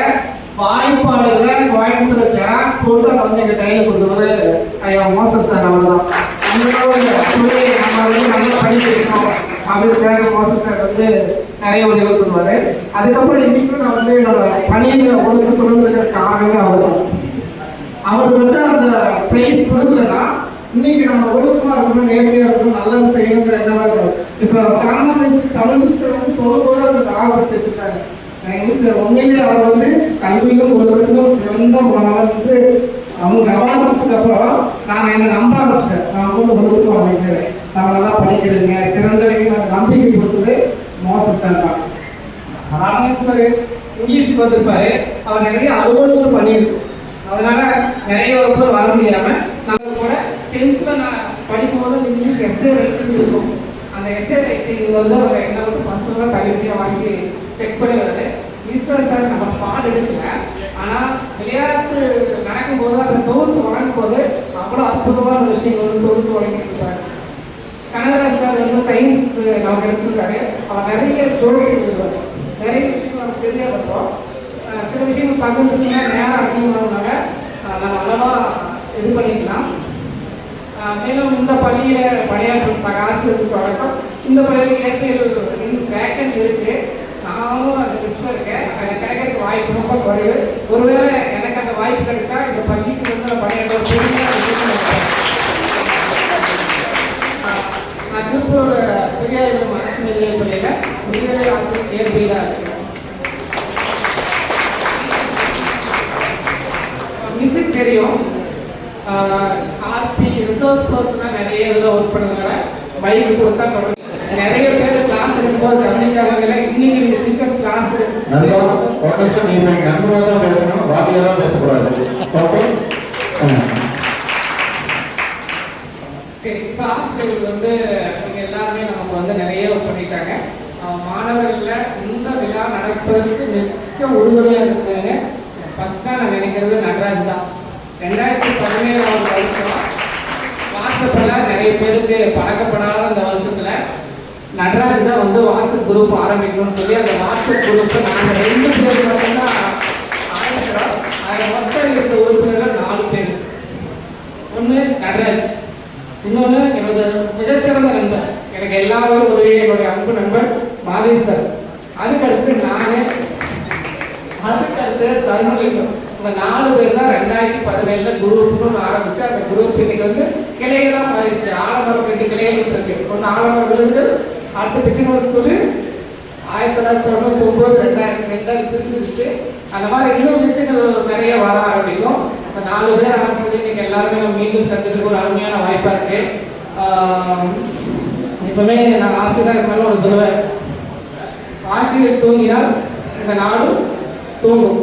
வாய்ப்பாளர்ல கோயம்புத்தூர் ஜெராக்ஸ் போட்டு அதை வந்து எங்கள் கையில் கொடுத்தவர் ஐயா மோசஸ் சார் அவர் தான். நம்ம வந்து நல்லா படிக்க வைக்கணும் அப்படிங்கிறதுக்காக மோசஸ் சார் வந்து நிறைய உதவி சொல்லுவார். அதுக்கப்புறம் இன்னைக்கும் நான் வந்து என்னோட பணியை ஒழுங்கு தொடர்ந்துருக்கிற காரணமே அவர் தான். அவர் வந்து அந்த பிரைஸ் கொடுக்கலன்னா இன்னைக்கு நம்ம ஒழுக்கமாக இருக்கணும், நேர்மையாக இருக்கணும், நல்லது செய்யணுங்கிற எண்ணமாக இருக்கும். இப்போ தமிழ் மிஸ் வந்து சொல்லும் போது அவர் ஞாபகப்படுத்தி வச்சுருக்காரு. உண்மையிலே அவர் வந்து கல்வியிலும் ஒழுக்கத்திலும் சிறந்த மாணவர் என்று அவங்க அவார்டுக்கு அப்புறம் நான் என்னை நம்ப ஆரம்பிச்சேன். நான் வந்து ஒழுக்கம் அப்படிங்கிறேன், நான் நல்லா படிக்கிறேங்க சிறந்தவங்க நம்பிக்கை கொடுத்தது மோசஸ் சார் தான். ராமன் சார் இங்கிலீஷ் வந்திருப்பாரு, அவர் நிறைய அலுவலகம் பண்ணியிருக்கோம். அதனால நிறைய வகுப்புகள் வர முடியாமல் நம்ம கூட 10th நான் படிக்கும்போது இங்கிலீஷ் எஸ்ஏ ரைட்டிங் இருக்கும். அந்த எஸ்ஏ ரைட்டிங் வந்து அவர் என்ன வந்து பர்சனலாக தகுதியாக வாங்கி செக் பண்ணி வருது. ஈஸ்வர் சார் நம்ம பாடு எடுக்கல, ஆனால் விளையாட்டு நடக்கும்போது அந்த தொகுத்து வழங்கும் போது அவ்வளோ அற்புதமான விஷயங்கள் வந்து தொகுத்து வழங்கிட்டு இருப்பார். கனகராஜ் சார் வந்து சயின்ஸ் நமக்கு எடுத்துருக்காரு. அவர் நிறைய ஜோடிச்சு சொல்லுவார். நிறைய விஷயங்கள் நமக்கு தெரியாத இருப்போம். சில விஷயங்கள் பகிர்ந்துக்குன்னா நேரம் அதிகமாகனால நம்ம அளவாக இது பண்ணிக்கலாம். மேலும் இந்த பள்ளியில் பணியாற்றும் சக ஆசிரியருக்கு வழக்கம். இந்த பள்ளியில் இயற்கையில் வேக்கன்ட் இருக்குது. நானும் அந்த லிஸ்ட்டில் இருக்கேன். எனக்கு கிடைக்கிறதுக்கு வாய்ப்பு ரொம்ப குறைவு. ஒருவேளை எனக்கு அந்த வாய்ப்பு கிடைச்சா இந்த பள்ளிக்கு வந்து பணியாற்ற ஒரு பெரிய விஷயம். நான் திருப்பூர் பெரியார் அரசு மேல்நிலைப் பள்ளியில் முதுகலை ஆசிரியர் இயற்பியலாக இருக்கேன். மிஸ்ஸுக்கு தெரியும், ஆர்பி ரிசோர்ஸ் பர்சனாக நிறைய இதில் ஒர்க் பண்ணுறதுனால பைக் கொடுத்தா தொடர்ந்து நிறைய பேர் கிளாஸ் எடுக்கும்போது கவனிக்காதவங்கள இன்னைக்கு நீங்கள் டீச்சர்ஸ் கிளாஸ் நல்லா ஒரு நிமிஷம் நீங்கள் நண்பனாக தான் பேசணும், வாத்தியாராக பேசக்கூடாது. ஓகே சரி. இப்போ ஆசிரியர்கள் வந்து இவங்க எல்லாருமே நமக்கு வந்து நிறைய ஒர்க் பண்ணிட்டாங்க. மாணவர்களில் இந்த விழா நடப்பதற்கு மிக உறுதுணையாக இருக்காங்க. ஃபஸ்ட்டாக நான் நினைக்கிறது நடராஜ் தான். 2017ஆம் வருஷம் வாட்ஸ்அப்பில் நிறைய பேருக்கு பழக்கப்படாத அந்த வருஷத்தில் நடராஜ் தான் வந்து வாட்ஸ்அப் குரூப் ஆரம்பிக்கணும்னு சொல்லி அந்த வாட்ஸ்அப் குரூப்பை நாங்கள் 2 பேர் மட்டும்தான் ஆரம்பிக்கிறோம். அதில் மொத்தம் இருக்க உறுப்பினர்கள் 4 பேர். ஒன்று நடராஜ், இன்னொன்று என்னோட மிகச்சிறந்த நண்பர், எனக்கு எல்லாரும் உதவி என்னுடைய அன்பு நண்பர் மாதேஷ் சார். அதுக்கடுத்து நான், அதுக்கடுத்து தருமலிங்கம். இந்த 4 பேர் தான் 2017 குரூப்னு ஆரம்பிச்சு அந்த குரூப் இன்னைக்கு வந்து கிளைகளாக மாறிடுச்சு. ஆலமரம் 2 கிளைகள் இருக்கு. ஒன்று ஆலமரம் விழுந்து, அடுத்த பிச்சனூர் ஸ்கூலு 1999 2002 பிரிஞ்சிருச்சு. அந்த மாதிரி இன்னும் விஷயங்கள் நிறைய வர ஆரம்பிக்கும். அந்த 4 பேர் ஆரம்பிச்சது இன்னைக்கு எல்லாருமே நம்ம மீண்டும் சந்திக்கிறதுக்கு ஒரு அருமையான வாய்ப்பாக இருக்கு. இப்பவுமே நான் ஆசிரியராக இருந்தாலும் ஒரு சொல்லுவேன், ஆசிரியர் தூங்கினால் இந்த நாடும் தூங்கும்,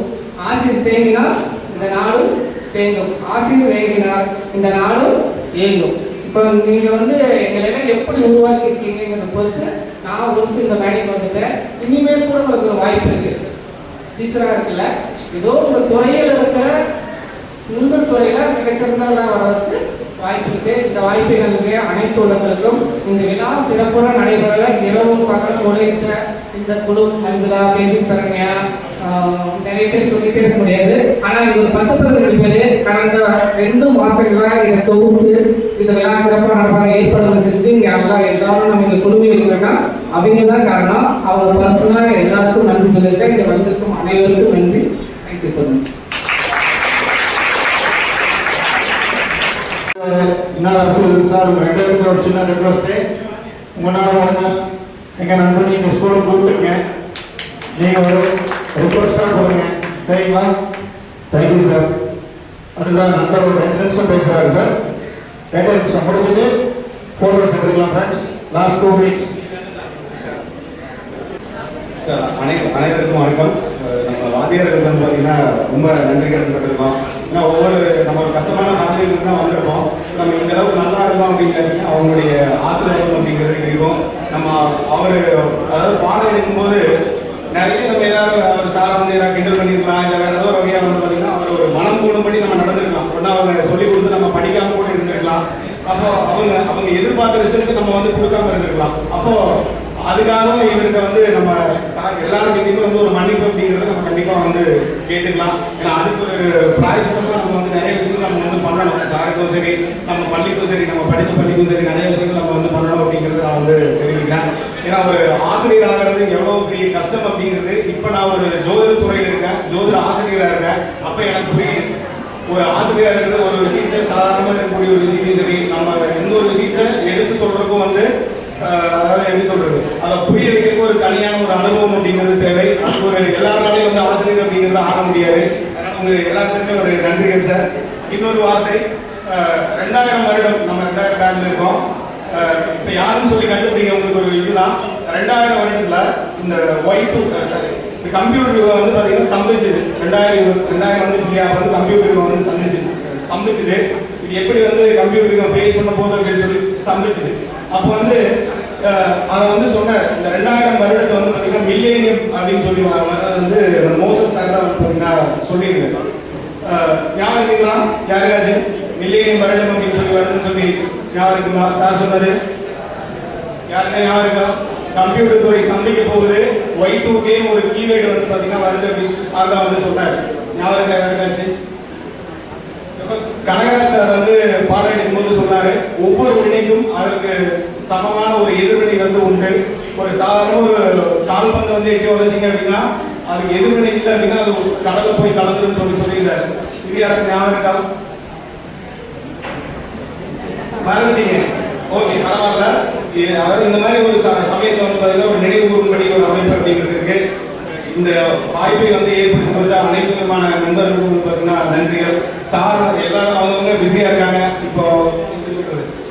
ஆசிரியர் தேங்கினால் இந்த நாடும் தேங்கும், ஆசிரியர் ஏங்கினால் இந்த நாடும் ஏங்கும். இப்போ நீங்கள் வந்து எங்களெல்லாம் எப்படி உருவாக்கி இருக்கீங்கிறத பொறுத்து நான் உங்களுக்கு இந்த மேடைக்கு வந்துட்டேன். இனிமேல் கூட உங்களுக்கு ஒரு வாய்ப்பு இருக்குது. டீச்சராக இருக்குல்ல, ஏதோ உங்கள் துறையில் இருக்கிற இந்த துறையில் மிகச்சிறந்தவர்களாக வர்றதுக்கு வாய்ப்பு இருக்குது. இந்த வாய்ப்புகளுக்கு அனைத்து உள்ளவர்களுக்கும் இந்த விழா சிறப்புடன் நடைபெற இரவும் பகலும் உழைத்த இந்த குழு மஞ்சளா, பேபி சரண்யா, நிறைய பேர் சொல்லிட்டே இருக்க முடியாது. ஆனால் இது ஒரு 10-15 பேர் கடந்த 2 மாதங்களாக இதை தொகுத்து இந்த விழா சிறப்பாக நடப்பாக ஏற்பாடுகள் செஞ்சு இங்கே எல்லாரும் நம்ம இந்த குழுவில் இருக்கிறோன்னா அவங்க தான் காரணம். அவங்க பர்சனலாக எல்லாருக்கும் நன்றி சொல்லியிருக்கேன். இங்கே வந்திருக்கும் அனைவருக்கும் நன்றி. Thank you so much. சார், 2 பேருக்கு ஒரு சின்ன ரெக்வஸ்ட்டு. உங்களால் வந்து எங்கள் நண்பர் நீங்கள் ஸ்கூலுக்கு கூப்பிட்டுருங்க, நீங்கள் ஒரு ரிக்வஸ்டாக கொடுங்க, சரிங்களா? Thank you sir. அதுதான் நண்பர் ஒரு 2 நிமிஷம் பேசுகிறாரு சார். 2 நிமிஷம் முடிச்சுட்டு ஃபோட்டோஸ் எடுத்துக்கலாம் ஃப்ரெண்ட்ஸ். Last 2 weeks sir. அனைவருக்கும் வணக்கம். நம்ம வாத்தியார்கள் வந்து பார்த்தீங்கன்னா ரொம்ப நன்றிகள் பட்டிருக்கோம். ஏன்னா நம்ம ஒரு கஷ்டமான வாத்தியர்களுக்கு தான் வந்திருக்கோம். நம்ம இந்த அளவுக்கு நல்லா இருக்கோம் அப்படிங்கிறது அவங்களுடைய ஆசீர்வாதம் அப்படிங்கிறது இருக்கும். நம்ம அதாவது பாடம் எடுக்கும்போது நிறைய நம்ம ஏதாவது ஒரு சாரை வந்து ஏதாவது கிண்டல் பண்ணியிருக்கலாம், இல்லை வேறு ஏதோ வகையாக வந்து பார்த்தீங்கன்னா அவர் ஒரு மனம் கூடும்படி நம்ம நடந்திருக்கலாம். ஒன்றா அவங்க சொல்லிக் கொடுத்து நம்ம படிக்காமல் கூட இருந்திருக்கலாம். அப்போ அவங்க எதிர்பார்த்த ரிசல்ட் நம்ம வந்து கொடுக்காம இருந்திருக்கலாம். அப்போ அதுக்காகவும் இவருக்கு வந்து நம்ம சார் எல்லாரும் வந்து ஒரு மன்னிப்பு அப்படிங்கிறத நம்ம கண்டிப்பாக கண்டிப்பாக வந்து கேட்டுக்கலாம். ஏன்னா அதுக்கு ஒரு பிராயசித்தமாக நம்ம வந்து நிறைய விஷயங்கள் நம்ம வந்து பண்ணணும். சாருக்கும் சரி, நம்ம பள்ளிக்கும் சரி, நம்ம படித்த பள்ளிக்கும் சரி, நிறைய விஷயங்கள் நம்ம வந்து பண்ணணும் அப்படிங்கிறது நான் வந்து தெரிவிக்கிறேன். ஏன்னா ஒரு ஆசிரியர் ஆகிறது எவ்வளோ பெரிய கஷ்டம் அப்படிங்கிறது இப்போ நான் ஒரு ஜோதிட துறையில் இருக்கேன், ஜோதிட ஆசிரியராக இருக்கேன். அப்போ எனக்கு புரியுது. ஒரு ஆசிரியராக இருக்கிறது ஒரு விஷயத்தை சாதாரணமாக இருக்கக்கூடிய ஒரு விஷயத்தையும் சரி, நம்ம எந்த ஒரு விஷயத்தை எடுத்து சொல்றதுக்கும் வந்து அதாவது எப்படி சொல்றது, அதை புரிய வைக்கிறதுக்கு ஒரு தனியான ஒரு அனுபவம் அப்படிங்கிறது தேவை. அது ஒரு எல்லாராலையும் வந்து ஆசிரியர் அப்படிங்கிறது ஆக முடியாது. அதனால உங்க எல்லாத்துக்குமே ஒரு நன்றிகள் சார். இன்னொரு வார்த்தை, 2000 வருடம் நம்ம 2000 பேட்ச்ல இருக்கோம். இப்போ யாருன்னு சொல்லி கண்டுபிடிங்க. உங்களுக்கு ஒரு இதுதான் 2000 வருடத்துல இந்த Y2 சாரி இந்த கம்ப்யூட்டர் வந்து பார்த்தீங்கன்னா ஸ்தம்பிச்சுது. 2000 வந்துச்சு இல்லையா, வந்து கம்ப்யூட்டர் வந்து ஸ்தம்பிச்சுது. இது எப்படி வந்து கம்ப்யூட்டருக்கு ஃபேஸ் பண்ண போதும் அப்படின்னு சொல்லி ஸ்தம்பிச்சுது. அப்போ வந்து அதை வந்து சொன்னார், இந்த 2000 வருடத்தை வந்து பார்த்தீங்கன்னா மில்லேனியம் அப்படின்னு சொல்லி வர்றது வந்து மோசஸ் சார் தான் வந்து பார்த்தீங்கன்னா சொல்லியிருக்காரு. ஞாபகம் இருக்குங்களா யாருக்காச்சும்? மில்லேனியம் வருடம் அப்படின்னு சொல்லி வருதுன்னு சொல்லி ஞாபகம் இருக்குங்களா? சார் சொன்னது யாருக்கா ஞாபகம் இருக்கா? கம்ப்யூட்டர் துறை ஸ்தம்பிக்க போகுது, Y2K ஒரு கீவேர்டு வந்து பார்த்தீங்கன்னா வருது அப்படின்னு சார் தான் வந்து சொன்னார். ஞாபகம் இருக்கா யாருக்காச்சும்? கனகராஜ் சார் வந்து பாடம் எடுக்கும் போது சொன்னாரு, ஒவ்வொரு வினைக்கும் அதற்கு சமமான ஒரு எதிர்வினை வந்து உண்டு. ஒரு சாதாரண ஒரு கால்பந்து வந்து எங்கேயோ உதச்சிங்க அப்படின்னா அதுக்கு எதிர்வினை இல்லை அப்படின்னா அது கடலை போய் கலந்துருன்னு சொல்லியிருந்தாரு. இது யாருக்கு ஞாபகம் இருக்கா? மறந்துட்டீங்க. ஓகே, பரவாயில்ல. அதாவது இந்த மாதிரி ஒரு சமயத்தை வந்து பார்த்தீங்கன்னா ஒரு நினைவு கூறும்படி ஒரு அமைப்பு அப்படிங்கிறது இருக்கு. இந்த வாய்ப்பை வந்து ஏற்படுத்தும் பொழுது அனைத்து விதமான நண்பர்களுக்கும் பார்த்தீங்கன்னா நன்றிகள். சார் எல்லாரும் அவங்கவுங்க பிஸியாக இருக்காங்க. இப்போ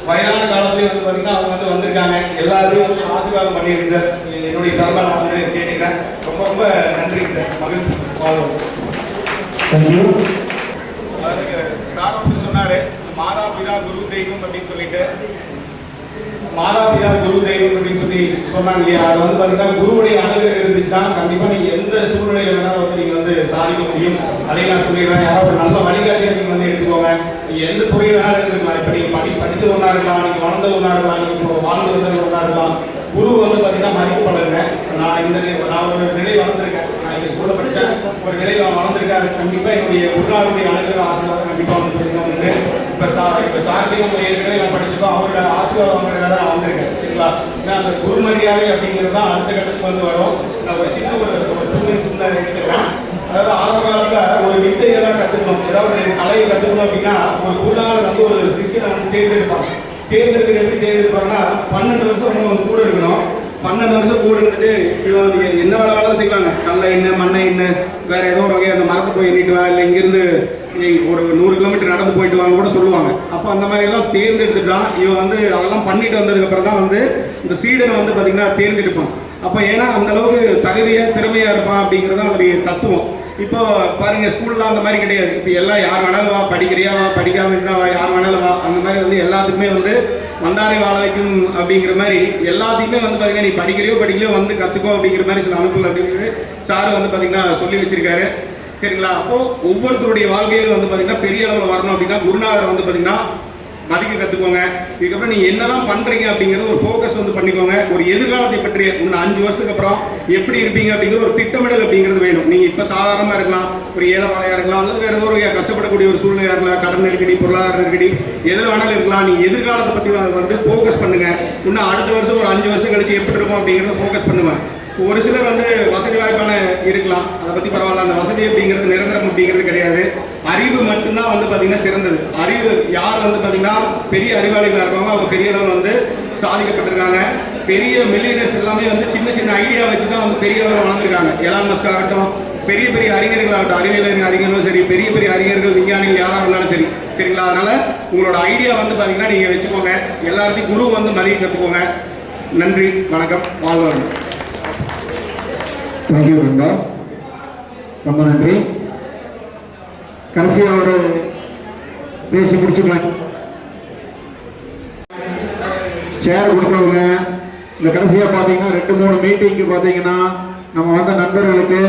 வயதான காலத்துலேயும் வந்து பார்த்தீங்கன்னா அவங்க வந்து வந்திருக்காங்க. எல்லாத்தையும் ஆசீர்வாதம் பண்ணியிருக்கேன் சார். என்னுடைய சார்பாக நான் வந்து கேட்டுக்கிறேன். ரொம்ப ரொம்ப நன்றி சார். மகிழ்ச்சி. தேங்க்யூ. அதாவது சார் வந்து சொன்னார், மாதா பிதா குரு தெய்வம் அப்படின்னு சொல்லிட்டு, மாதா பிதா குரு தெய்வம் அப்படின்னு சொல்லி சொன்னாங்க இல்லையா. அது வந்து பார்த்தீங்கன்னா குருவுடைய அனுகிரகம் இருந்துச்சுன்னா கண்டிப்பாக நீங்கள் எந்த சூழ்நிலையில் வேணாலும் வந்து நீங்கள் வந்து சாதிக்க முடியும். அதை நான் சொல்லிடுறேன். யாராவது ஒரு நல்ல வழிகாட்டியை நீங்கள் வந்து எடுத்துக்கோங்க. நீங்கள் எந்த துறை வேணாலும் எடுத்துக்கலாம். இப்போ நீங்கள் படித்தது ஒன்றா இருக்கலாம், நீங்கள் வளர்ந்தது ஒன்றா இருக்கலாம், நீங்கள் இப்போ வாழ்ந்து வந்தது ஒன்றா இருக்கலாம். குரு வந்து பார்த்தீங்கன்னா மதிப்பு பழகுங்க. நான் ஒரு நிலை வளர்ந்துருக்கேன். நான் எங்கள் ஸ்கூலில் படித்தேன், ஒரு நிலை வளர்ந்துருக்கேன். அது கண்டிப்பாக என்னுடைய குருநாளுடைய அனுகிரக ஆசீர்வாதம் கண்டிப்பாக வந்து பார்த்தீங்கன்னா இப்போ சார்லையும் நம்ம ஏற்கனவே நான் படிச்சுக்கோ அவரோட ஆசீர்வாதம் வாங்குறதுக்காக நான் வந்திருக்கேன். சரிங்களா? ஏன்னா அந்த குரு மரியாதை அப்படிங்கிறது தான் அடுத்த கட்டத்துக்கு வந்து வரும். நான் ஒரு சின்ன ஒரு 2 மினிட்ஸ் முன்னாடி எடுத்துக்கிறேன். அதாவது ஆரம்ப காலத்தில் ஒரு வித்தையை தான் கற்றுக்கணும், ஏதாவது ஒரு கலையை கற்றுக்கணும் அப்படின்னா ஒரு குருநாள் வந்து ஒரு சிஷியனை வந்து தேர்ந்தெடுப்பாங்க. தேர்ந்தெடுக்கிறது எப்படி தேர்ந்தெடுப்பாங்கன்னா 12 வருஷம் அவங்க கூட இருக்கணும். 12 வருஷம் கூட இருந்துட்டு இவன் வந்து என்ன வேலை செய்வாங்க, கல்லை என்ன மண்ணை என்ன வேற ஏதோ ஒரு வகையை அந்த மரத்தை போய் எண்ணிட்டு வா, இல்லை இங்கிருந்து ஒரு 100 கிலோமீட்டர் நடந்து போயிட்டு வாங்க கூட சொல்லுவாங்க. அப்போ அந்த மாதிரி எல்லாம் தேர்ந்தெடுத்துட்டு தான் இவன் வந்து அதெல்லாம் பண்ணிட்டு வந்ததுக்கப்புறம் தான் வந்து இந்த சீடனை வந்து பார்த்தீங்கன்னா தேர்ந்தெடுப்பான். அப்போ ஏன்னா அந்த அளவுக்கு தகுதியாக திறமையாக இருப்பான் அப்படிங்கிறது தான் அதோடைய தத்துவம். இப்போ பாருங்க, ஸ்கூல்லாம் அந்த மாதிரி கிடையாது. இப்போ எல்லாம் யார் வேணாலும் வா, படிக்கிறியா வா, படிக்காம இருந்தா வா, யார் வேணாலும் வா, அந்த மாதிரி வந்து எல்லாத்துக்குமே வந்து வந்தாரை வாழ வைக்கும் அப்படிங்கிற மாதிரி எல்லாத்தையுமே வந்து பார்த்தீங்கன்னா நீ படிக்கிறியோ படிக்கலையோ வந்து கற்றுக்கோ அப்படிங்கிற மாதிரி சில அமைப்புகள் அப்படிங்கிறது சார் வந்து பார்த்தீங்கன்னா சொல்லி வச்சிருக்காரு. சரிங்களா? அப்போது ஒவ்வொருத்தருடைய வாழ்க்கையிலும் வந்து பார்த்தீங்கன்னா பெரிய அளவில் வரணும் அப்படின்னா குருநாதரை வந்து பார்த்தீங்கன்னா மதிக்க கற்றுக்கோங்க. இதுக்கப்புறம் நீங்கள் என்ன தான் பண்ணுறீங்க அப்படிங்கிறது ஒரு ஃபோக்கஸ் வந்து பண்ணிக்கோங்க. ஒரு எதிர்காலத்தை பற்றிய இன்னும் 5 வருஷத்துக்கு அப்புறம் எப்படி இருப்பீங்க அப்படிங்கிற ஒரு திட்டமிடல் அப்படிங்கிறது வேணும். நீங்கள் இப்போ சாதாரணமாக இருக்கலாம், ஒரு ஏழைப்பாளையாக இருக்கலாம், அல்லது வேறு ஏதோ ஒரு கஷ்டப்படக்கூடிய ஒரு சூழ்நிலையாக இருக்கலாம், கடன் நெருக்கடி, பொருளாதார நெருக்கடி, எது வேணாலும் இருக்கலாம். நீங்கள் எதிர்காலத்தை பற்றி வந்து ஃபோக்கஸ் பண்ணுங்கள். இன்னும் அடுத்த வருஷம் ஒரு 5 வருஷம் கழிச்சு எப்படி இருக்கும் அப்படிங்கிறத ஃபோக்கஸ் பண்ணுவேன். ஒரு சிலர் வந்து வசதி வாய்ப்பான இருக்கலாம், அதை பற்றி பரவாயில்ல. அந்த வசதி அப்படிங்கிறது நிரந்தரம் அப்படிங்கிறது கிடையாது. அறிவு மட்டும்தான் வந்து பார்த்தீங்கன்னா சிறந்தது. அறிவு யார் வந்து பார்த்தீங்கன்னா பெரிய அறிவாளிகளாக இருக்காங்க, அவங்க பெரிய அளவில் வந்து சாதிக்கப்பட்டிருக்காங்க. பெரிய மில்லியனர்ஸ் எல்லாமே வந்து சின்ன சின்ன ஐடியா வச்சு தான் வந்து பெரிய அளவில் வளர்ந்துருக்காங்க. எலான் மஸ்க் ஆகட்டும், பெரிய பெரிய அறிஞர்களாகட்டும், அறிவியல் அறிஞர்களும் சரி, பெரிய பெரிய அறிஞர்கள், விஞ்ஞானிகள் யாராக இருந்தாலும் சரி. சரிங்களா? அதனால உங்களோட ஐடியா வந்து பார்த்தீங்கன்னா நீங்கள் வச்சுக்கோங்க. எல்லாத்தையும் குரு வந்து மதிக்க கற்றுக்கோங்க. நன்றி, வணக்கம், வாழ்வாங்க. தேங்க்யூ நண்பா, ரொம்ப நன்றி. கடைசியாக ஒரு பேசி முடிச்சுக்கலாம். சேர் கொடுத்தவங்க இந்த கடைசியாக பார்த்தீங்கன்னா 2-3 மீட்டிங்கு பார்த்தீங்கன்னா நம்ம வந்த நண்பர்களுக்கு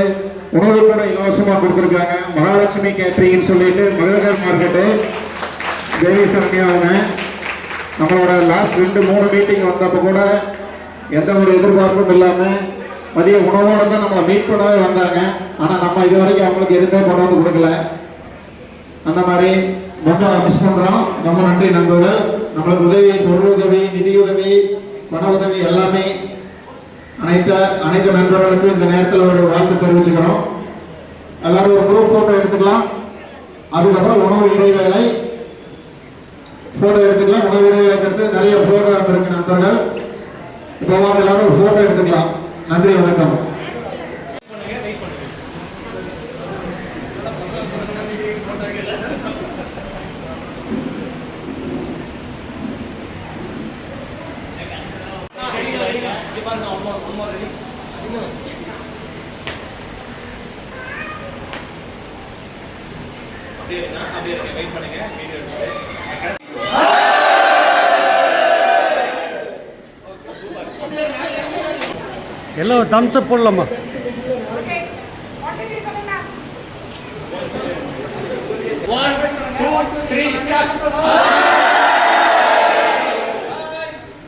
உணவு கூட இலவசமாக கொடுத்துருக்காங்க. மகாலட்சுமி கேட்ரிங்னு சொல்லிட்டு மகதகர் மார்க்கெட்டு தேவி சரண்யா அவங்க நம்மளோட லாஸ்ட் 2-3 மீட்டிங் வந்தப்போ கூட எந்த ஒரு எதிர்பார்ப்பும் இல்லாமல் மதிய உணவோடு தான் நம்மளை மீட் பண்ணவே வந்தாங்க. ஆனால் நம்ம இது வரைக்கும் அவங்களுக்கு எதுவுமே கொண்டு வந்து கொடுக்கல. அந்த மாதிரி ரொம்ப மிஸ் பண்ணுறோம். ரொம்ப நன்றி நண்பர்கள். நம்மளுக்கு உதவி, பொருள் உதவி, நிதி உதவி, பண உதவி எல்லாமே அனைத்து நண்பர்களுக்கும் இந்த நேரத்தில் ஒரு வாழ்த்து தெரிவிச்சுக்கிறோம். எல்லாரும் ஒரு குரூப் ஃபோட்டோ எடுத்துக்கலாம். அதுக்கப்புறம் உணவு இடைவேளை ஃபோட்டோ எடுத்துக்கலாம். உணவு இடைவேளைக்கு அடுத்து நிறைய ப்ரோக்ராம் இருக்கு நண்பர்கள். இப்போ எல்லாரும் ஒரு ஃபோட்டோ எடுத்துக்கலாம். நன்றி, வணக்கம். எல்லாம் தம்ஸ் அப் போடலாமா? One, two, three, start.